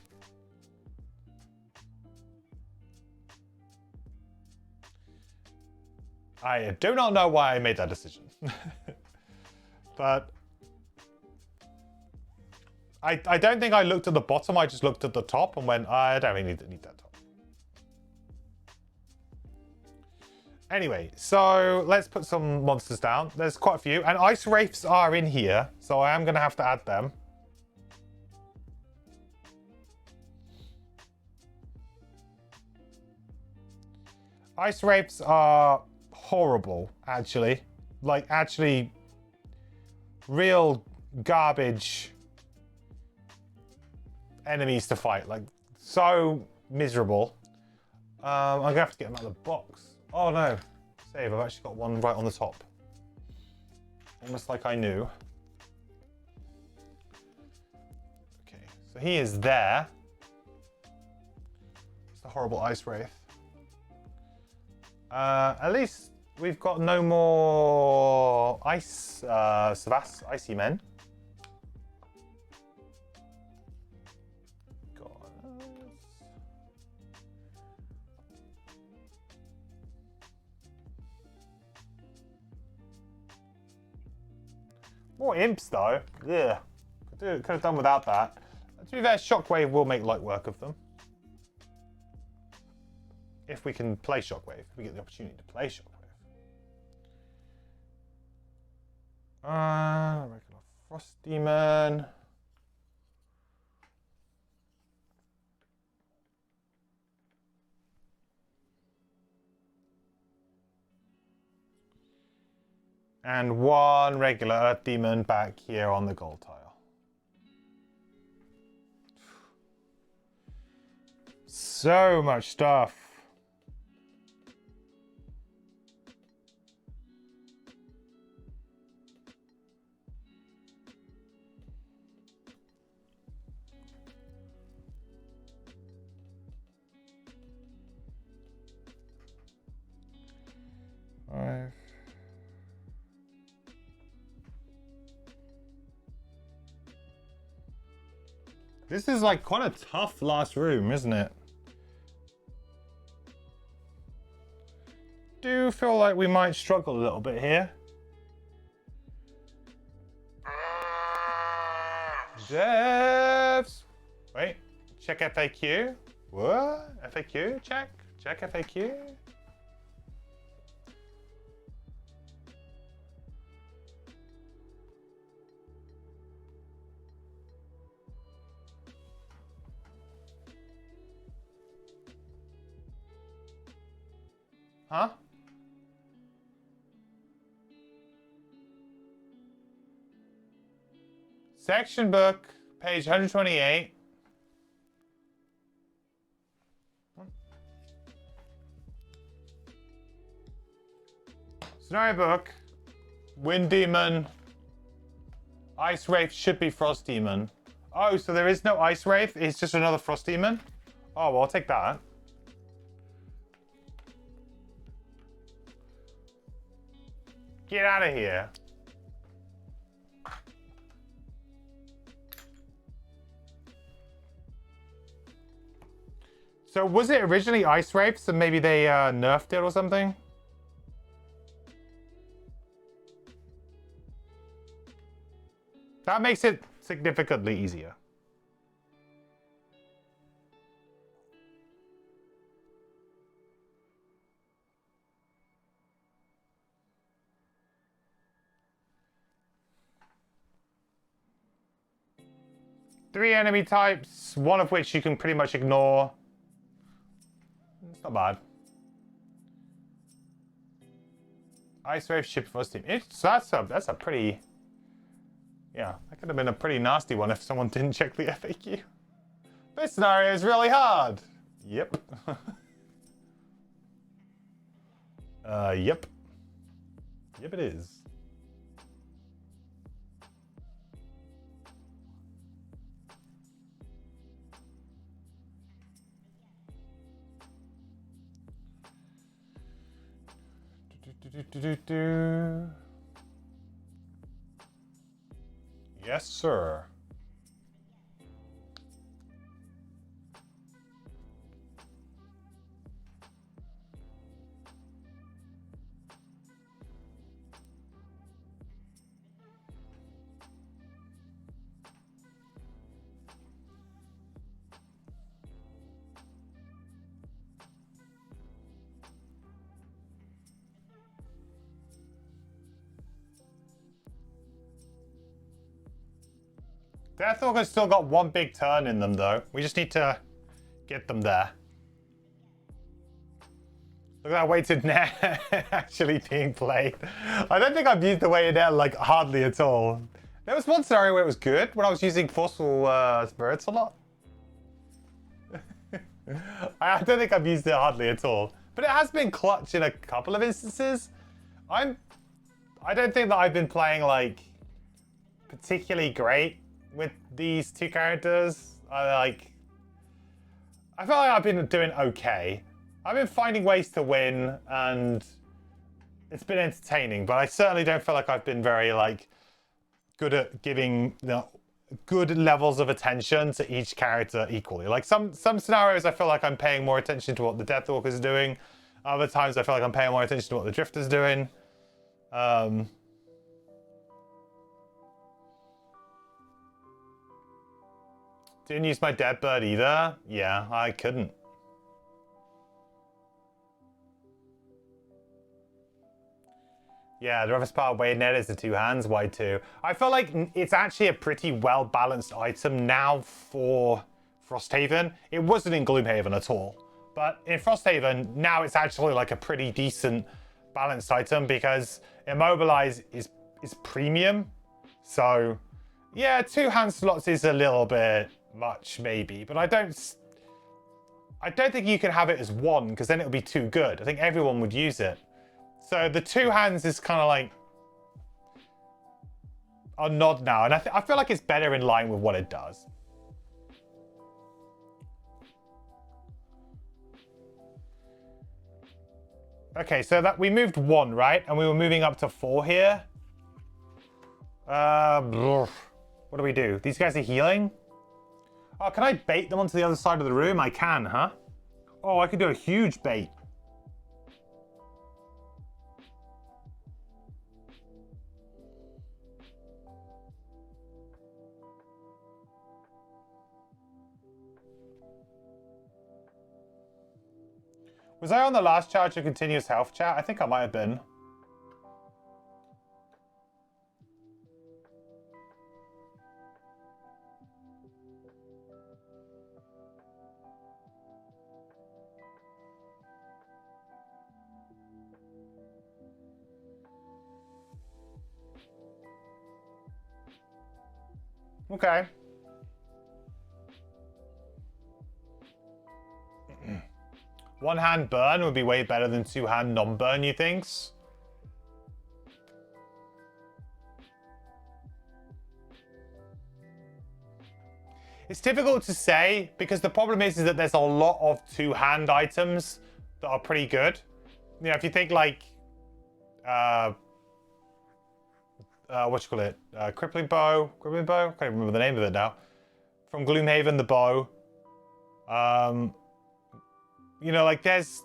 I do not know why I made that decision. But I don't think I looked at the bottom, I just looked at the top and went, I don't really need that top. Anyway, so let's put some monsters down. There's quite a few, and ice wraiths are in here, so I am going to have to add them. Ice wraiths are horrible, actually. Like, actually, real garbage enemies to fight. Like, so miserable. I'm going to have to get them out of the box. Oh no, save, I've actually got one right on the top. Almost like I knew. So he is there. It's the horrible ice wraith. At least we've got no more ice, icy men. More imps though. Yeah. Could have done without that. To be fair, Shockwave will make light work of them. If we can play Shockwave. If we get the opportunity to play Shockwave. Regular Frost Demon. And one regular Earth Demon back here on the gold tile. So much stuff. Five. This is like quite a tough last room, isn't it? Do feel like we might struggle a little bit here. Devs! Wait, check FAQ. What? FAQ? Check? Check FAQ? Huh? Section book, page 128. Scenario book. Wind Demon. Ice Wraith should be Frost Demon. Oh, so there is no Ice Wraith? It's just another Frost Demon? Oh, well, I'll take that. Get out of here. So was it originally Ice Wraith, so maybe they nerfed it or something? That makes it significantly easier. Three enemy types, one of which you can pretty much ignore. It's not bad. Ice Wave ship first team. That's a pretty... Yeah, that could have been a pretty nasty one if someone didn't check the FAQ. This scenario is really hard. Yep. Yep. Yep, it is. Yes, sir. Deathwalker's still got one big turn in them, though. We just need to get them there. Look at that weighted net actually being played. I don't think I've used the weighted net, like, hardly at all. There was one scenario where it was good, when I was using Forceful Spirits a lot. I don't think I've used it hardly at all. But it has been clutch in a couple of instances. I don't think that I've been playing, like, particularly great with these two characters. I feel like I've been doing okay. I've been finding ways to win, and it's been entertaining, but I certainly don't feel like I've been very, like, good at giving good levels of attention to each character equally. Like, some scenarios I feel like I'm paying more attention to what the Deathwalker's doing. Other times I feel like I'm paying more attention to what the Drifter's doing. Didn't use my dead bird either. Yeah, I couldn't. Yeah, the roughest part of Wade Net is the two hands, why two? I feel like it's actually a pretty well-balanced item now for Frosthaven. It wasn't in Gloomhaven at all. But in Frosthaven, now it's actually like a pretty decent balanced item because Immobilize is premium. So, yeah, two hand slots is a little bit much maybe, but I don't think you can have it as one because then it would be too good. I think everyone would use it. So the two hands is kind of like a nod now, and I feel like it's better in line with what it does. Okay, so that we moved one, right? And we were moving up to 4 here. What do we do? These guys are healing? Oh, can I bait them onto the other side of the room? I can, huh? Oh, I could do a huge bait. Was I on the last charge of continuous health chat? I think I might have been. Okay. One hand burn would be way better than two hand non-burn, you think? It's difficult to say because the problem is that there's a lot of two hand items that are pretty good. You know, if you think like crippling bow, I can't remember the name of it now. From Gloomhaven, the bow. You know, like there's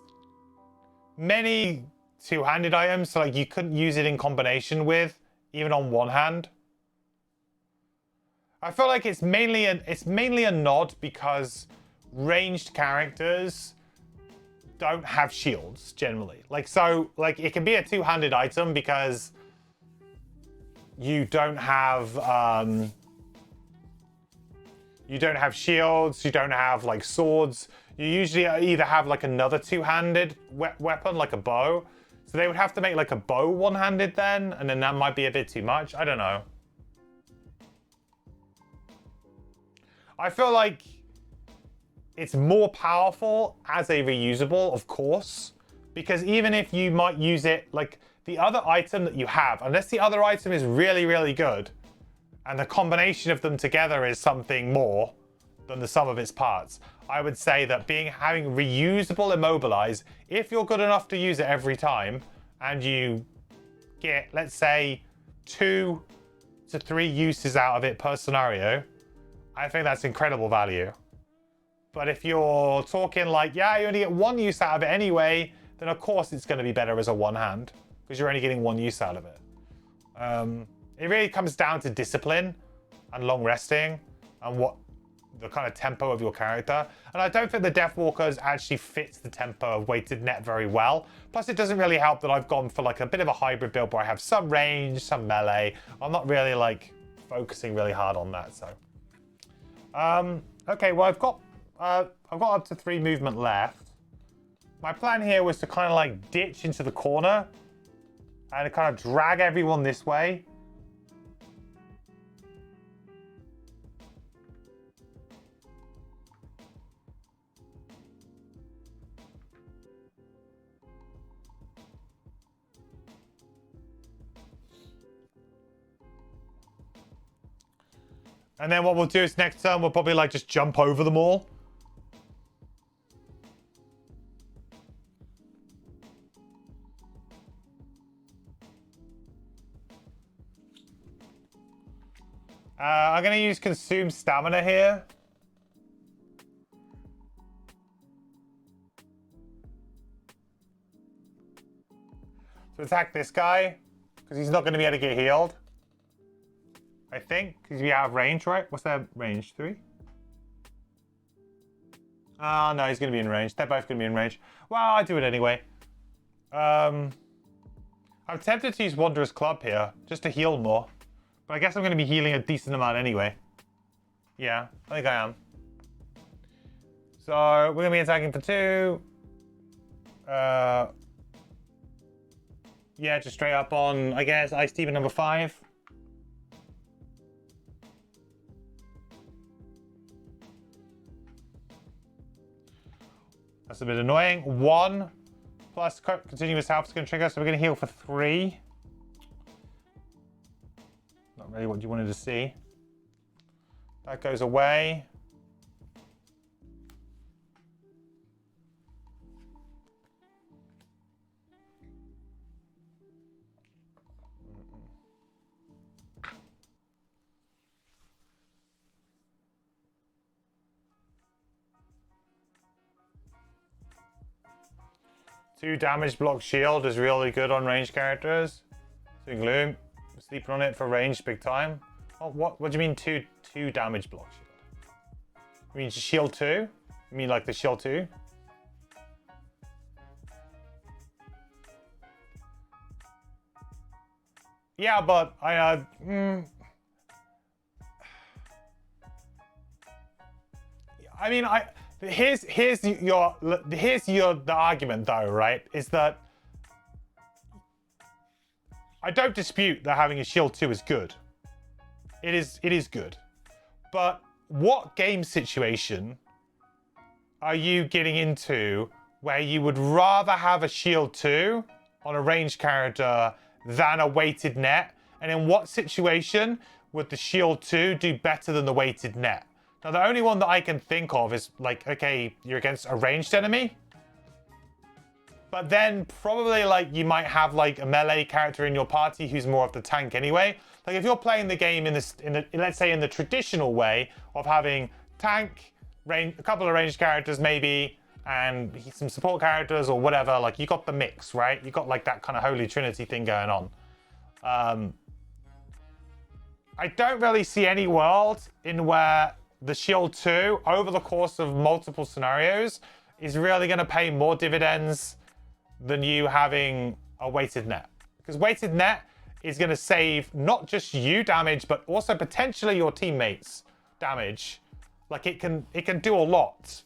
many two-handed items, so like you couldn't use it in combination with, even on one hand. I feel like it's mainly a nod because ranged characters don't have shields generally. Like so, like it can be a two-handed item because you don't have shields, you don't have like swords. You usually either have like another two-handed weapon, like a bow. So they would have to make like a bow one-handed then, and then that might be a bit too much. I don't know. I feel like it's more powerful as a reusable, of course, because even if you might use it, like the other item that you have, unless the other item is really, really good, and the combination of them together is something more than the sum of its parts, I would say that having reusable Immobilize, if you're good enough to use it every time, and you get, let's say, 2 to 3 uses out of it per scenario, I think that's incredible value. But if you're talking like, yeah, you only get 1 use out of it anyway, then of course it's going to be better as a one-hand, because you're only getting 1 use out of it. It really comes down to discipline and long resting and what the kind of tempo of your character. And I don't think the Deathwalkers actually fits the tempo of Weighted Net very well. Plus it doesn't really help that I've gone for like a bit of a hybrid build where I have some range, some melee. I'm not really like focusing really hard on that, so. Okay, well I've got up to 3 movement left. My plan here was to kind of like ditch into the corner and kind of drag everyone this way. And then what we'll do is next turn, we'll probably like just jump over them all. I'm going to use Consume Stamina here. To attack this guy, because he's not going to be able to get healed. I think, because we have range, right? What's that range? 3? Oh, no, he's going to be in range. They're both going to be in range. Well, I do it anyway. I'm tempted to use Wanderer's Club here, just to heal more. But I guess I'm going to be healing a decent amount anyway. Yeah, I think I am. So, we're going to be attacking for 2. Yeah, just straight up on, I guess, Ice Demon number 5. That's a bit annoying. 1 plus continuous health is going to trigger, so we're going to heal for 3. Not really what you wanted to see. That goes away. Two damage block shield is really good on ranged characters. So Gloom, sleeping on it for range big time. Oh, what do you mean two damage block shield? You mean shield 2? You mean like the shield 2? Yeah, but I mean here's the argument though, right? Is that I don't dispute that having a shield 2 is good. It is good. But what game situation are you getting into where you would rather have a shield 2 on a ranged character than a weighted net? And in what situation would the shield 2 do better than the weighted net? Now, the only one that I can think of is like, okay, you're against a ranged enemy. But then probably like you might have like a melee character in your party who's more of the tank anyway. Like if you're playing the game let's say in the traditional way of having tank, range, a couple of ranged characters maybe, and some support characters or whatever, like you got the mix, right? You got like that kind of holy trinity thing going on. I don't really see any world in where the shield 2 over the course of multiple scenarios is really going to pay more dividends than you having a weighted net. Because weighted net is going to save not just you damage, but also potentially your teammates damage. Like it can do a lot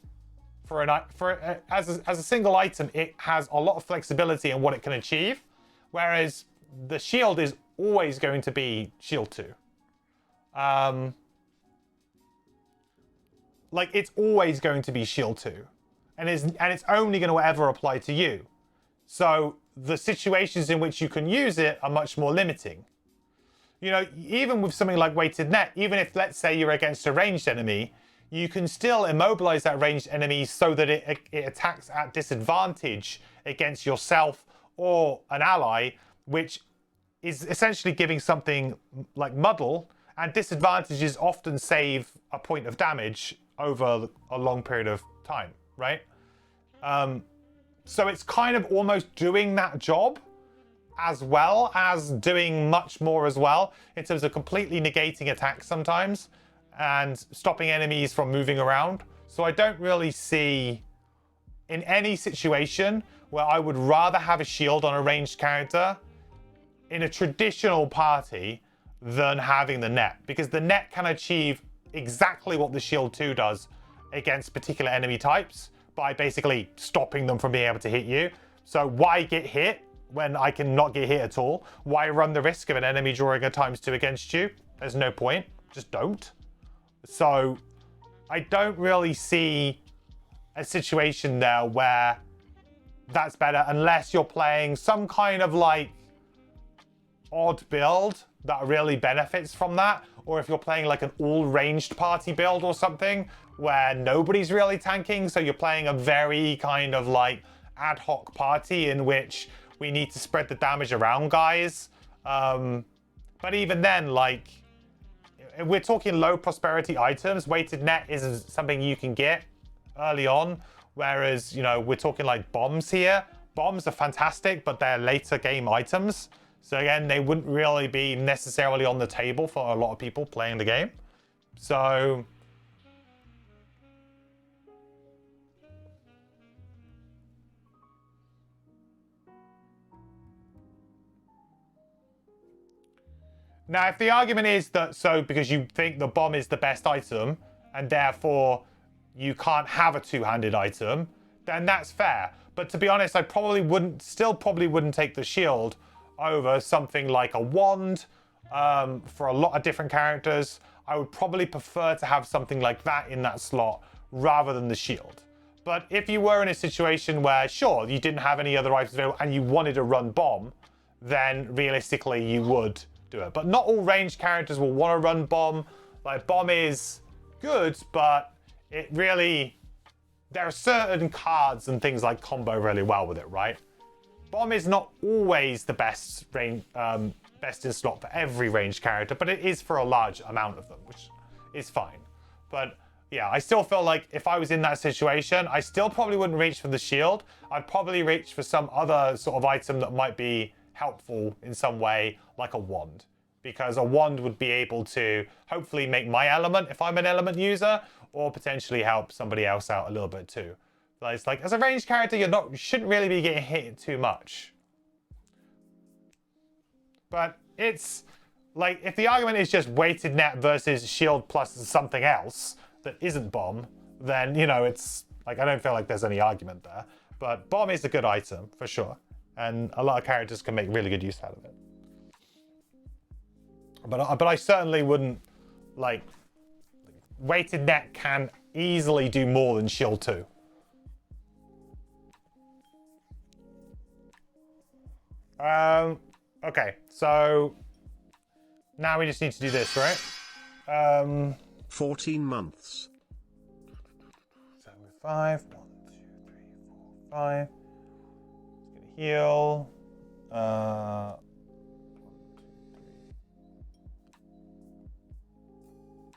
as a single item. It has a lot of flexibility in what it can achieve, whereas the shield is always going to be shield 2. Like it's always going to be shield 2, and it's only going to ever apply to you. So the situations in which you can use it are much more limiting. You know, even with something like weighted net, even if let's say you're against a ranged enemy, you can still immobilize that ranged enemy so that it attacks at disadvantage against yourself or an ally, which is essentially giving something like muddle, and disadvantages often save a point of damage over a long period of time, right? So it's kind of almost doing that job as well as doing much more as well in terms of completely negating attacks sometimes and stopping enemies from moving around. So I don't really see in any situation where I would rather have a shield on a ranged character in a traditional party than having the net, because the net can achieve exactly what the shield 2 does against particular enemy types by basically stopping them from being able to hit you. So why get hit when I can not get hit at all? Why run the risk of an enemy drawing a ×2 against you? There's no point. Just don't. So I don't really see a situation there where that's better unless you're playing some kind of like odd build that really benefits from that, or if you're playing like an all-ranged party build or something where nobody's really tanking, so you're playing a very kind of like ad hoc party in which we need to spread the damage around guys. But even then, like, if we're talking low prosperity items, weighted net is something you can get early on, whereas, you know, we're talking like bombs here. Bombs are fantastic, but they're later game items. So again, they wouldn't really be necessarily on the table for a lot of people playing the game. So now, if the argument is that because you think the bomb is the best item and therefore you can't have a two-handed item, then that's fair. But to be honest, I probably wouldn't take the shield over something like a wand. For a lot of different characters, I would probably prefer to have something like that in that slot rather than the shield. But if you were in a situation where, sure, you didn't have any other items available and you wanted to run bomb, then realistically you would do it. But not all ranged characters will want to run bomb. Like, bomb is good, but it really, there are certain cards and things like combo really well with it, right? Bomb is not always the best range, best in slot for every ranged character, but it is for a large amount of them, which is fine. But yeah, I still feel like if I was in that situation, I still probably wouldn't reach for the shield. I'd probably reach for some other sort of item that might be helpful in some way, like a wand. Because a wand would be able to hopefully make my element if I'm an element user, or potentially help somebody else out a little bit too. But it's like, as a ranged character, you shouldn't really be getting hit too much. But it's like, if the argument is just weighted net versus shield plus something else that isn't bomb, then, you know, it's like, I don't feel like there's any argument there. But bomb is a good item for sure, and a lot of characters can make really good use out of it. But I certainly wouldn't, like, weighted net can easily do more than shield 2. Okay, so now we just need to do this, right? 14 months. So we're 5. 1, 2, 3, 4, 5. It's gonna heal. 1, 2,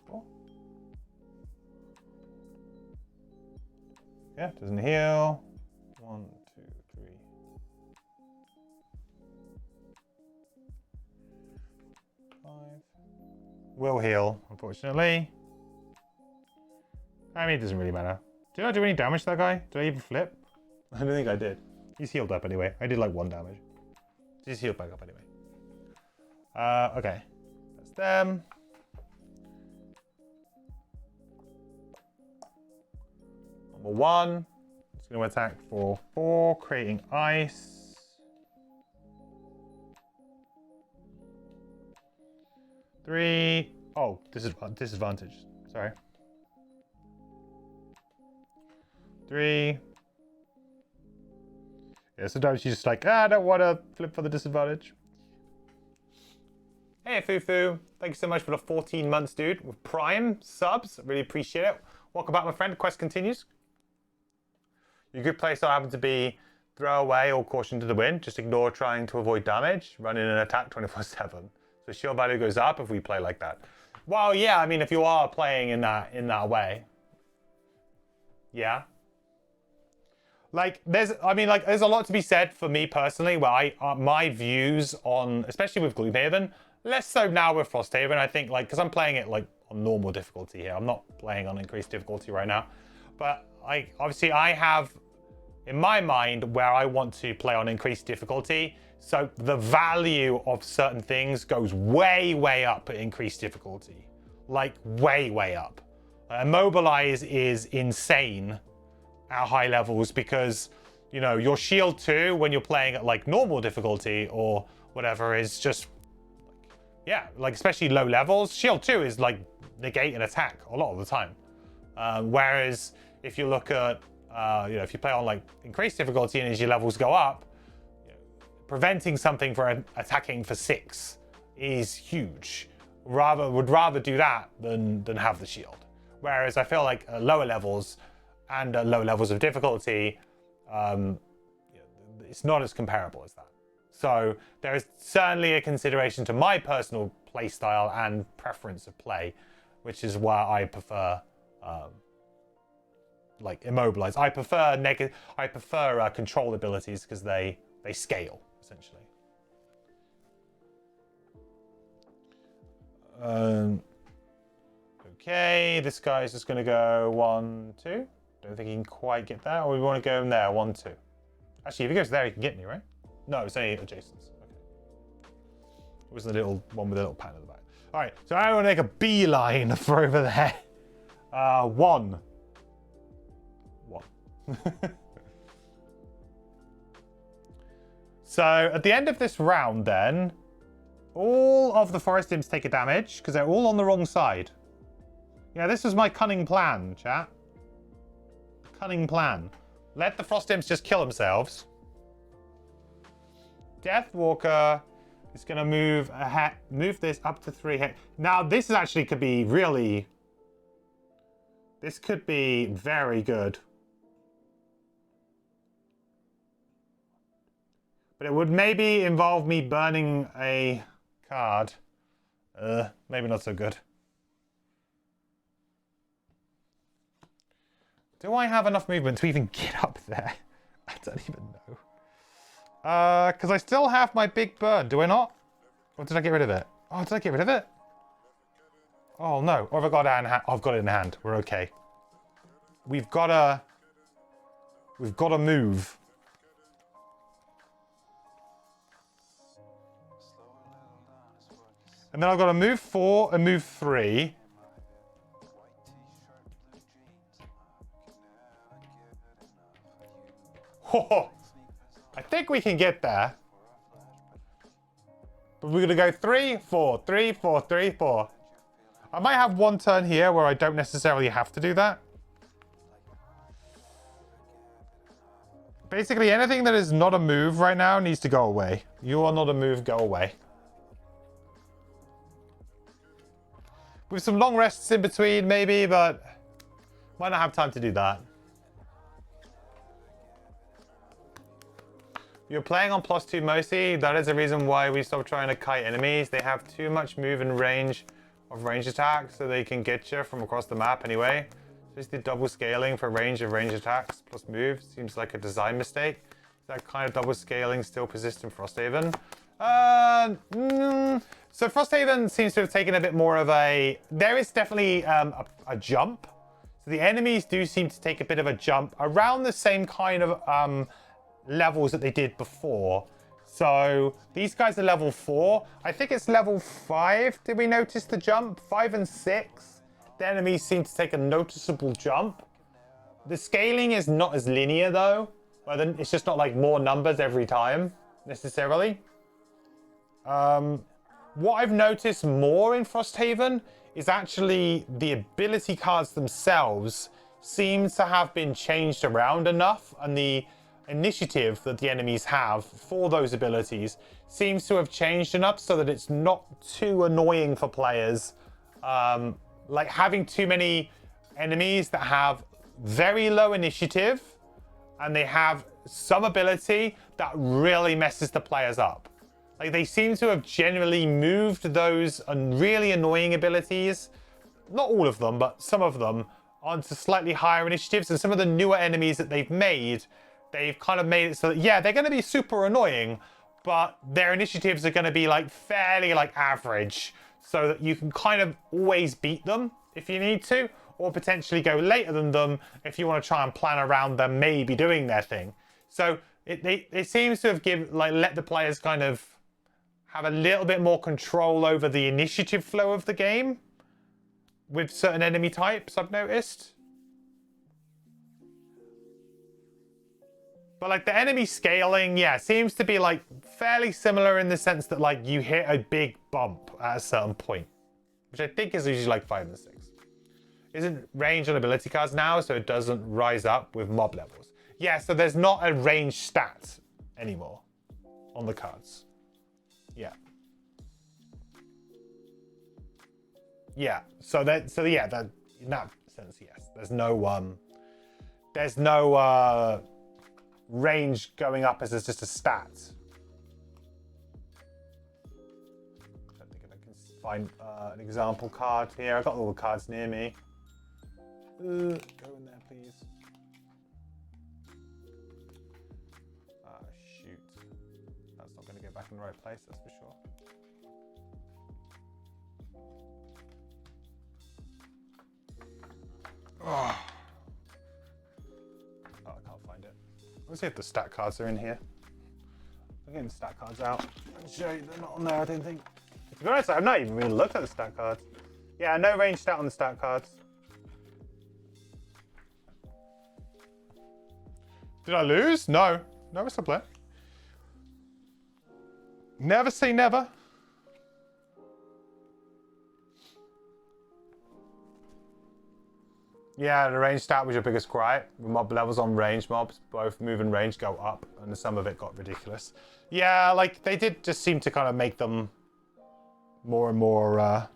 3, 4. Yeah, doesn't heal. 1, 2, 3. 5. Will heal, unfortunately. I mean, it doesn't really matter. Did I do any damage to that guy? Did I even flip? I don't think I did. He's healed up anyway. I did like 1 damage. He's healed back up anyway. Okay. That's them. Number 1. It's going to attack for 4, creating ice. 3. Oh, disadvantage. Sorry. 3. Yeah, sometimes she's just like, I don't want to flip for the disadvantage. Hey, Fufu. Thank you so much for the 14 months, dude. With Prime subs. Really appreciate it. Welcome back, my friend. Quest continues. Your good play style happen to be throw away or caution to the wind. Just ignore trying to avoid damage. Run in an attack 24/7. So shield value goes up if we play like that. Well, yeah, I mean, if you are playing in that way. Yeah. Like, there's a lot to be said for me personally, where my views on, especially with Gloomhaven, less so now with Frosthaven, I think, like, because I'm playing it, like, on normal difficulty here. I'm not playing on increased difficulty right now. But, obviously, I have, in my mind, where I want to play on increased difficulty. So the value of certain things goes way, way up at increased difficulty. Like, way, way up. Immobilize is insane at high levels because, you know, your shield 2 when you're playing at like normal difficulty or whatever is just, yeah, like especially low levels, shield 2 is like negate an attack a lot of the time. Whereas if you look at, you know, if you play on like increased difficulty and as your levels go up, you know, preventing something from attacking for 6 is huge. would rather do that than have the shield. Whereas I feel like at lower levels and at low levels of difficulty, it's not as comparable as that. So there is certainly a consideration to my personal play style and preference of play, which is why I prefer like immobilize. I prefer control abilities because they scale essentially. Okay, this guy's just going to go 1, 2. Don't think he can quite get that. Or we want to go in there, 1, 2. Actually, if he goes there, he can get me, right? No, it's only adjacent. Okay. It was the little one with a little pattern at the back. All right, so I want to make a beeline for over there. 1. So at the end of this round, then, all of the forest imps take a damage because they're all on the wrong side. Yeah, this was my cunning plan, chat. Cunning plan. Let the frost imps just kill themselves. Deathwalker is going to move this up to 3 hit. Now, this actually could be really... This could be very good. But it would maybe involve me burning a card. Maybe not so good. Do I have enough movement to even get up there? I don't even know. Because I still have my big burn, do I not? Or did I get rid of it? Oh, did I get rid of it? Oh no, or have I got it in hand? Oh, I've got it in hand. We're okay. We've got to move. And then I've got to move 4 and move 3. Oh, I think we can get there. But we're going to go 3, 4, 3, 4, 3, 4. I might have one turn here where I don't necessarily have to do that. Basically, anything that is not a move right now needs to go away. You are not a move, go away. With some long rests in between, maybe, but might not have time to do that. You're playing on +2 mostly. That is the reason why we stopped trying to kite enemies. They have too much move and range of range attacks, so they can get you from across the map anyway. Just the double scaling for range of range attacks plus move seems like a design mistake. That kind of double scaling still persists in Frosthaven. So Frosthaven seems to have taken a bit more of a... There is definitely a jump. So the enemies do seem to take a bit of a jump around the same kind of levels that they did before. So these guys are level 4. I think it's level 5. Did we notice the jump? 5 and 6. The enemies seem to take a noticeable jump. The scaling is not as linear though. It's just not like more numbers every time necessarily. What I've noticed more in Frosthaven is actually the ability cards themselves seem to have been changed around enough, and the initiative that the enemies have for those abilities seems to have changed enough so that it's not too annoying for players. Like having too many enemies that have very low initiative and they have some ability that really messes the players up. Like they seem to have generally moved those really annoying abilities, not all of them, but some of them, onto slightly higher initiatives. And some of the newer enemies that they've kind of made it so that, yeah, they're going to be super annoying, but their initiatives are going to be like fairly like average, so that you can kind of always beat them if you need to, or potentially go later than them if you want to try and plan around them maybe doing their thing. So it seems to have let the players kind of have a little bit more control over the initiative flow of the game with certain enemy types, I've noticed. But like the enemy scaling, yeah, seems to be like fairly similar in the sense that like you hit a big bump at a certain point, which I think is usually like 5 and 6. Isn't range on ability cards now, so it doesn't rise up with mob levels. Yeah, so there's not a range stat anymore on the cards. Yeah. Yeah. So yeah, that in that sense, yes. There's no range going up as it's just a stat. I don't think I can find an example card here. I've got all the cards near me. Go in there, please. Shoot. That's not going to go back in the right place, that's for sure. Oh, I can't find it. Let's see if the stat cards are in here. I'm getting the stat cards out. I'll show you, they're not on there, I don't think. To be honest, I've not even really looked at the stat cards. Yeah, no range stat on the stat cards. Did I lose? No. No, we're still playing. Never say never. Yeah, the range stat was your biggest gripe. Mob levels on range mobs, both move and range go up, and some of it got ridiculous. Yeah, like they did just seem to kind of make them more and more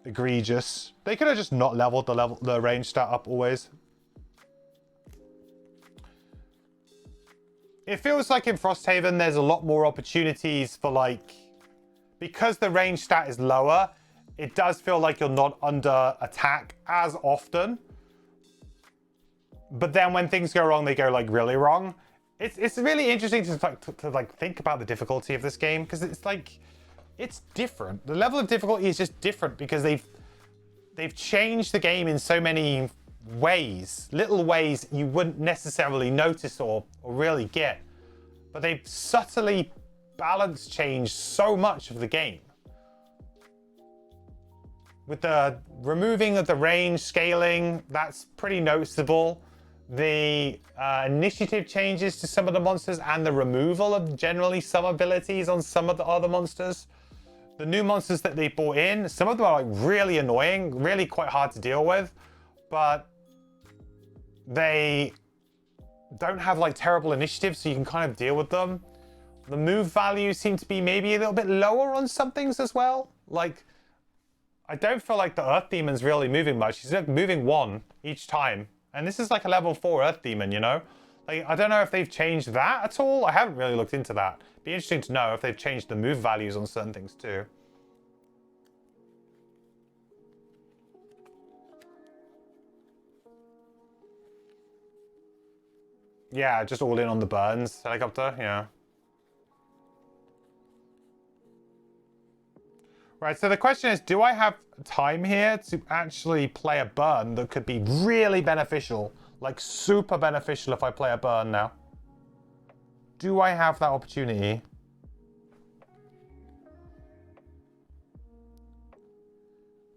egregious. They could have just not leveled the range stat up always. It feels like in Frosthaven there's a lot more opportunities for, like, because the range stat is lower, it does feel like you're not under attack as often. But then when things go wrong, they go like really wrong. It's really interesting to think about the difficulty of this game, because it's like, it's different. The level of difficulty is just different because they've changed the game in so many ways, little ways you wouldn't necessarily notice or really get, but they've subtly balance changed so much of the game. With the removing of the range scaling, that's pretty noticeable. The initiative changes to some of the monsters and the removal of generally some abilities on some of the other monsters. The new monsters that they brought in, some of them are like really annoying, really quite hard to deal with, but they don't have like terrible initiatives, so you can kind of deal with them. The move values seem to be maybe a little bit lower on some things as well. Like, I don't feel like the Earth Demon's really moving much. He's like moving 1 each time. And this is like a level 4 Earth Demon, you know? Like, I don't know if they've changed that at all. I haven't really looked into that. Be interesting to know if they've changed the move values on certain things too. Yeah, just all in on the burns helicopter, yeah. Right, so the question is, do I have time here to actually play a burn that could be really beneficial? Like super beneficial if I play a burn now. Do I have that opportunity?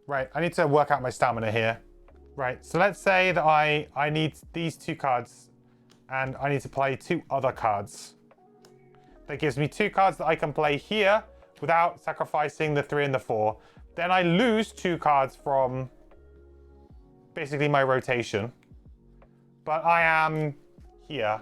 Right, I need to work out my stamina here. Right, so let's say that I need these 2 cards and I need to play 2 other cards. That gives me 2 cards that I can play here without sacrificing the 3 and the 4. Then I lose 2 cards from basically my rotation. But I am here.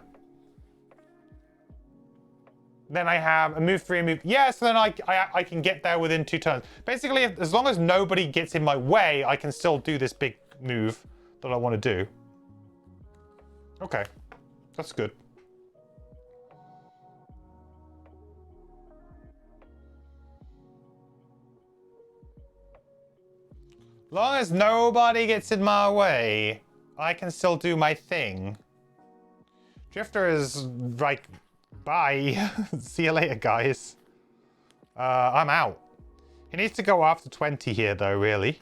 Then I have a move 3 and move... Yeah, so then I can get there within 2 turns. Basically, as long as nobody gets in my way, I can still do this big move that I want to do. Okay. That's good. Long as nobody gets in my way, I can still do my thing. Drifter is like, bye. See you later, guys. I'm out. He needs to go after 20 here, though, really.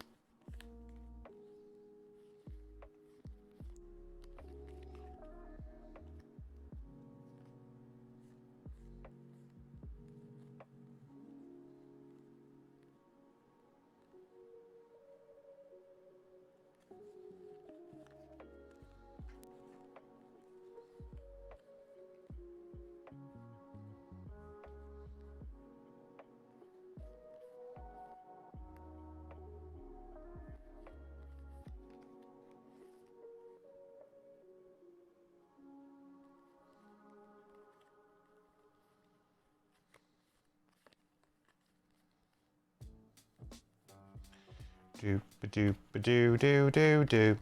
Do ba do ba do do do do.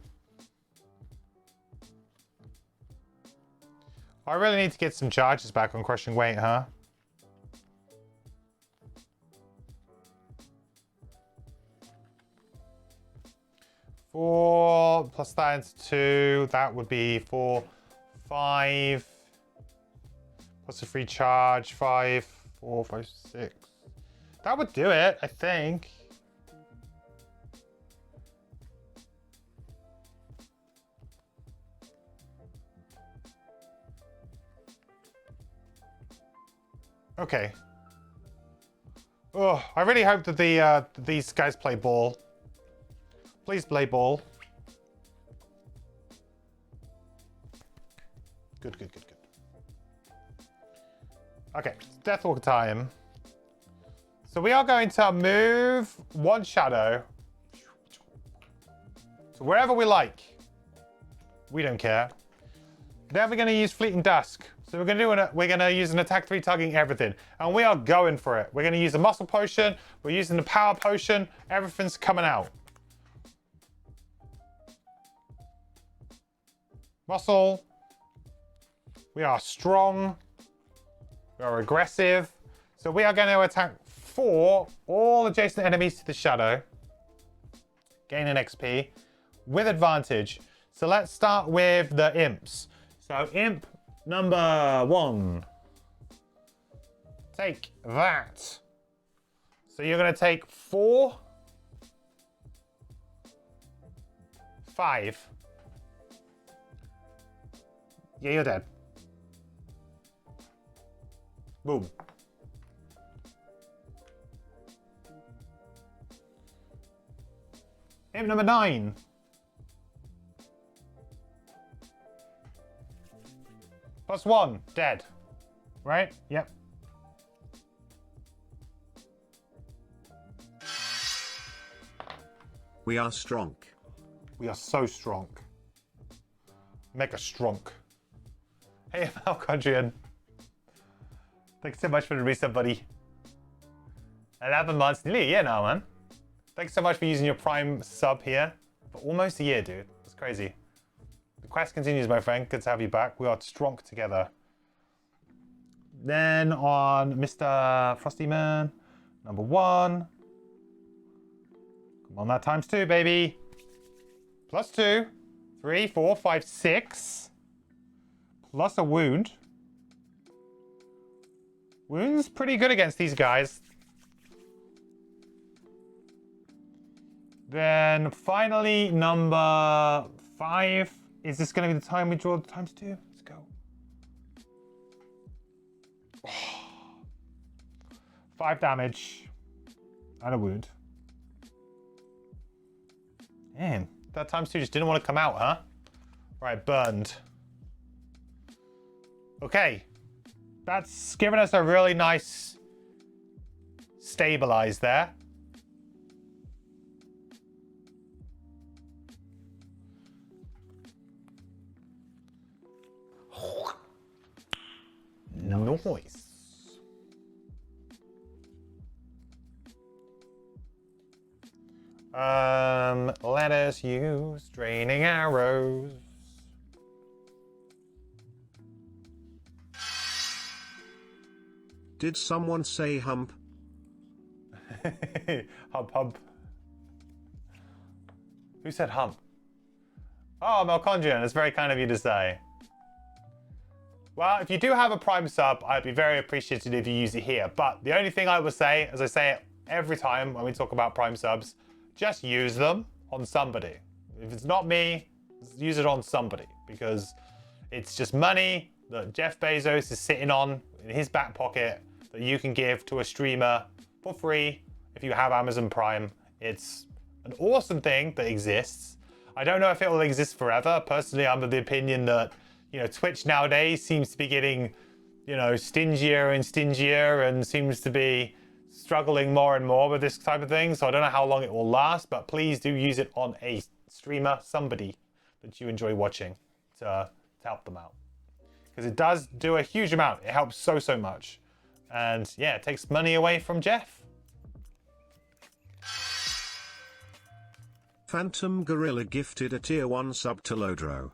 I really need to get some charges back on crushing weight, huh? Four plus that into 2. That would be 4, 5. Plus a free charge. 5, 4, 5, 6. That would do it, I think. Okay. Oh, I really hope that these guys play ball. Please play ball. Good, good, good, good. Okay, Deathwalker time. So we are going to move 1 shadow to wherever we like. We don't care. Then we're going to use Fleeting Dusk. So we're going to use an attack 3 tugging everything. And we are going for it. We're going to use a muscle potion. We're using the power potion. Everything's coming out. Muscle. We are strong. We are aggressive. So we are going to attack 4 all adjacent enemies to the shadow. Gain an XP with advantage. So let's start with the imps. So imp number 1. Take that. So you're going to take 4, 5. Yeah, you're dead. Boom. Imp number 9. +1, dead. Right? Yep. We are strong. We are so strong. Mega strong. Hey, Malcondrian. Thanks so much for the resub, buddy. 11 months, nearly a year now, man. Thanks so much for using your Prime sub here. For almost a year, dude. That's crazy. The quest continues, my friend. Good to have you back. We are strong together. Then on Mr. Frosthaven, number 1. Come on, that times 2, baby. +2. 3, 4, 5, 6. Plus a wound. Wound's pretty good against these guys. Then finally, number 5. Is this going to be the time we draw the times 2? Let's go. 5 damage. And a wound. Man, that times 2 just didn't want to come out, huh? Right, burned. Okay. That's given us a really nice stabilize there. Nice. Let us use draining arrows. Did someone say hump? Hump, hump. Who said hump? Oh, Melcondrian, it's very kind of you to say. Well, if you do have a Prime sub, I'd be very appreciative if you use it here. But the only thing I would say, as I say it every time when we talk about Prime subs, just use them on somebody. If it's not me, use it on somebody. Because it's just money that Jeff Bezos is sitting on in his back pocket that you can give to a streamer for free if you have Amazon Prime. It's an awesome thing that exists. I don't know if it will exist forever. Personally, I'm of the opinion that, you know, Twitch nowadays seems to be getting, you know, stingier and stingier and seems to be struggling more and more with this type of thing. So I don't know how long it will last, but please do use it on a streamer, somebody that you enjoy watching to help them out. Because it does do a huge amount. It helps so, so much. And yeah, it takes money away from Jeff. Phantom Gorilla gifted a tier 1 sub to Lodro.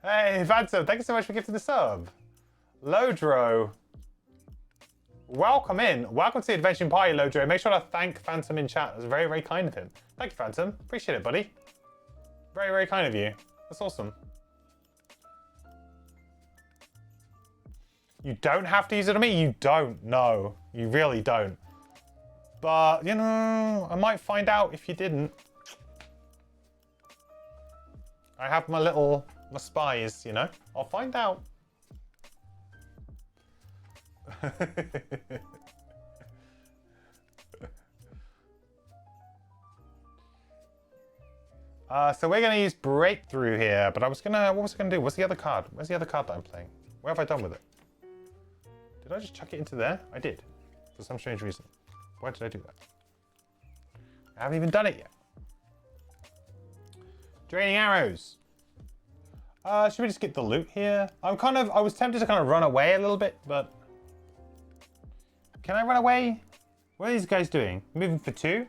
Hey, Phantom, thank you so much for gifting the sub. Lodro. Welcome in. Welcome to the Adventure Party, Lodro. Make sure to thank Phantom in chat. That's very, very kind of him. Thank you, Phantom. Appreciate it, buddy. Very, very kind of you. That's awesome. You don't have to use it on me? You don't. No, you really don't. But, you know, I might find out if you didn't. I have my spies, you know. I'll find out. So we're gonna use breakthrough here, but what was I gonna do? What's the other card? Where's the other card that I'm playing? Where have I done with it? Did I just chuck it into there? I did, for some strange reason. Why did I do that? I haven't even done it yet. Draining arrows. Should we just get the loot here? I was tempted to kind of run away a little bit, but can I run away? What are these guys doing? Moving for 2?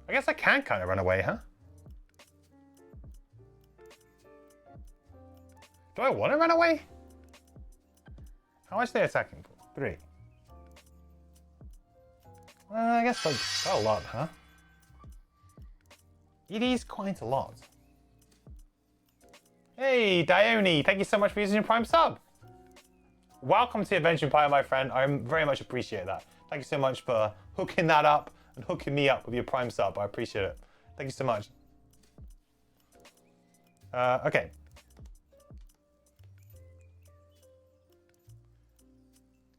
I guess I can kind of run away, huh? Do I want to run away? How much are they attacking for? 3. I guess like a lot, huh? It is quite a lot. Hey, Dione, thank you so much for using your Prime sub. Welcome to Adventure Empire, my friend. I very much appreciate that. Thank you so much for hooking that up and hooking me up with your Prime sub. I appreciate it. Thank you so much. Okay.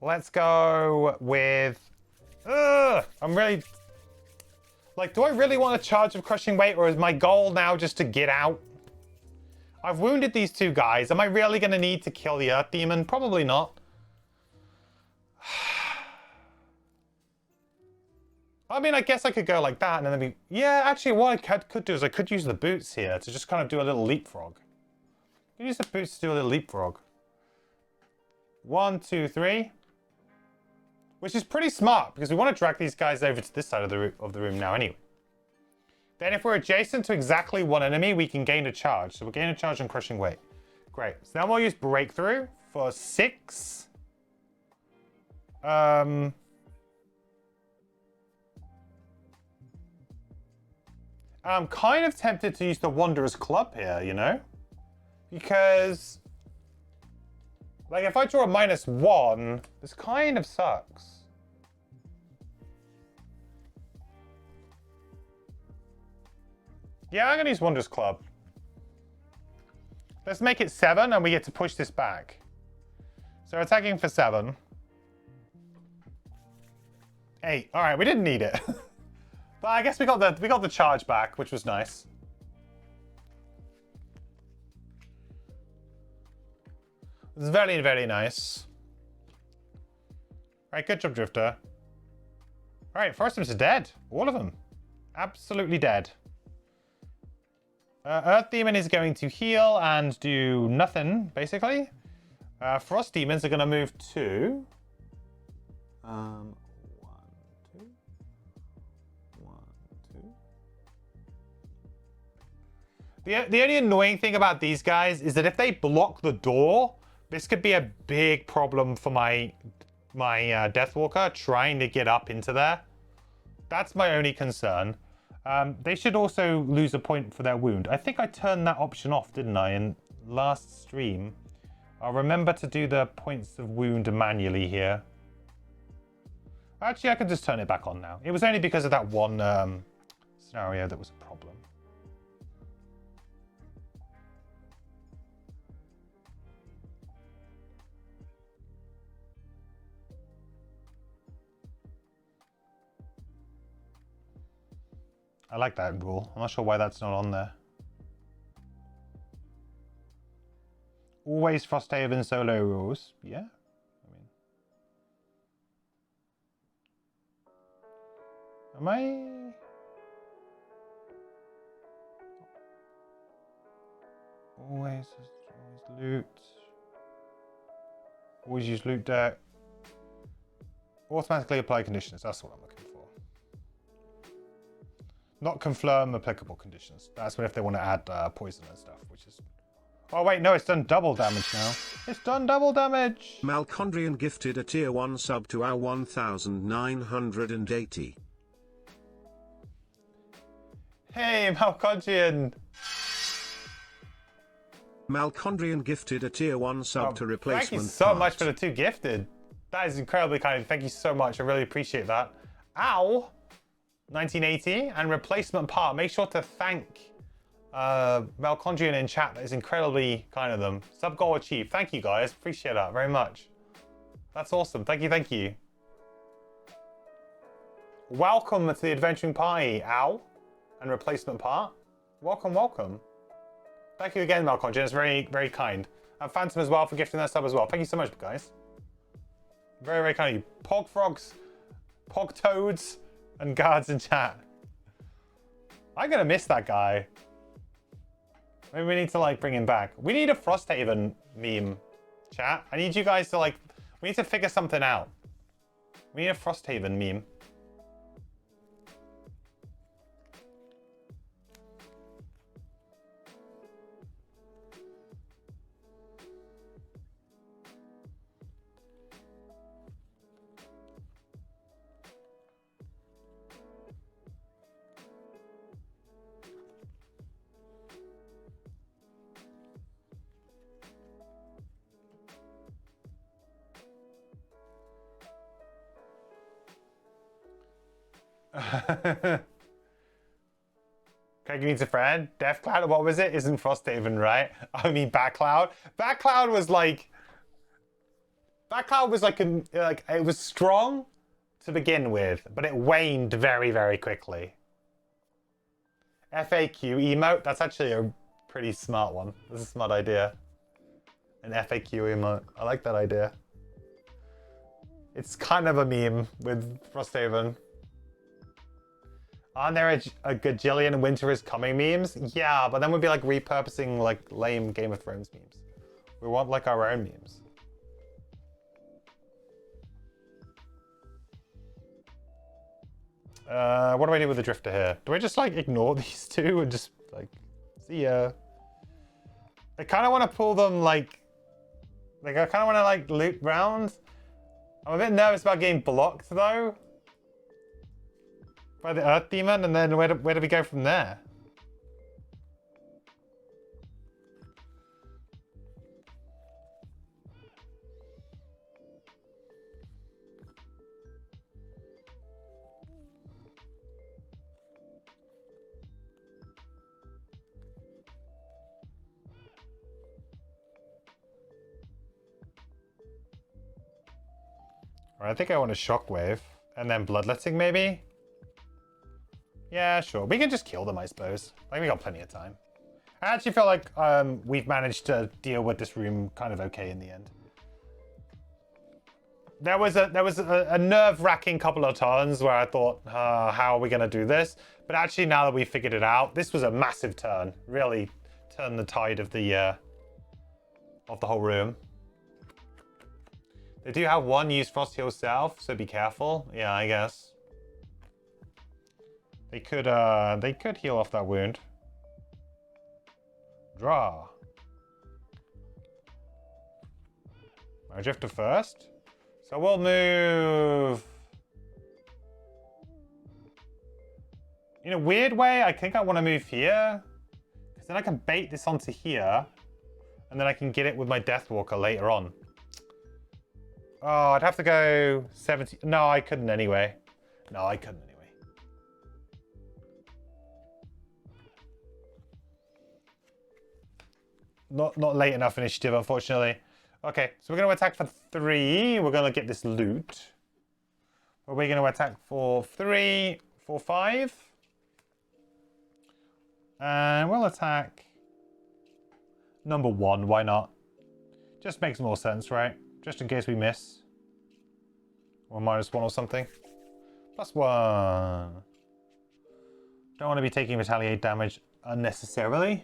Let's go with... I'm really... Like, do I really want a charge of crushing weight, or is my goal now just to get out? I've wounded these 2 guys. Am I really going to need to kill the Earth Demon? Probably not. I mean, I guess I could go like that, and then yeah, actually, what I could do is I could use the boots here to just kind of do a little leapfrog. Use the boots to do a little leapfrog. 1, 2, 3. Which is pretty smart, because we want to drag these guys over to this side of the room now anyway. Then if we're adjacent to exactly one enemy, we can gain a charge. So we'll gain a charge on crushing weight. Great. So now we'll use breakthrough for 6. I'm kind of tempted to use the Wanderer's Club here, you know? Because... like, if I draw a -1, this kind of sucks. Yeah, I'm going to use Wanderer's Club. Let's make it 7, and we get to push this back. So attacking for 7. 8. All right, we didn't need it. But I guess we got the charge back, which was nice. It's very, very nice. All right, good job, Drifter. All right, Frosthaven's dead. All of them. Absolutely dead. Earth Demon is going to heal and do nothing, basically. Frost Demons are going to move to... 1, 2. 1, 2. The only annoying thing about these guys is that if they block the door, this could be a big problem for my Deathwalker trying to get up into there. That's my only concern. They should also lose a point for their wound. I think I turned that option off, didn't I, in last stream? I'll remember to do the points of wound manually here. Actually, I can just turn it back on now. It was only because of that one scenario that was a problem. I like that rule. I'm not sure why that's not on there. Always Frosthaven solo rules. Yeah. I mean... Always loot. Always use loot deck. Automatically apply conditions. That's what I'm looking for. Not confirm applicable conditions. That's when if they want to add poison and stuff, which is... Oh wait, no, it's done double damage now. It's done double damage! Malchondrian gifted a tier 1 sub to our 1980. Hey, Malchondrian! Malchondrian gifted a tier 1 sub to replacement Thank you so part. much for the 2 gifted. That is incredibly kind. Thank you so much. I really appreciate that. Ow! 1980 and replacement part. Make sure to thank Malchondrian in chat. That is incredibly kind of them. Sub goal achieved. Thank you guys. Appreciate that very much. That's awesome. Thank you, thank you. Welcome to the adventuring party, Ow, and replacement part. Welcome, welcome. Thank you again, Malchondrian. It's very, very kind. And Phantom as well for gifting that sub as well. Thank you so much, guys. Very, very kind of you. Pog frogs, pog toads, and guards in chat. I'm gonna miss that guy. Maybe we need to like bring him back. We need a Frosthaven meme, chat. I need you guys to like, we need to figure something out. We need a Frosthaven meme. Craig needs a friend. Death Cloud, what was it? Isn't Frosthaven, right? I mean, Backcloud. Backcloud was like it was strong to begin with, but it waned very, very quickly. FAQ emote. That's actually a pretty smart one. That's a smart idea. An FAQ emote. I like that idea. It's kind of a meme with Frosthaven. Aren't there a gajillion Winter is Coming memes? Yeah, but then we'd be like repurposing like lame Game of Thrones memes. We want like our own memes. What do I do with the Drifter here? Do I just like ignore these two and just like, see ya? I kind of want to pull them like I kind of want to like loop round. I'm a bit nervous about getting blocked though. By the Earth Demon, and then where do we go from there? I think I want a Shockwave, and then Bloodletting maybe? Yeah, sure. We can just kill them, I suppose. Like, we got plenty of time. I actually feel like we've managed to deal with this room kind of okay in the end. There was a nerve-wracking couple of turns where I thought, how are we going to do this? But actually, now that we've figured it out, this was a massive turn. Really turned the tide of the whole room. They do have one use Frost Heal Self, so be careful. Yeah, I guess. They could heal off that wound. Draw. I drifter first. So we'll move. In a weird way, I think I want to move here. Because then I can bait this onto here. And then I can get it with my Deathwalker later on. Oh, I'd have to go 70. No, I couldn't anyway. No, I couldn't anyway. Not late enough initiative, unfortunately. Okay, so we're going to attack for 3. We're going to get this loot. But we're going to attack for 3, 4, 5. And we'll attack number 1. Why not? Just makes more sense, right? Just in case we miss. Or -1 or something. +1. Don't want to be taking retaliate damage unnecessarily.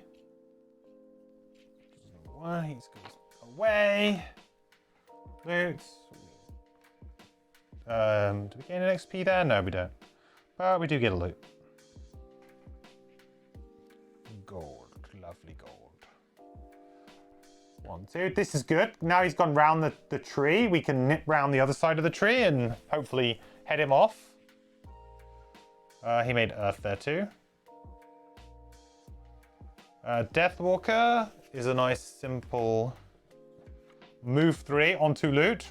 He goes away. Loot. Do we gain an XP there? No, we don't. But we do get a loot. hopefully gold. 1, 2. This is good. Now he's gone round the tree. We can nip round the other side of the tree and hopefully head him off. He made earth there too. Deathwalker is a nice simple move 3 onto loot.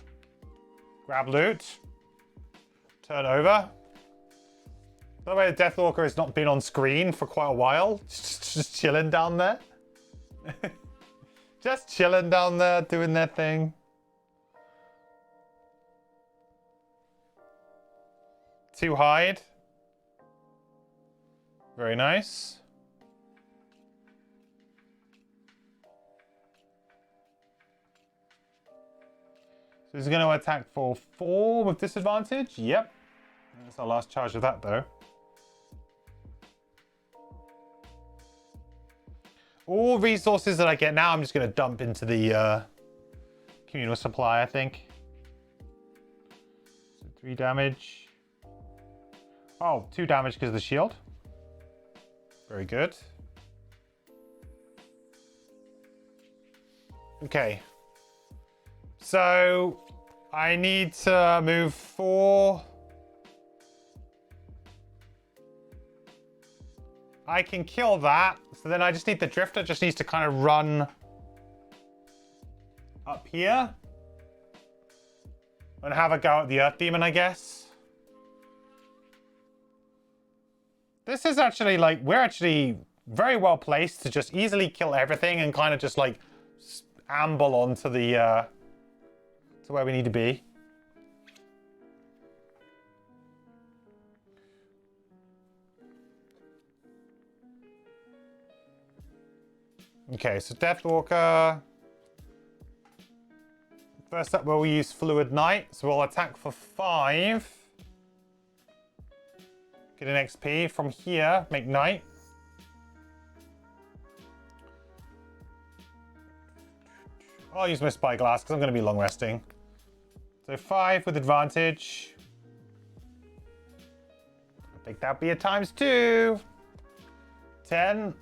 Grab loot. Turn over. By the way, the Deathwalker has not been on screen for quite a while. Just chilling down there. Just chilling down there, doing their thing. 2 hide. Very nice. So he's going to attack for 4 with disadvantage. Yep. That's our last charge of that, though. All resources that I get now, I'm just going to dump into the communal supply, I think. So 3 damage. Oh, 2 damage because of the shield. Very good. Okay. So I need to move 4. I can kill that. So then I just need the Drifter, just needs to kind of run up here and have a go at the Earth Demon, I guess. This is actually like, we're actually very well placed to just easily kill everything and kind of just like amble onto the, to where we need to be. Okay, so Deathwalker. First up, we'll use Fluid Knight. So we'll attack for 5. Get an XP from here, make Knight. I'll use my Spyglass because I'm going to be long resting. So 5 with advantage. I think that'd be a ×2. 10.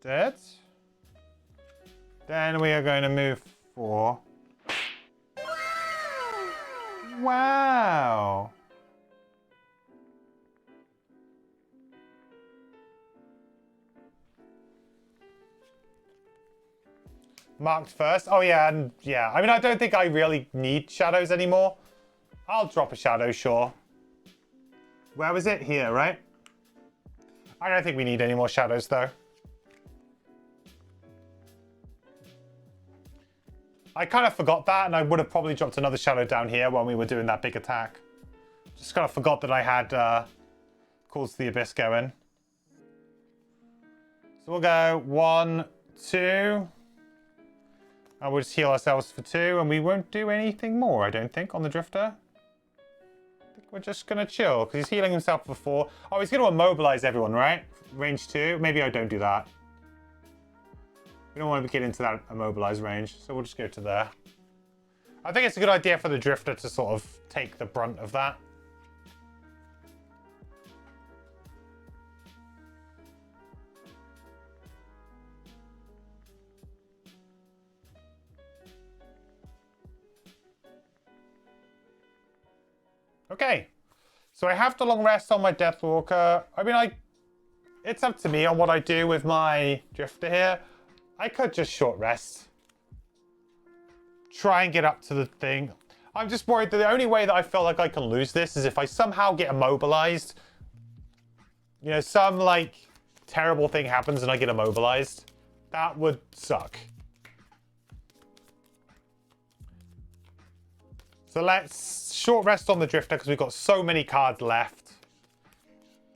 Dead. Then we are going to move 4. Wow. Marked first. Oh yeah, and yeah. I mean, I don't think I really need shadows anymore. I'll drop a shadow, sure. Where was it? Here, right? I don't think we need any more shadows though. I kind of forgot that, and I would have probably dropped another shadow down here when we were doing that big attack. Just kind of forgot that I had Calls to the Abyss going. So we'll go 1, 2. And we'll just heal ourselves for 2, and we won't do anything more, I don't think, on the Drifter. I think we're just going to chill, because he's healing himself for 4. Oh, he's going to immobilize everyone, right? Range 2. Maybe I don't do that. We don't want to get into that immobilize range, so we'll just go to there. I think it's a good idea for the Drifter to sort of take the brunt of that. Okay, so I have to long rest on my Deathwalker. I mean, it's up to me on what I do with my Drifter here. I could just short rest. Try and get up to the thing. I'm just worried that the only way that I feel like I can lose this is if I somehow get immobilized. You know, some like terrible thing happens and I get immobilized. That would suck. So let's short rest on the Drifter because we've got so many cards left.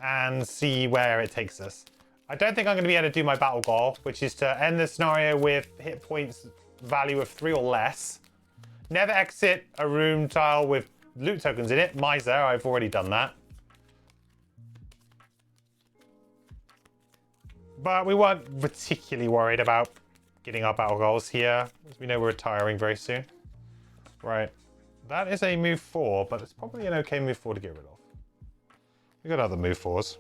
And see where it takes us. I don't think I'm going to be able to do my battle goal, which is to end the scenario with hit points value of 3 or less. Never exit a room tile with loot tokens in it. Miser, I've already done that. But we weren't particularly worried about getting our battle goals here, as we know we're retiring very soon. Right. That is a move 4, but it's probably an okay move 4 to get rid of. We got other move 4s.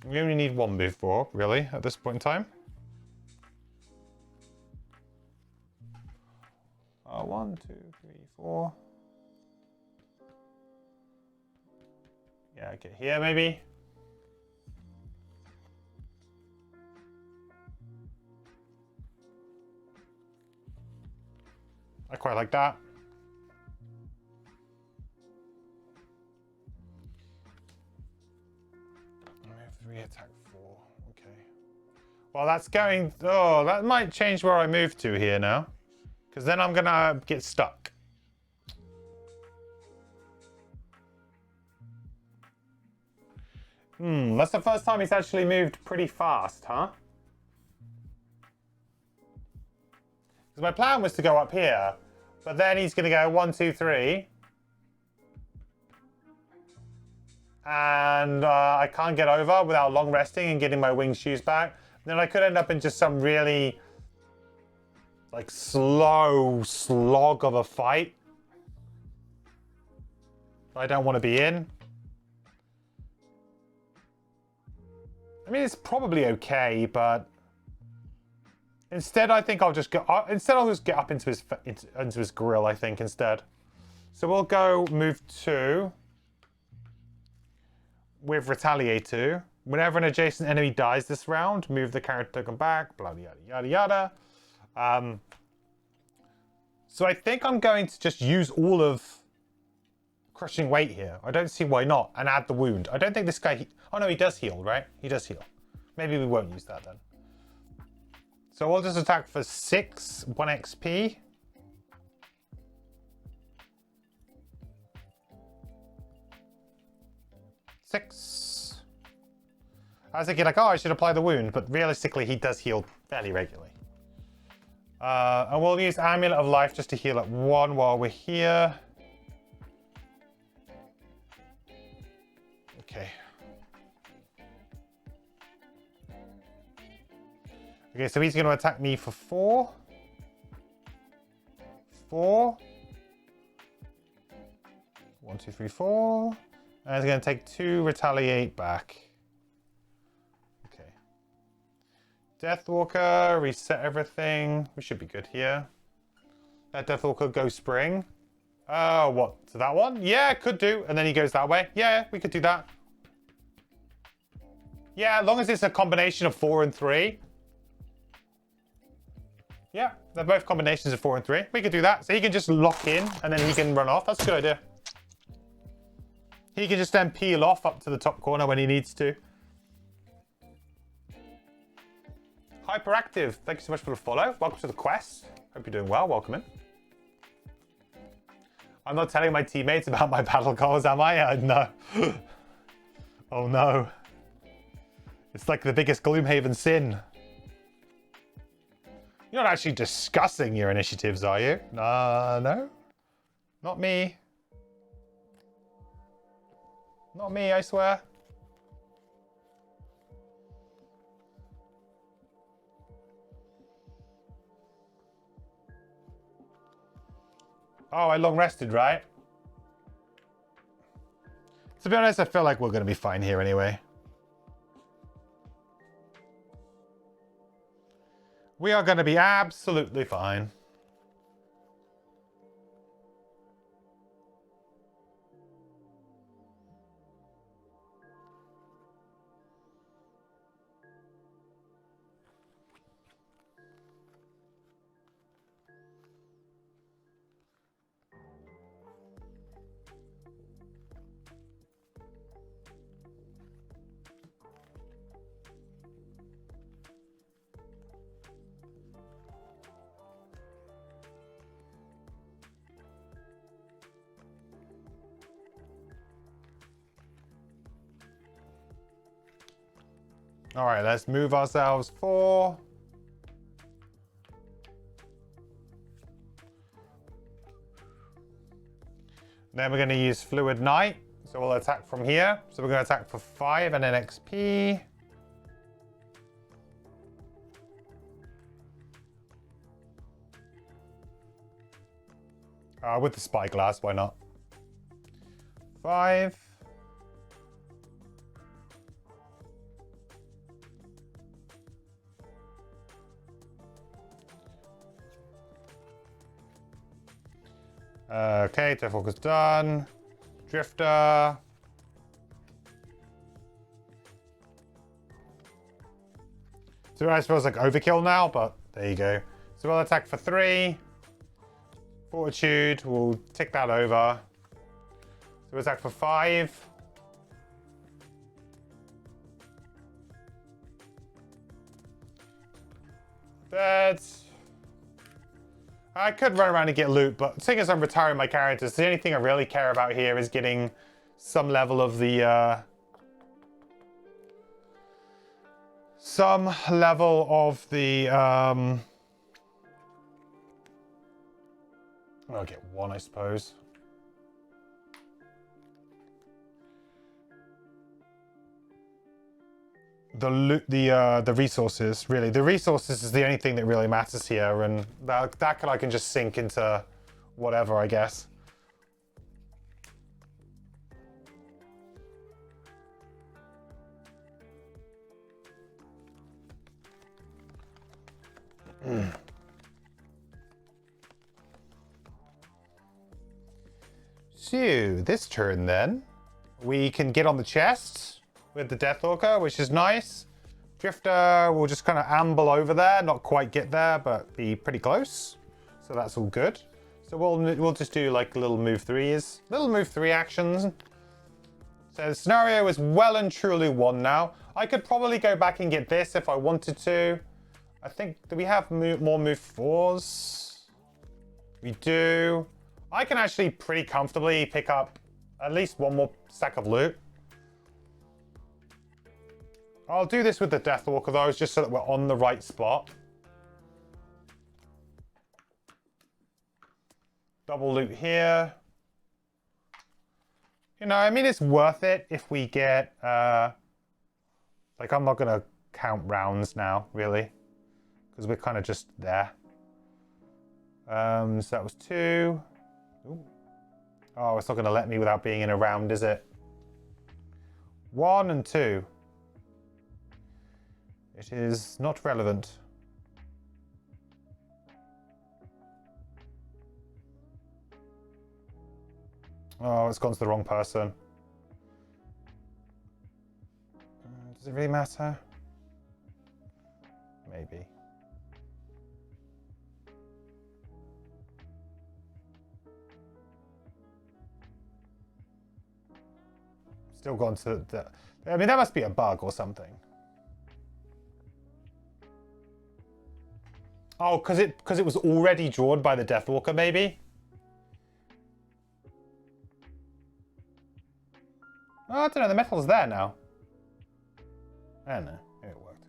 We only need one move for, really, at this point in time. 1, 2, 3, 4. Yeah, okay, here maybe. I quite like that. Move 3, attack 4. Okay. Well, that's going... Oh, that might change where I move to here now. Because then I'm going to get stuck. That's the first time he's actually moved pretty fast, huh? Because my plan was to go up here, but then he's going to go 1, 2, 3. And I can't get over without long resting and getting my winged shoes back. Then I could end up in just some really like slow slog of a fight I don't want to be in. I mean, it's probably okay, but instead, I think I'll just go. I'll just get up into his grill. I think instead. So we'll go move 2 with retaliate 2. Whenever an adjacent enemy dies this round, move the character token back. Blah yada yada yada. So I think I'm going to just use all of crushing weight here. I don't see why not, and add the wound. I don't think this guy... Oh no, he does heal, right? He does heal. Maybe we won't use that then. So we'll just attack for 6, 1 XP. Six. I was thinking like, oh, I should apply the wound, but realistically he does heal fairly regularly. And we'll use Amulet of Life just to heal at 1 while we're here. Okay. Okay, so he's going to attack me for 4. 4. 1, 2, 3, 4. And he's going to take 2 retaliate back. Okay. Deathwalker, reset everything. We should be good here. Let Deathwalker go spring. Oh, what? To that one? Yeah, could do. And then he goes that way. Yeah, we could do that. Yeah, as long as it's a combination of 4 and 3. Yeah, they're both combinations of 4 and 3. We could do that. So he can just lock in and then he can run off. That's a good idea. He can just then peel off up to the top corner when he needs to. Hyperactive, thank you so much for the follow. Welcome to the quest. Hope you're doing well. Welcome in. I'm not telling my teammates about my battle goals, am I? No. Oh no. It's like the biggest Gloomhaven sin. You're not actually discussing your initiatives, are you? No. Not me. Not me, I swear. Oh, I long rested, right? To be honest, I feel like we're going to be fine here anyway. We are going to be absolutely fine. All right, let's move ourselves 4. Then we're going to use Fluid Knight. So we'll attack from here. So we're going to attack for 5 and then XP. With the Spyglass, why not? 5. Okay, Deathwalker's done. Drifter. So I feels like overkill now, but there you go. So we'll attack for 3. Fortitude, we'll tick that over. So we'll attack for 5. That's... I could run around and get loot, but seeing as I'm retiring my characters, the only thing I really care about here is getting some level of the... I'll get 1, I suppose. The resources, really. The resources is the only thing that really matters here, and that I can just sink into whatever, I guess. So, this turn then, we can get on the chest with the Deathwalker, which is nice. Drifter will just kind of amble over there, not quite get there, but be pretty close. So that's all good. So we'll just do like little move 3s, little move 3 actions. So the scenario is well and truly won now. I could probably go back and get this if I wanted to. I think, do we have more move 4s? We do. I can actually pretty comfortably pick up at least 1 more stack of loot. I'll do this with the Deathwalker though, just so that we're on the right spot. Double loot here. You know, I mean, it's worth it if we get, like, I'm not going to count rounds now, really, because we're kind of just there. So that was 2. Ooh. Oh, it's not going to let me without being in a round, is it? 1 and 2. It is not relevant. Oh, it's gone to the wrong person. Does it really matter? Maybe. Still gone to the... I mean, that must be a bug or something. Oh, because it was already drawn by the Deathwalker, maybe? Oh, I don't know, the metal's there now. I don't know, maybe it worked.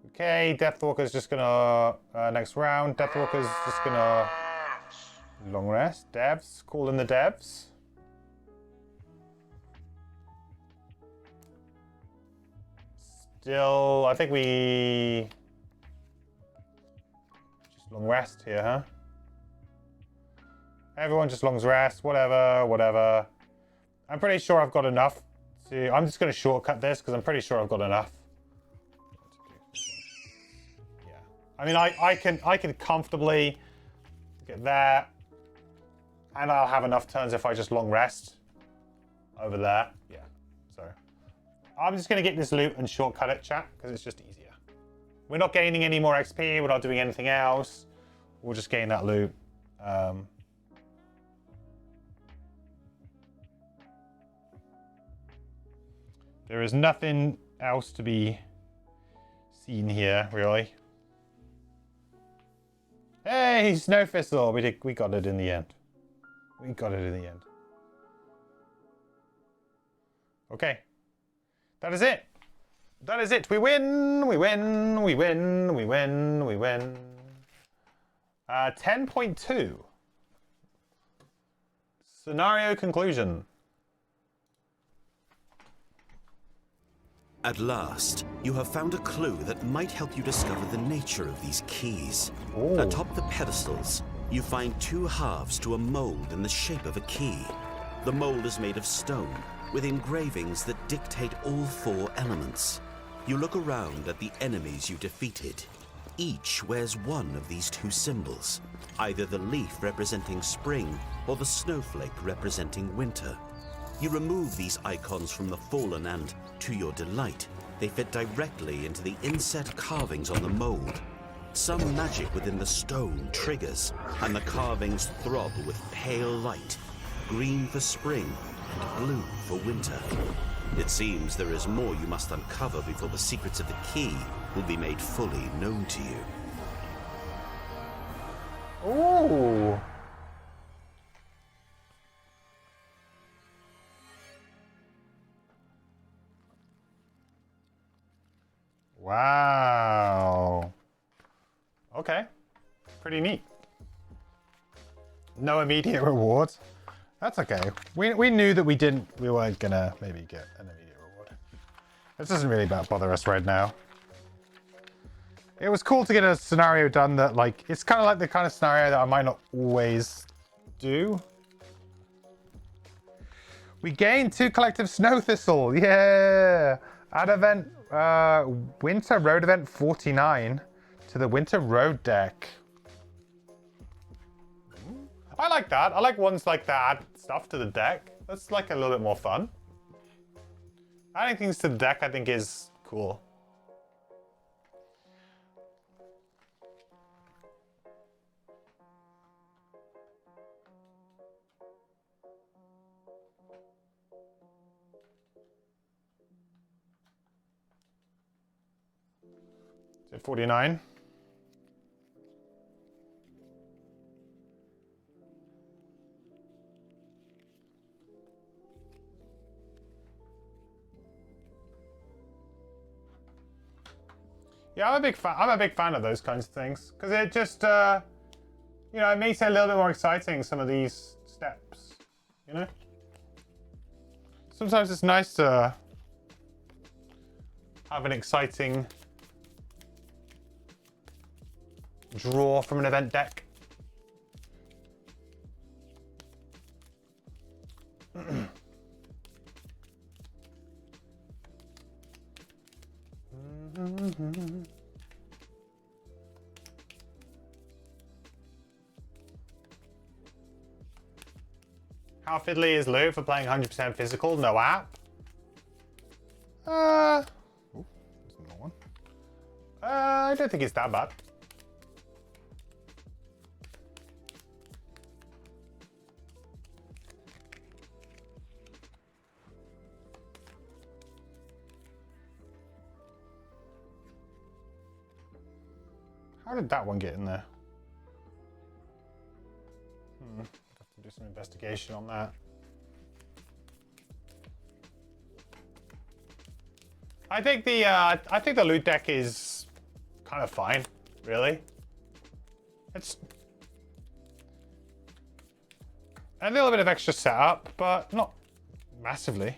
Okay, Deathwalker's just gonna, next round, Deathwalker's just gonna long rest. Devs, call in the devs. Still, I think we... just long rest here, huh? Everyone just long rest, whatever. I'm pretty sure I've got enough to... I'm just going to shortcut this because I'm pretty sure I've got enough. Yeah. I mean, I can comfortably get there. And I'll have enough turns if I just long rest over there. Yeah. So I'm just going to get this loot and shortcut it, chat, because it's just easier. We're not gaining any more XP. We're not doing anything else. We'll just gain that loot. There is nothing else to be seen here, really. Hey, Snowthistle! We got it in the end. We got it in the end. Okay. That is it. That is it. We win! We win! We win! We win! We win! 10.2. Scenario conclusion. At last, you have found a clue that might help you discover the nature of these keys. Ooh. Atop the pedestals, you find 2 halves to a mold in the shape of a key. The mold is made of stone, with engravings that dictate all 4 elements. You look around at the enemies you defeated. Each wears one of these two symbols, either the leaf representing spring or the snowflake representing winter. You remove these icons from the fallen and, to your delight, they fit directly into the inset carvings on the mold. Some magic within the stone triggers, and the carvings throb with pale light, green for spring and blue for winter. It seems there is more you must uncover before the secrets of the key will be made fully known to you. Ooh. Wow. Okay. Pretty neat. No immediate reward. That's okay. We knew that we weren't gonna maybe get an immediate reward. This doesn't really bother us right now. It was cool to get a scenario done that, like, it's kind of like the kind of scenario that I might not always do. We gained 2 collective snow thistle. Yeah. Add event, winter road event 49 to the winter road deck. I like that. I like ones like that add stuff to the deck. That's like a little bit more fun. Adding things to the deck, I think, is cool. Is it 49? Yeah, I'm a big fan of those kinds of things because it just, you know, it makes it a little bit more exciting. Some of these steps, you know. Sometimes it's nice to have an exciting draw from an event deck. How fiddly is loot for playing 100% physical, no app? Ooh, there's another one. I don't think it's that bad. How did that one get in there? I'll have to do some investigation on that. I think the loot deck is kind of fine, really. It's a little bit of extra setup, but not massively.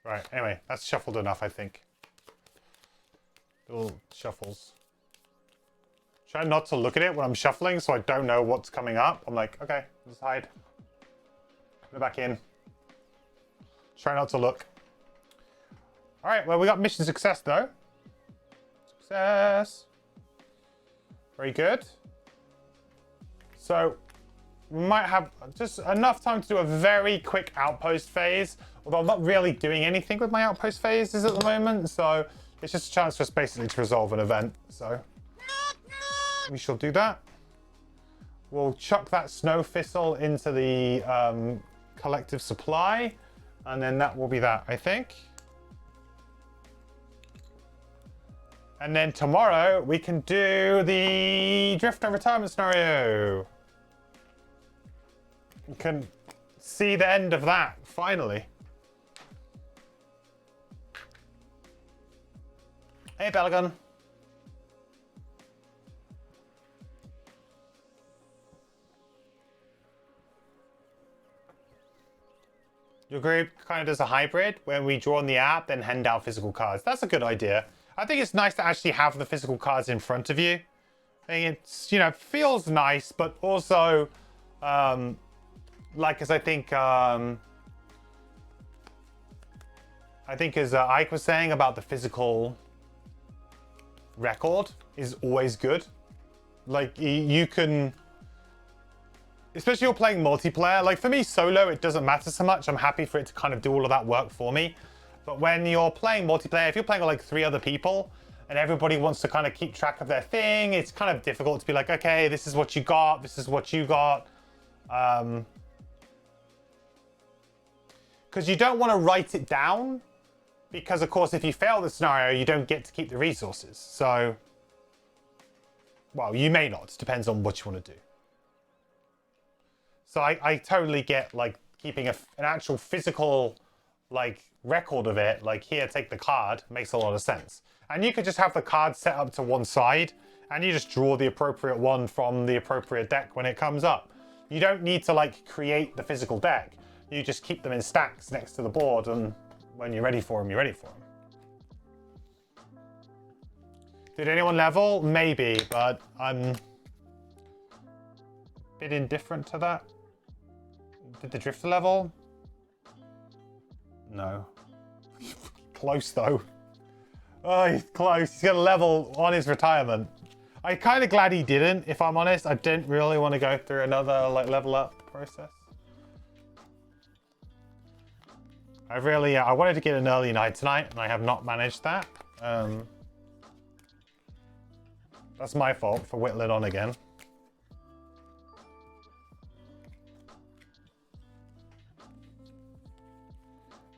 Right, anyway, that's shuffled enough, I think. Little shuffles. Try not to look at it when I'm shuffling so I don't know what's coming up. I'm like, okay, just hide. Put it back in. Try not to look. Alright, well, we got mission success, though. Success. Very good. So, we might have just enough time to do a very quick outpost phase. Although I'm not really doing anything with my outpost phases at the moment, so it's just a chance for us basically to resolve an event. So we shall do that. We'll chuck that snow thistle into the collective supply, and then that will be that, I think. And then tomorrow we can do the Drifter retirement scenario. You can see the end of that, finally. Hey, Pelican. Your group kind of does a hybrid when we draw on the app, then hand out physical cards. That's a good idea. I think it's nice to actually have the physical cards in front of you. I think it's, you know, feels nice, but also, like, as I think as Ike was saying about the physical record is always good. Like, you can, especially if you're playing multiplayer. Like, for me, solo, it doesn't matter so much. I'm happy for it to kind of do all of that work for me. But when you're playing multiplayer, if you're playing with like 3 other people and everybody wants to kind of keep track of their thing, it's kind of difficult to be like, okay, this is what you got, this is what you got. Because you don't want to write it down, because of course, if you fail the scenario, you don't get to keep the resources. So, well, you may not, it depends on what you want to do. So I totally get like keeping an actual physical like record of it, like here, take the card, makes a lot of sense. And you could just have the card set up to one side and you just draw the appropriate one from the appropriate deck when it comes up. You don't need to like create the physical deck. You just keep them in stacks next to the board, and when you're ready for them, you're ready for them. Did anyone level? Maybe, but I'm a bit indifferent to that. Did the Drifter level? No. Close though. Oh, he's close. He's gonna level on his retirement. I'm kind of glad he didn't, if I'm honest. I didn't really want to go through another like level up process. I wanted to get an early night tonight, and I have not managed that. That's my fault for whittling on again.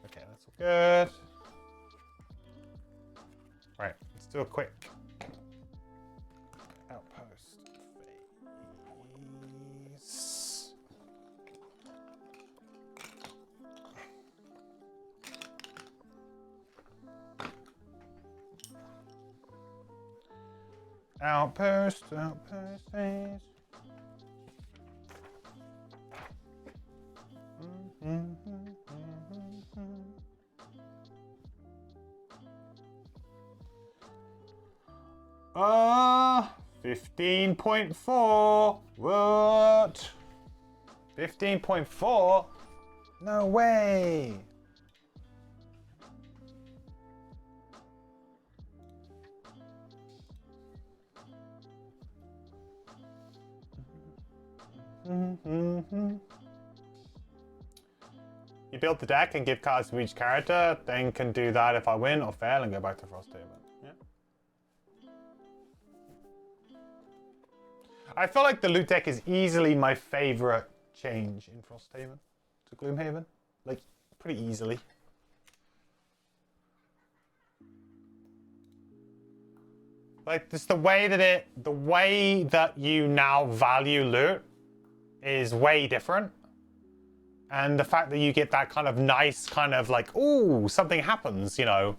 Okay, that's all good. Right, let's do a quick Outpost Phase. Outpost Phase. Mm-hmm. 15.4. What? 15.4? No way. You build the deck and give cards to each character, then can do that if I win or fail and go back to Frosthaven. Yeah. I feel like the loot deck is easily my favorite change in Frosthaven to Gloomhaven. Like, pretty easily. Like, just the way that you now value loot is way different. And the fact that you get that kind of nice kind of like, ooh, something happens, you know.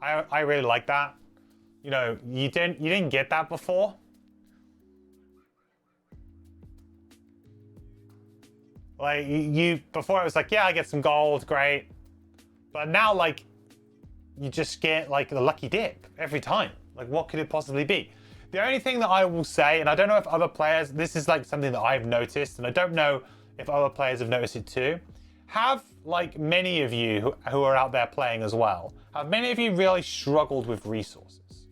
I really like that. You know, you didn't get that before. Like before it was like, yeah, I get some gold, great. But now like you just get like the lucky dip every time. Like what could it possibly be? The only thing that I will say, and I don't know if other players, this is like something that I've noticed, and I don't know if other players have noticed it too. Have like many of you who are out there playing as well, have many of you really struggled with resources?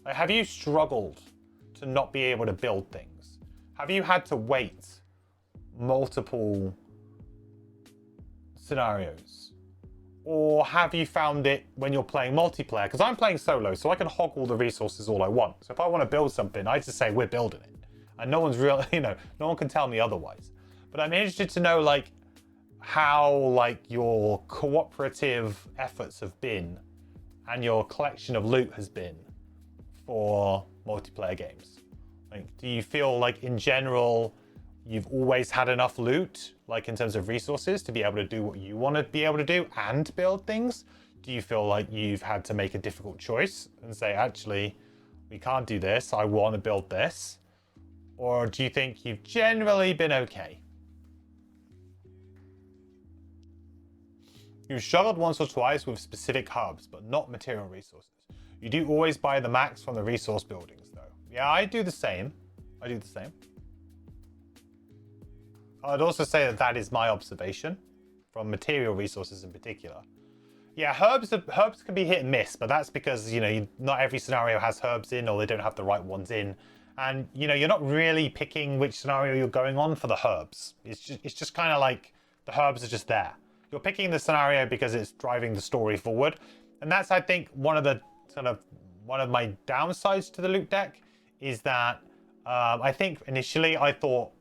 Like, have you struggled to not be able to build things? Have you had to wait multiple scenarios? Or have you found it when you're playing multiplayer? Because I'm playing solo, so I can hog all the resources all I want. So if I want to build something, I just say we're building it. And no one's really, you know, no one can tell me otherwise. But I'm interested to know like how like your cooperative efforts have been and your collection of loot has been for multiplayer games. Like, do you feel like in general you've always had enough loot, like in terms of resources, to be able to do what you want to be able to do and build things? Do you feel like you've had to make a difficult choice and say, actually, we can't do this, I want to build this? Or do you think you've generally been okay? You've struggled once or twice with specific hubs, but not material resources. You do always buy the max from the resource buildings, though. Yeah, I do the same. I do the same. I'd also say that that is my observation from material resources in particular. Yeah, herbs can be hit and miss, but that's because, you know, not every scenario has herbs in, or they don't have the right ones in. And, you know, you're not really picking which scenario you're going on for the herbs. It's just kind of like the herbs are just there. You're picking the scenario because it's driving the story forward. And that's, I think, one of my downsides to the loot deck is that I think initially I thought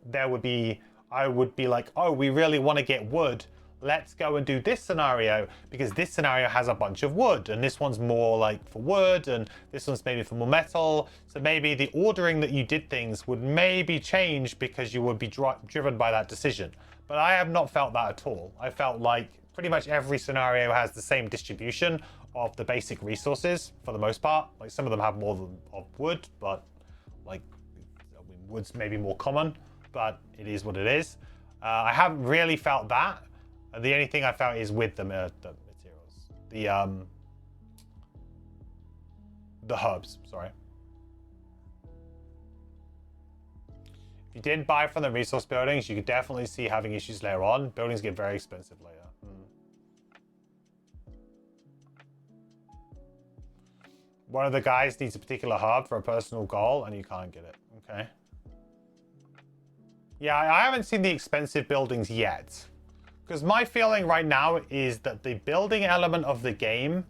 I would be like, oh, we really want to get wood. Let's go and do this scenario because this scenario has a bunch of wood and this one's more like for wood and this one's maybe for more metal. So maybe the ordering that you did things would maybe change because you would be driven by that decision. But I have not felt that at all. I felt like pretty much every scenario has the same distribution of the basic resources for the most part. Like some of them have more of wood, but like I mean, wood's maybe more common, but it is what it is. I haven't really felt that. The only thing I felt is with the materials, the herbs. Sorry. If you didn't buy from the resource buildings, you could definitely see having issues later on. Buildings get very expensive later. One of the guys needs a particular herb for a personal goal, and you can't get it. Okay. Yeah, I haven't seen the expensive buildings yet. Because my feeling right now is that the building element of the game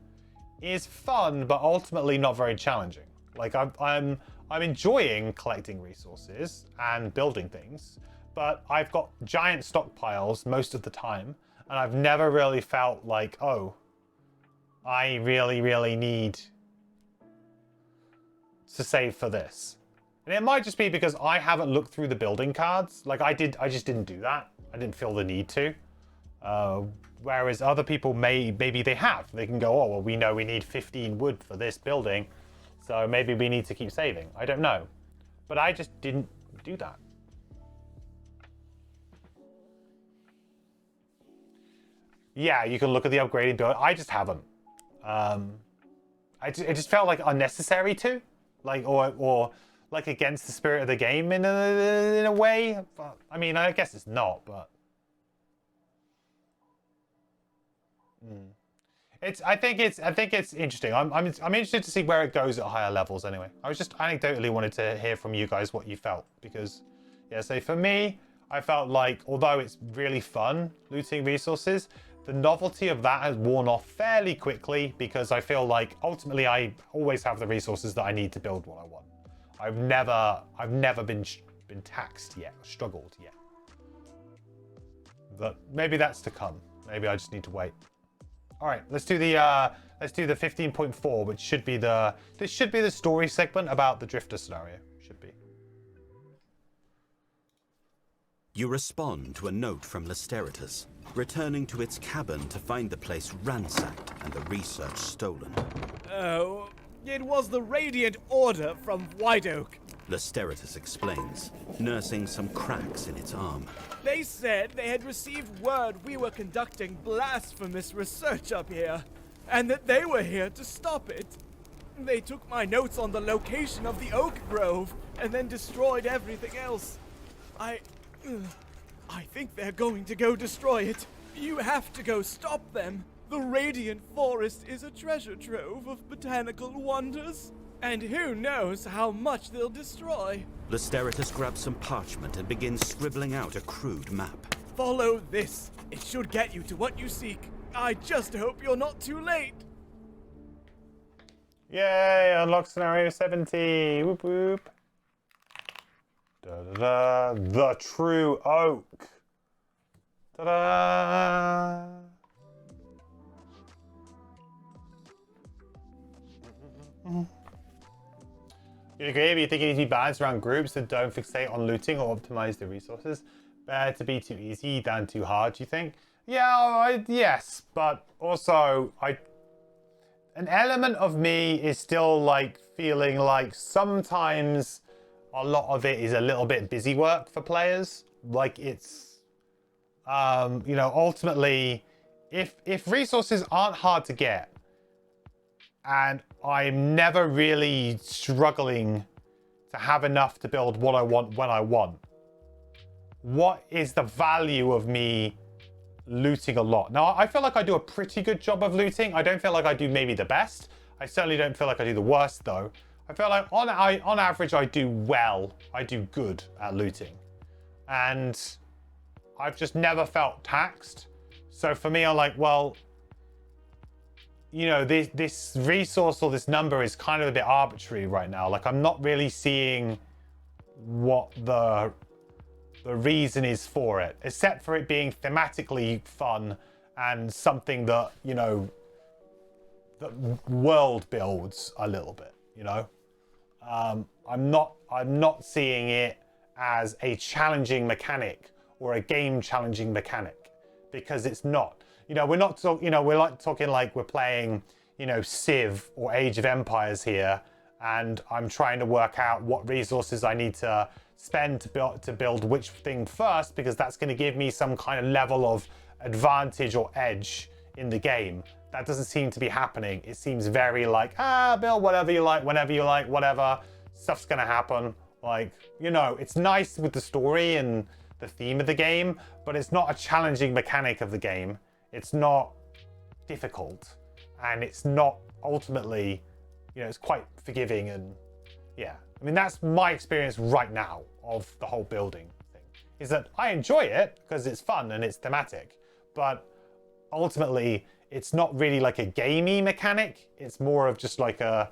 is fun, but ultimately not very challenging. Like I'm enjoying collecting resources and building things, but I've got giant stockpiles most of the time, and I've never really felt like, oh, I really, really need to save for this. And it might just be because I haven't looked through the building cards. Like I just didn't do that. I didn't feel the need to. Whereas other people maybe they have. They can go, oh, well, we know we need 15 wood for this building, so maybe we need to keep saving. I don't know. But I just didn't do that. Yeah, you can look at the upgrading build. I just haven't. It just felt like unnecessary to. Like, or like against the spirit of the game in a way. But, I mean, I guess it's not, but... I think it's interesting. I'm interested to see where it goes at higher levels anyway. I was just anecdotally wanted to hear from you guys what you felt, because yeah, so for me, I felt like although it's really fun looting resources, the novelty of that has worn off fairly quickly because I feel like ultimately I always have the resources that I need to build what I want. I've never been taxed yet, struggled yet. But maybe that's to come. Maybe I just need to wait. All right, let's do the 15.4, which should be this should be the story segment about the Drifter scenario. Should be. You respond to a note from Lysteritas, returning to its cabin to find the place ransacked and the research stolen. Oh, it was the Radiant Order from White Oak. Lysteritas explains, nursing some cracks in its arm. They said they had received word we were conducting blasphemous research up here, and that they were here to stop it. They took my notes on the location of the oak grove, and then destroyed everything else. I think they're going to go destroy it. You have to go stop them. The Radiant Forest is a treasure trove of botanical wonders. And who knows how much they'll destroy. Lysteritas grabs some parchment and begins scribbling out a crude map. Follow this. It should get you to what you seek. I just hope you're not too late. Yay, unlock scenario 70. Whoop whoop. Da-da-da. The True Oak. Ta-da. You agree? But you think it needs to be balanced around groups that don't fixate on looting or optimize the resources? Better to be too easy than too hard, do you think? Yeah, yes, but also an element of me is still like feeling like sometimes a lot of it is a little bit busy work for players. Like it's, you know, ultimately, if resources aren't hard to get, and I'm never really struggling to have enough to build what I want when I want, what is the value of me looting a lot? Now, I feel like I do a pretty good job of looting. I don't feel like I do maybe the best. I certainly don't feel like I do the worst, though. I feel like on average, I do well. I do good at looting. And I've just never felt taxed. So for me, I'm like, well, you know, this resource or this number is kind of a bit arbitrary right now. Like, I'm not really seeing what the reason is for it, except for it being thematically fun and something that, you know, that world builds a little bit, you know. I'm not seeing it as a challenging mechanic or a game challenging mechanic, because it's not. You know, we're not talking, you know, we're like talking like we're playing, you know, Civ or Age of Empires here, and I'm trying to work out what resources I need to spend to build which thing first, because that's going to give me some kind of level of advantage or edge in the game. That doesn't seem to be happening. It seems very like, build whatever you like, whenever you like, whatever, stuff's going to happen. Like, you know, it's nice with the story and the theme of the game, but it's not a challenging mechanic of the game. It's not difficult, and it's not ultimately, you know, it's quite forgiving. And yeah, I mean, that's my experience right now of the whole building thing, is that I enjoy it because it's fun and it's thematic, but ultimately it's not really like a gamey mechanic. It's more of just like a,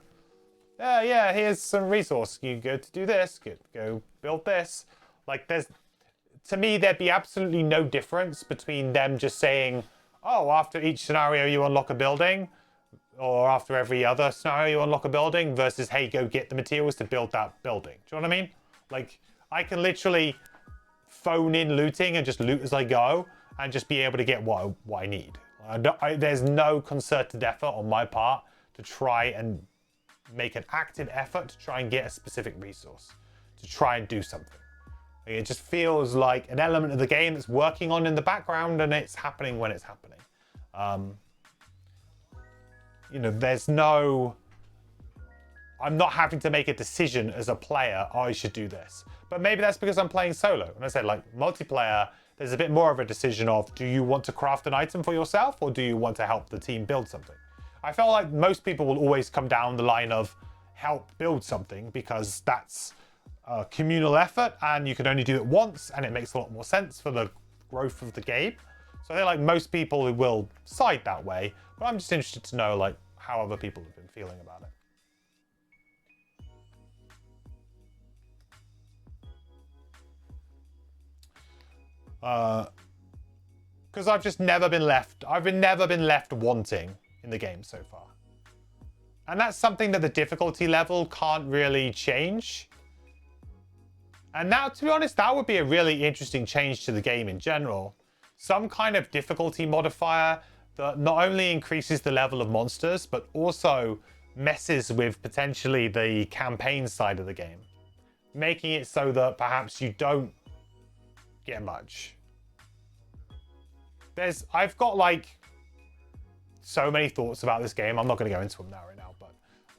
yeah, here's some resource. You go to do this, go build this. Like to me, there'd be absolutely no difference between them just saying, oh, after each scenario you unlock a building, or after every other scenario you unlock a building, versus, hey, go get the materials to build that building. Do you know what I mean? Like, I can literally phone in looting and just loot as I go and just be able to get what I need. There's no concerted effort on my part to try and make an active effort to try and get a specific resource, to try and do something. It just feels like an element of the game that's working on in the background, and it's happening when it's happening. You know, I'm not having to make a decision as a player, I should do this. But maybe that's because I'm playing solo. And I said, like, multiplayer, there's a bit more of a decision of, do you want to craft an item for yourself, or do you want to help the team build something? I feel like most people will always come down the line of help build something, because that's a communal effort and you can only do it once, and it makes a lot more sense for the growth of the game. So I feel like most people will side that way, but I'm just interested to know like how other people have been feeling about it. Because I've just never been left wanting in the game so far. And that's something that the difficulty level can't really change. And now, to be honest, that would be a really interesting change to the game in general. Some kind of difficulty modifier that not only increases the level of monsters, but also messes with potentially the campaign side of the game, making it so that perhaps you don't get much. I've got like so many thoughts about this game. I'm not going to go into them right now, but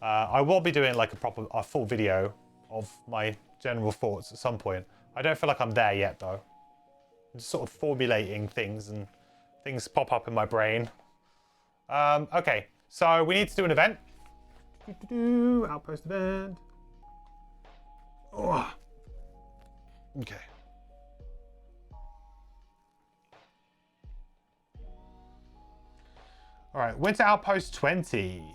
I will be doing like a full video of my general thoughts at some point. I don't feel like I'm there yet though. I'm just sort of formulating things, and things pop up in my brain. Okay, so we need to do an event. Outpost event. Oh. Okay. All right, Winter Outpost 20.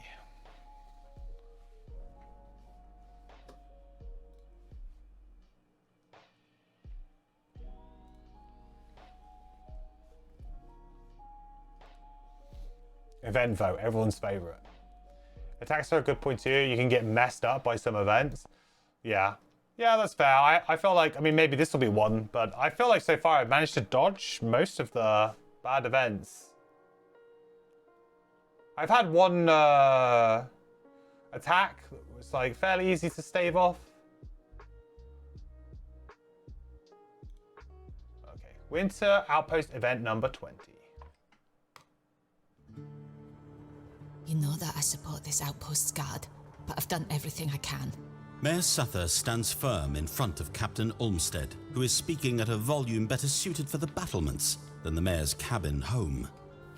Event vote, everyone's favorite. Attacks are a good point too. You can get messed up by some events. Yeah. Yeah, that's fair. I feel like, I mean, maybe this will be one, but I feel like so far I've managed to dodge most of the bad events. I've had one attack that was like fairly easy to stave off. Okay, Winter Outpost event number 20. You know that I support this outpost's guard, but I've done everything I can. Mayor Sather stands firm in front of Captain Olmsted, who is speaking at a volume better suited for the battlements than the mayor's cabin home.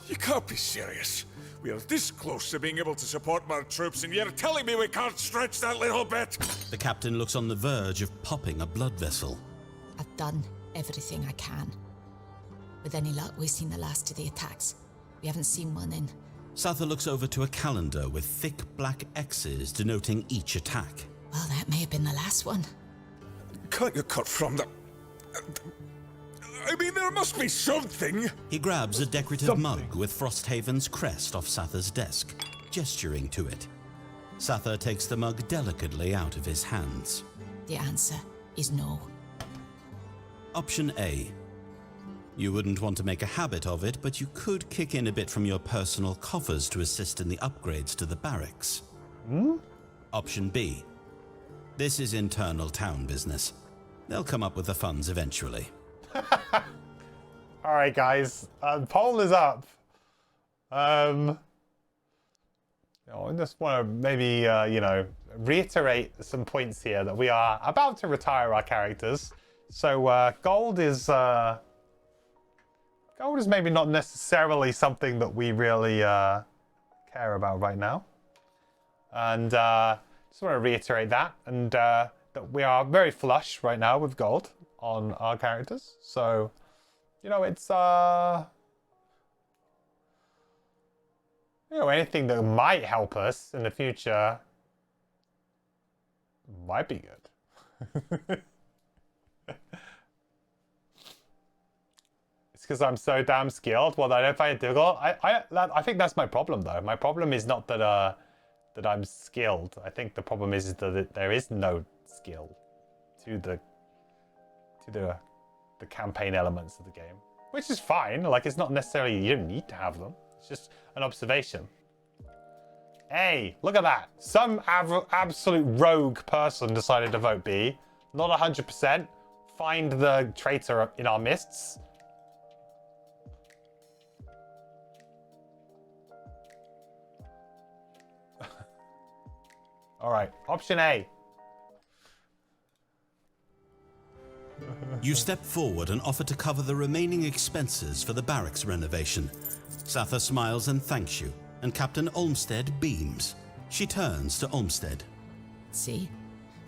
You can't be serious. We are this close to being able to support more troops, and you're telling me we can't stretch that little bit? The captain looks on the verge of popping a blood vessel. I've done everything I can. With any luck, we've seen the last of the attacks. We haven't seen one in... Sather looks over to a calendar with thick black X's denoting each attack. Well, that may have been the last one. Can't you cut from the... I mean, there must be something. He grabs a decorative mug with Frosthaven's crest off Sather's desk, gesturing to it. Sather takes the mug delicately out of his hands. The answer is no. Option A. You wouldn't want to make a habit of it, but you could kick in a bit from your personal coffers to assist in the upgrades to the barracks. Option B. This is internal town business. They'll come up with the funds eventually. All right, guys. Poll is up. I just want to maybe, you know, reiterate some points here that we are about to retire our characters. So gold is maybe not necessarily something that we really care about right now. And just want to reiterate that, and that we are very flush right now with gold on our characters. So, you know, it's you know, anything that might help us in the future might be good. It's because I'm so damn skilled. Well, I don't find it difficult. I think that's my problem, though. My problem is not that that I'm skilled. I think the problem is that there is no skill to the campaign elements of the game, which is fine. Like, it's not necessarily, you don't need to have them. It's just an observation. Hey, look at that. Some absolute rogue person decided to vote B. Not 100%. Find the traitor in our midst. All right, option A. You step forward and offer to cover the remaining expenses for the barracks renovation. Sather smiles and thanks you, and Captain Olmsted beams. She turns to Olmsted. See?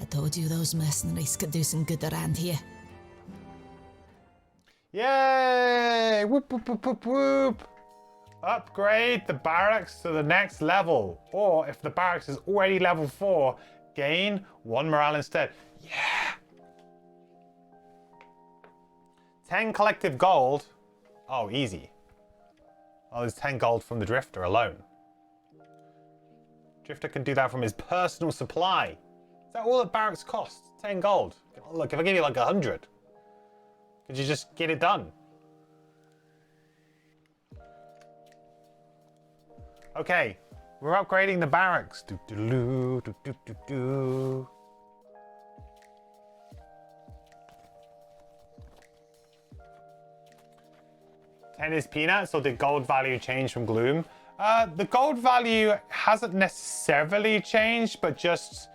I told you those mercenaries could do some good around here. Yay! Whoop, whoop, whoop, whoop, whoop. Upgrade the barracks to the next level. Or if the barracks is already level 4, gain 1 morale instead. Yeah! 10 collective gold. Oh, easy. Oh, there's 10 gold from the Drifter alone. Drifter can do that from his personal supply. Is that all that barracks costs? 10 gold. Look, if I give you like 100, could you just get it done? Okay, we're upgrading the barracks. 10 is peanuts, or did gold value change from Gloom? The gold value hasn't necessarily changed, but just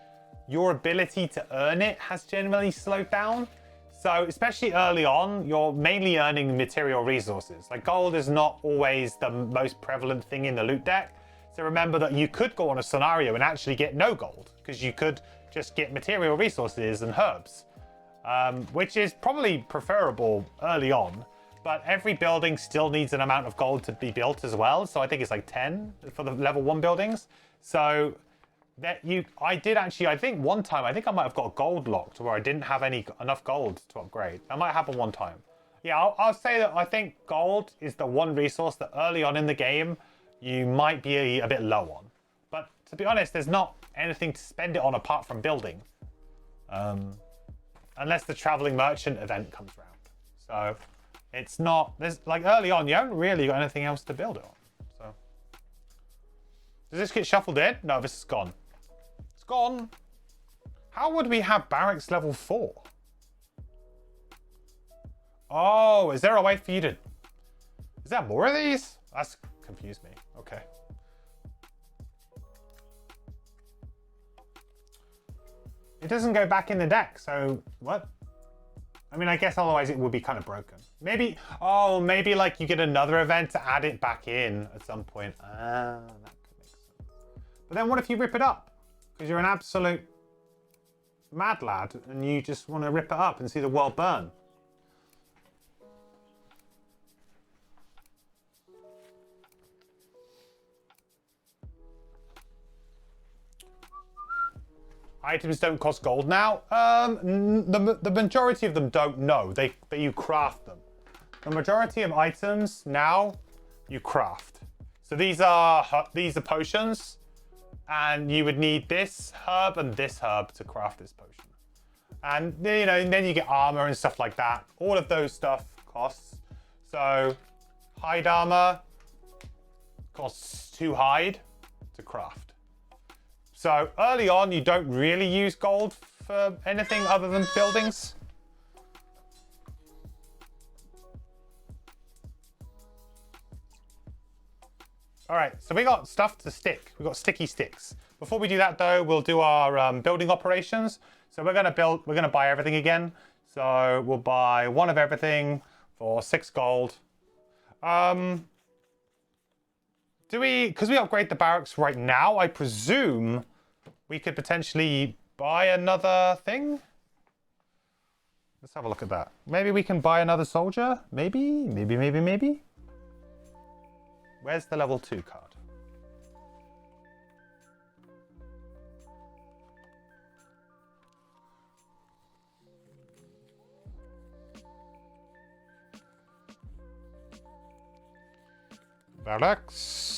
your ability to earn it has generally slowed down. So especially early on, you're mainly earning material resources. Like, gold is not always the most prevalent thing in the loot deck. So remember that you could go on a scenario and actually get no gold, because you could just get material resources and herbs, which is probably preferable early on. But every building still needs an amount of gold to be built as well. So I think it's like 10 for the level 1 buildings. So that I think one time, I think I might have got gold locked where I didn't have enough gold to upgrade. That might happen one time. Yeah, I'll say that I think gold is the one resource that early on in the game, you might be a bit low on. But to be honest, there's not anything to spend it on apart from building. Unless the traveling merchant event comes around. So it's not, there's like early on, you haven't really got anything else to build it on. So does this get shuffled in? No, this is gone. It's gone. How would we have barracks level 4? Oh, is there a way for you to... Is there more of these? That's confused me. Okay. It doesn't go back in the deck, so what? I mean, I guess otherwise it would be kind of broken. Maybe, oh, maybe like you get another event to add it back in at some point. Ah, that could make sense. But then what if you rip it up? Because you're an absolute mad lad and you just want to rip it up and see the world burn. Items don't cost gold now. The majority of them don't know. You craft them. The majority of items now you craft. So these are potions, and you would need this herb and this herb to craft this potion. And you know, and then you get armor and stuff like that. All of those stuff costs. So hide armor costs 2 hide to craft. So early on, you don't really use gold for anything other than buildings. All right, so we got stuff to stick. We got sticky sticks. Before we do that though, we'll do our building operations. So we're gonna buy everything again. So we'll buy 1 of everything for 6 gold. Because we upgrade the barracks right now, I presume we could potentially buy another thing. Let's have a look at that. Maybe we can buy another soldier? Maybe. Where's the level 2 card? Barracks.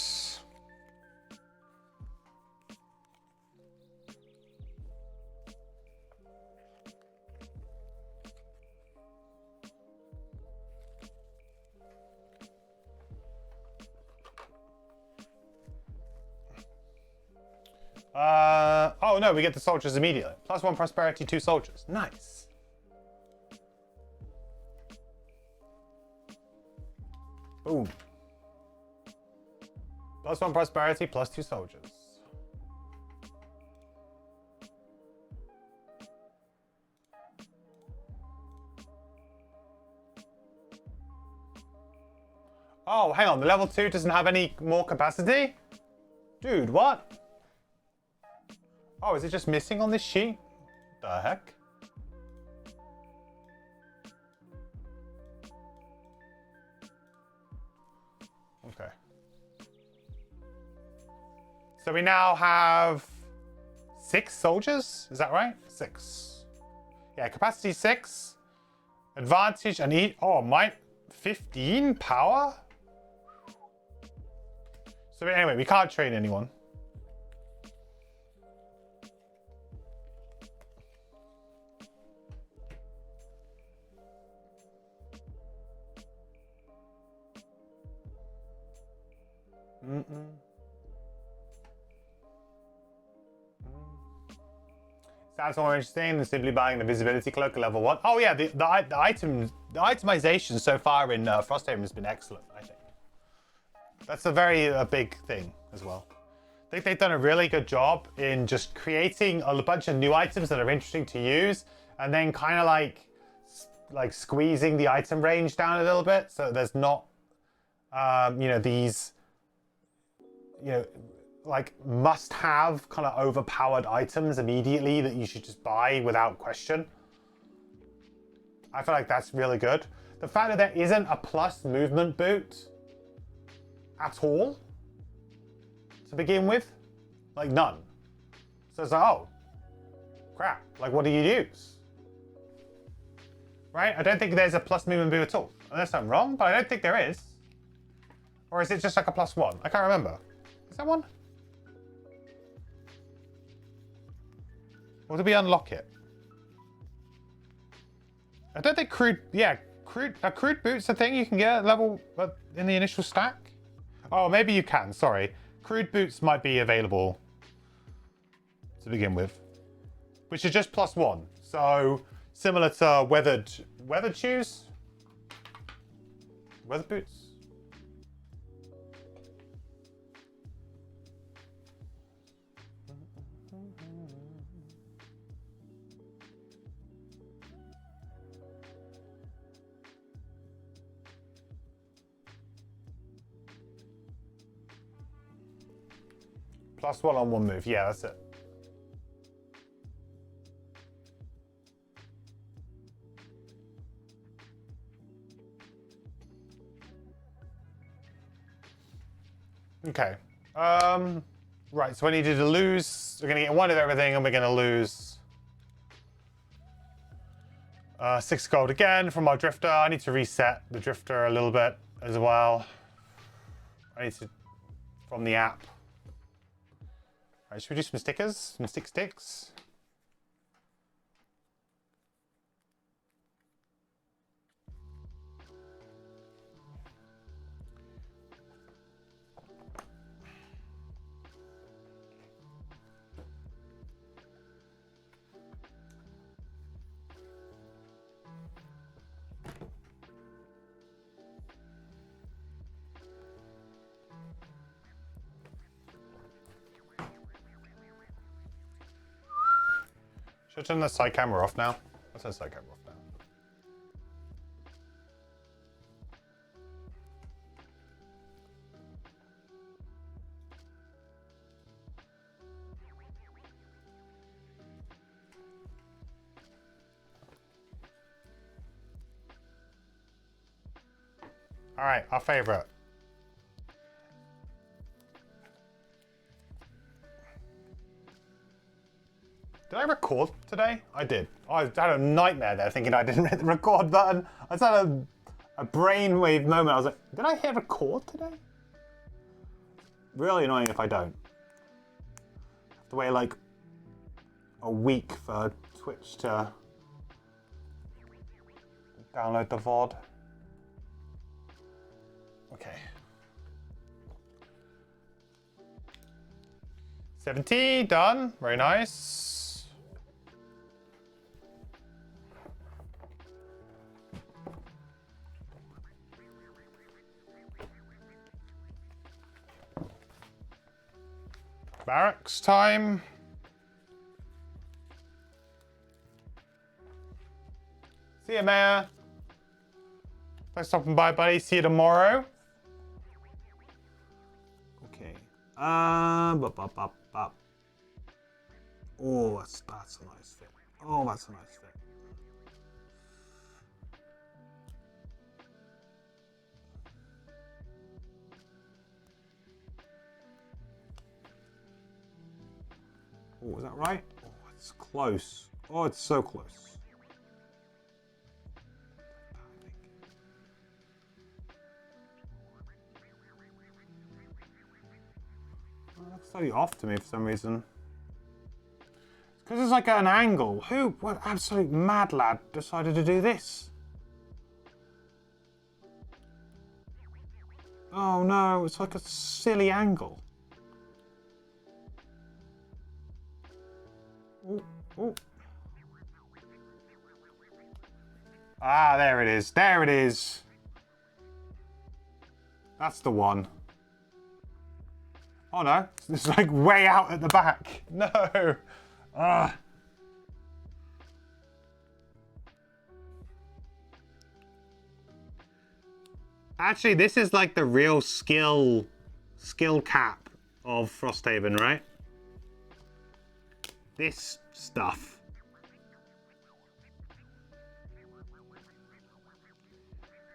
Oh no, we get the soldiers immediately. +1 prosperity, 2 soldiers. Nice. Boom. +1 prosperity, +2 soldiers. Oh, hang on. The level 2 doesn't have any more capacity? Dude, what? Oh, is it just missing on this sheet? The heck? Okay. So we now have 6 soldiers? Is that right? 6. Yeah, capacity 6. Advantage and eat. Oh, mine 15 power? So anyway, we can't train anyone. Sounds more interesting than simply buying the visibility cloak at level 1. Oh yeah, the itemization so far in Frosthaven has been excellent, I think. That's a big thing as well. I think they've done a really good job in just creating a bunch of new items that are interesting to use, and then kind of like squeezing the item range down a little bit, so there's not, you know, these, you know, like must-have kind of overpowered items immediately that you should just buy without question. I feel like that's really good. The fact that there isn't a plus movement boot at all to begin with, like none. So it's like, oh, crap, like what do you use? Right? I don't think there's a plus movement boot at all. Unless I'm wrong, but I don't think there is. Or is it just like a +1? I can't remember. Is that one? Or did we unlock it? I don't think crude boots a thing you can get at level in the initial stack. Oh, maybe you can. Sorry, crude boots might be available to begin with, which is just +1. So similar to weathered shoes, weather boots. +1 on 1 move. Yeah, that's it. Okay. Right, so I needed to lose. We're going to get 1 of everything, and we're going to lose 6 gold again from our drifter. I need to reset the drifter a little bit as well. I need to from the app. All right, should we do some stickers? Some sticks? Should I turn the side camera off now? Let's turn the side camera off now. All right, our favorite. Did I record today? I did. I had a nightmare there thinking I didn't hit the record button. I just had a brainwave moment. I was like, did I hit record today? Really annoying if I don't. Have to wait like a week for Twitch to download the VOD. Okay. 70, done. Very nice. Barracks time. See you, Mayor. Thanks for stopping by, buddy. See you tomorrow. Okay. Oh, that's a nice fit. Oh, that's a nice fit. Oh, is that right? Oh, it's close. Oh, it's so close. Oh, that's slightly off to me for some reason. It's because it's like at an angle. What absolute mad lad decided to do this? Oh no, it's like a silly angle. Ooh, ooh. Ah, there it is. There it is. That's the one. Oh no, it's like way out at the back. No. Ah. Actually, this is like the real skill cap of Frosthaven, right? This stuff.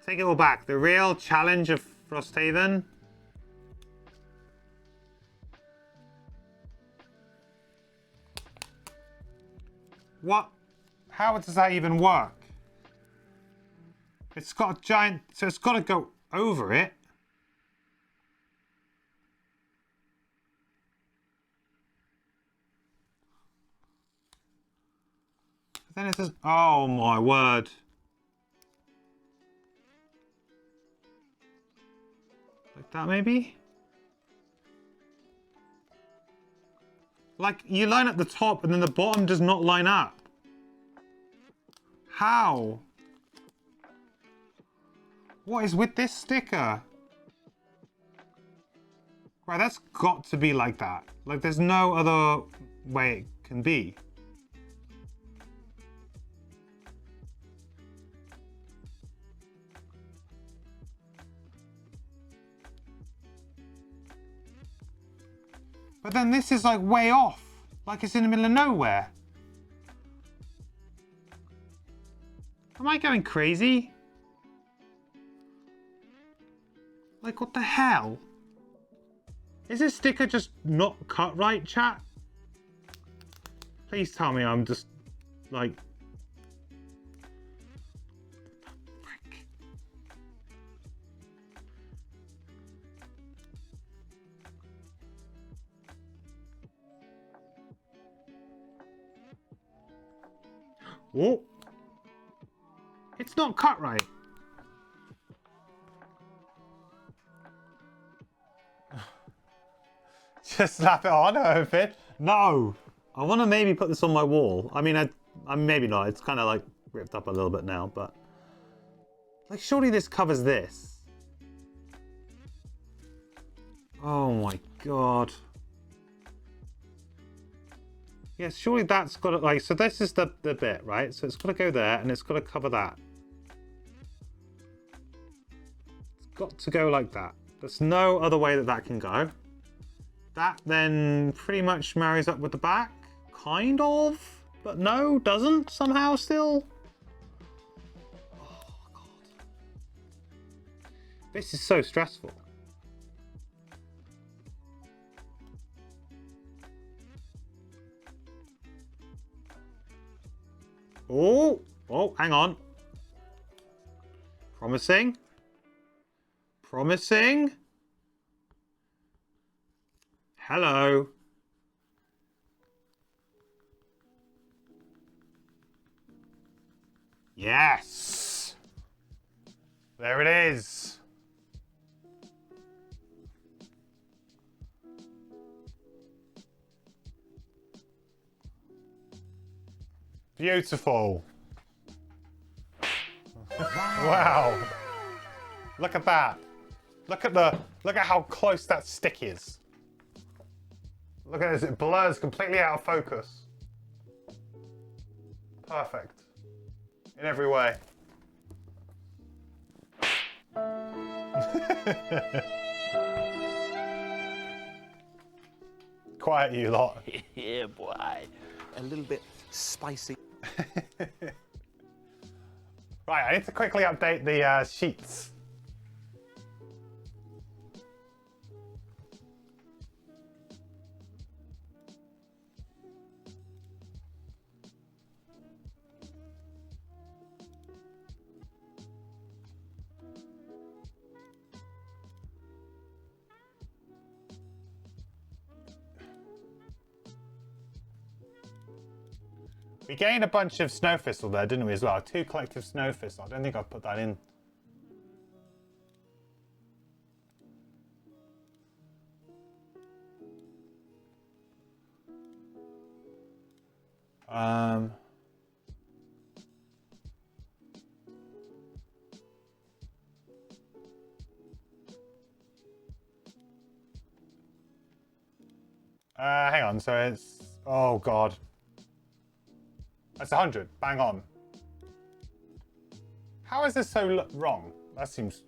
Take it all back. The real challenge of Frosthaven . What? How does that even work? It's got a giant, so it's got to go over it. Then it says, oh my word. Like that, maybe? Like, you line up the top and then the bottom does not line up. How? What is with this sticker? Right, that's got to be like that. Like, there's no other way it can be. But then this is like way off. Like it's in the middle of nowhere. Am I going crazy? Like, what the hell? Is this sticker just not cut right, chat? Please tell me I'm just, like... Frick. Oh! It's not cut right. Just slap it on, I hope it. No! I want to maybe put this on my wall. I mean, I'm maybe not. It's kind of like ripped up a little bit now, but... Like, surely this covers this. Oh my god. Yeah, surely that's got to, like, so this is the bit, right? So it's got to go there, and it's got to cover that. It's got to go like that. There's no other way that that can go. That then pretty much marries up with the back. Kind of. But no, doesn't somehow still. Oh, God. This is so stressful. Oh, hang on. Promising. Promising. Hello. Yes. There it is. Beautiful. Wow. Look at that. Look at how close that stick is. Look at this, it blurs completely out of focus. Perfect. In every way. Quiet, you lot. Yeah, boy. A little bit spicy. Right, I need to quickly update the sheets. We gained a bunch of snow thistle there, didn't we, as well? 2 collective snow thistle. I don't think I've put that in. Hang on, so it's... Oh, God. That's 100. Bang on. How is this so wrong? That seems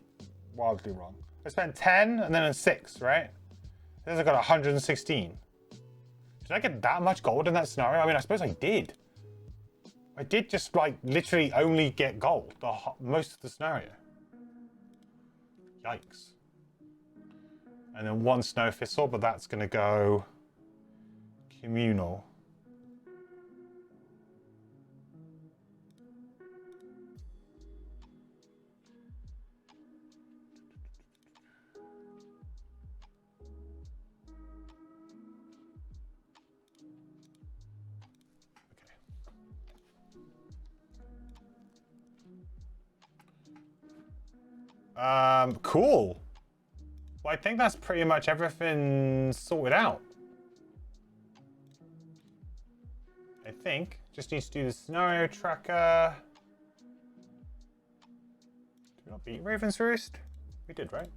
wildly wrong. I spent 10 and then a 6, right? This has got 116. Did I get that much gold in that scenario? I mean, I suppose I did. I did just, like, literally only get gold most of the scenario. Yikes. And then 1 snow thistle, but that's going to go communal. Cool. I think that's pretty much everything sorted out. I think. Just need to do the scenario tracker. Did we not beat Raven's Roost? We did, right?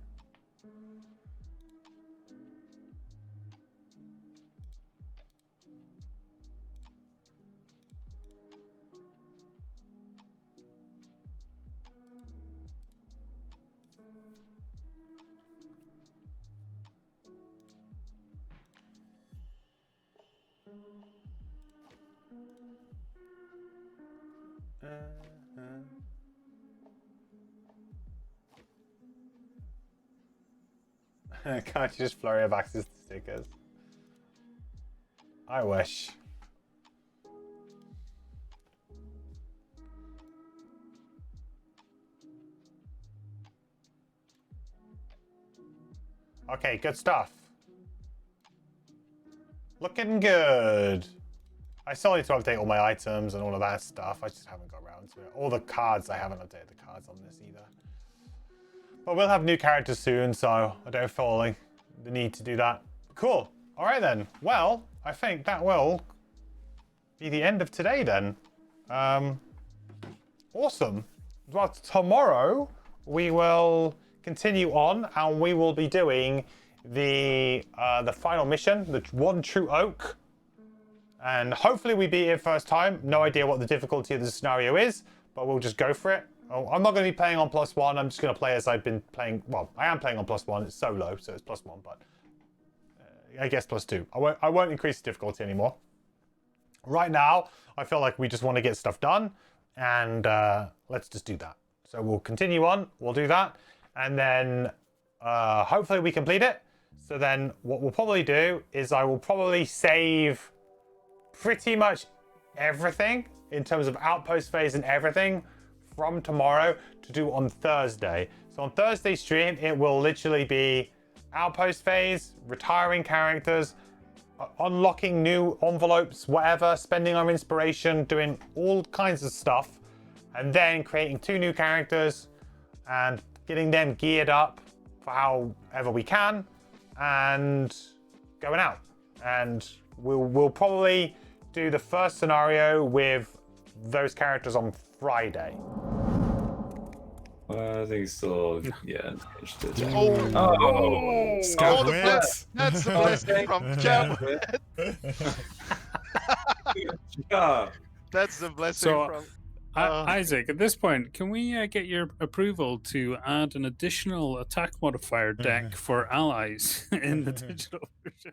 Can't you just flurry of access to stickers? I wish. Okay, good stuff. Looking good. I still need to update all my items and all of that stuff. I just haven't got around to it. All the cards, I haven't updated the cards on this either. But we'll have new characters soon, so I don't feel like the need to do that. Cool. All right then. Well, I think that will be the end of today then. Awesome. Well, tomorrow we will continue on and we will be doing the final mission, the One True Oak. And hopefully we beat it first time. No idea what the difficulty of the scenario is, but we'll just go for it. Oh, I'm not going to be playing on +1. I'm just going to play as I've been playing. Well, I am playing on +1. It's solo, so it's +1, but I guess +2. I won't increase the difficulty anymore. Right now, I feel like we just want to get stuff done, and let's just do that. So we'll continue on. We'll do that, and then hopefully we complete it. So then what we'll probably do is I will probably save pretty much everything in terms of Outpost Phase and everything from tomorrow to do on Thursday. So on Thursday's stream, it will literally be Outpost Phase, retiring characters, unlocking new envelopes, whatever, spending our inspiration, doing all kinds of stuff, and then creating 2 new characters and getting them geared up for however we can and going out. And we'll probably do the first scenario with those characters on Friday. I think so. Yeah. Oh, Scout that's the blessing from Jam. Yeah. That's the blessing from. Isaac, at this point, can we get your approval to add an additional attack modifier deck for allies in the digital version?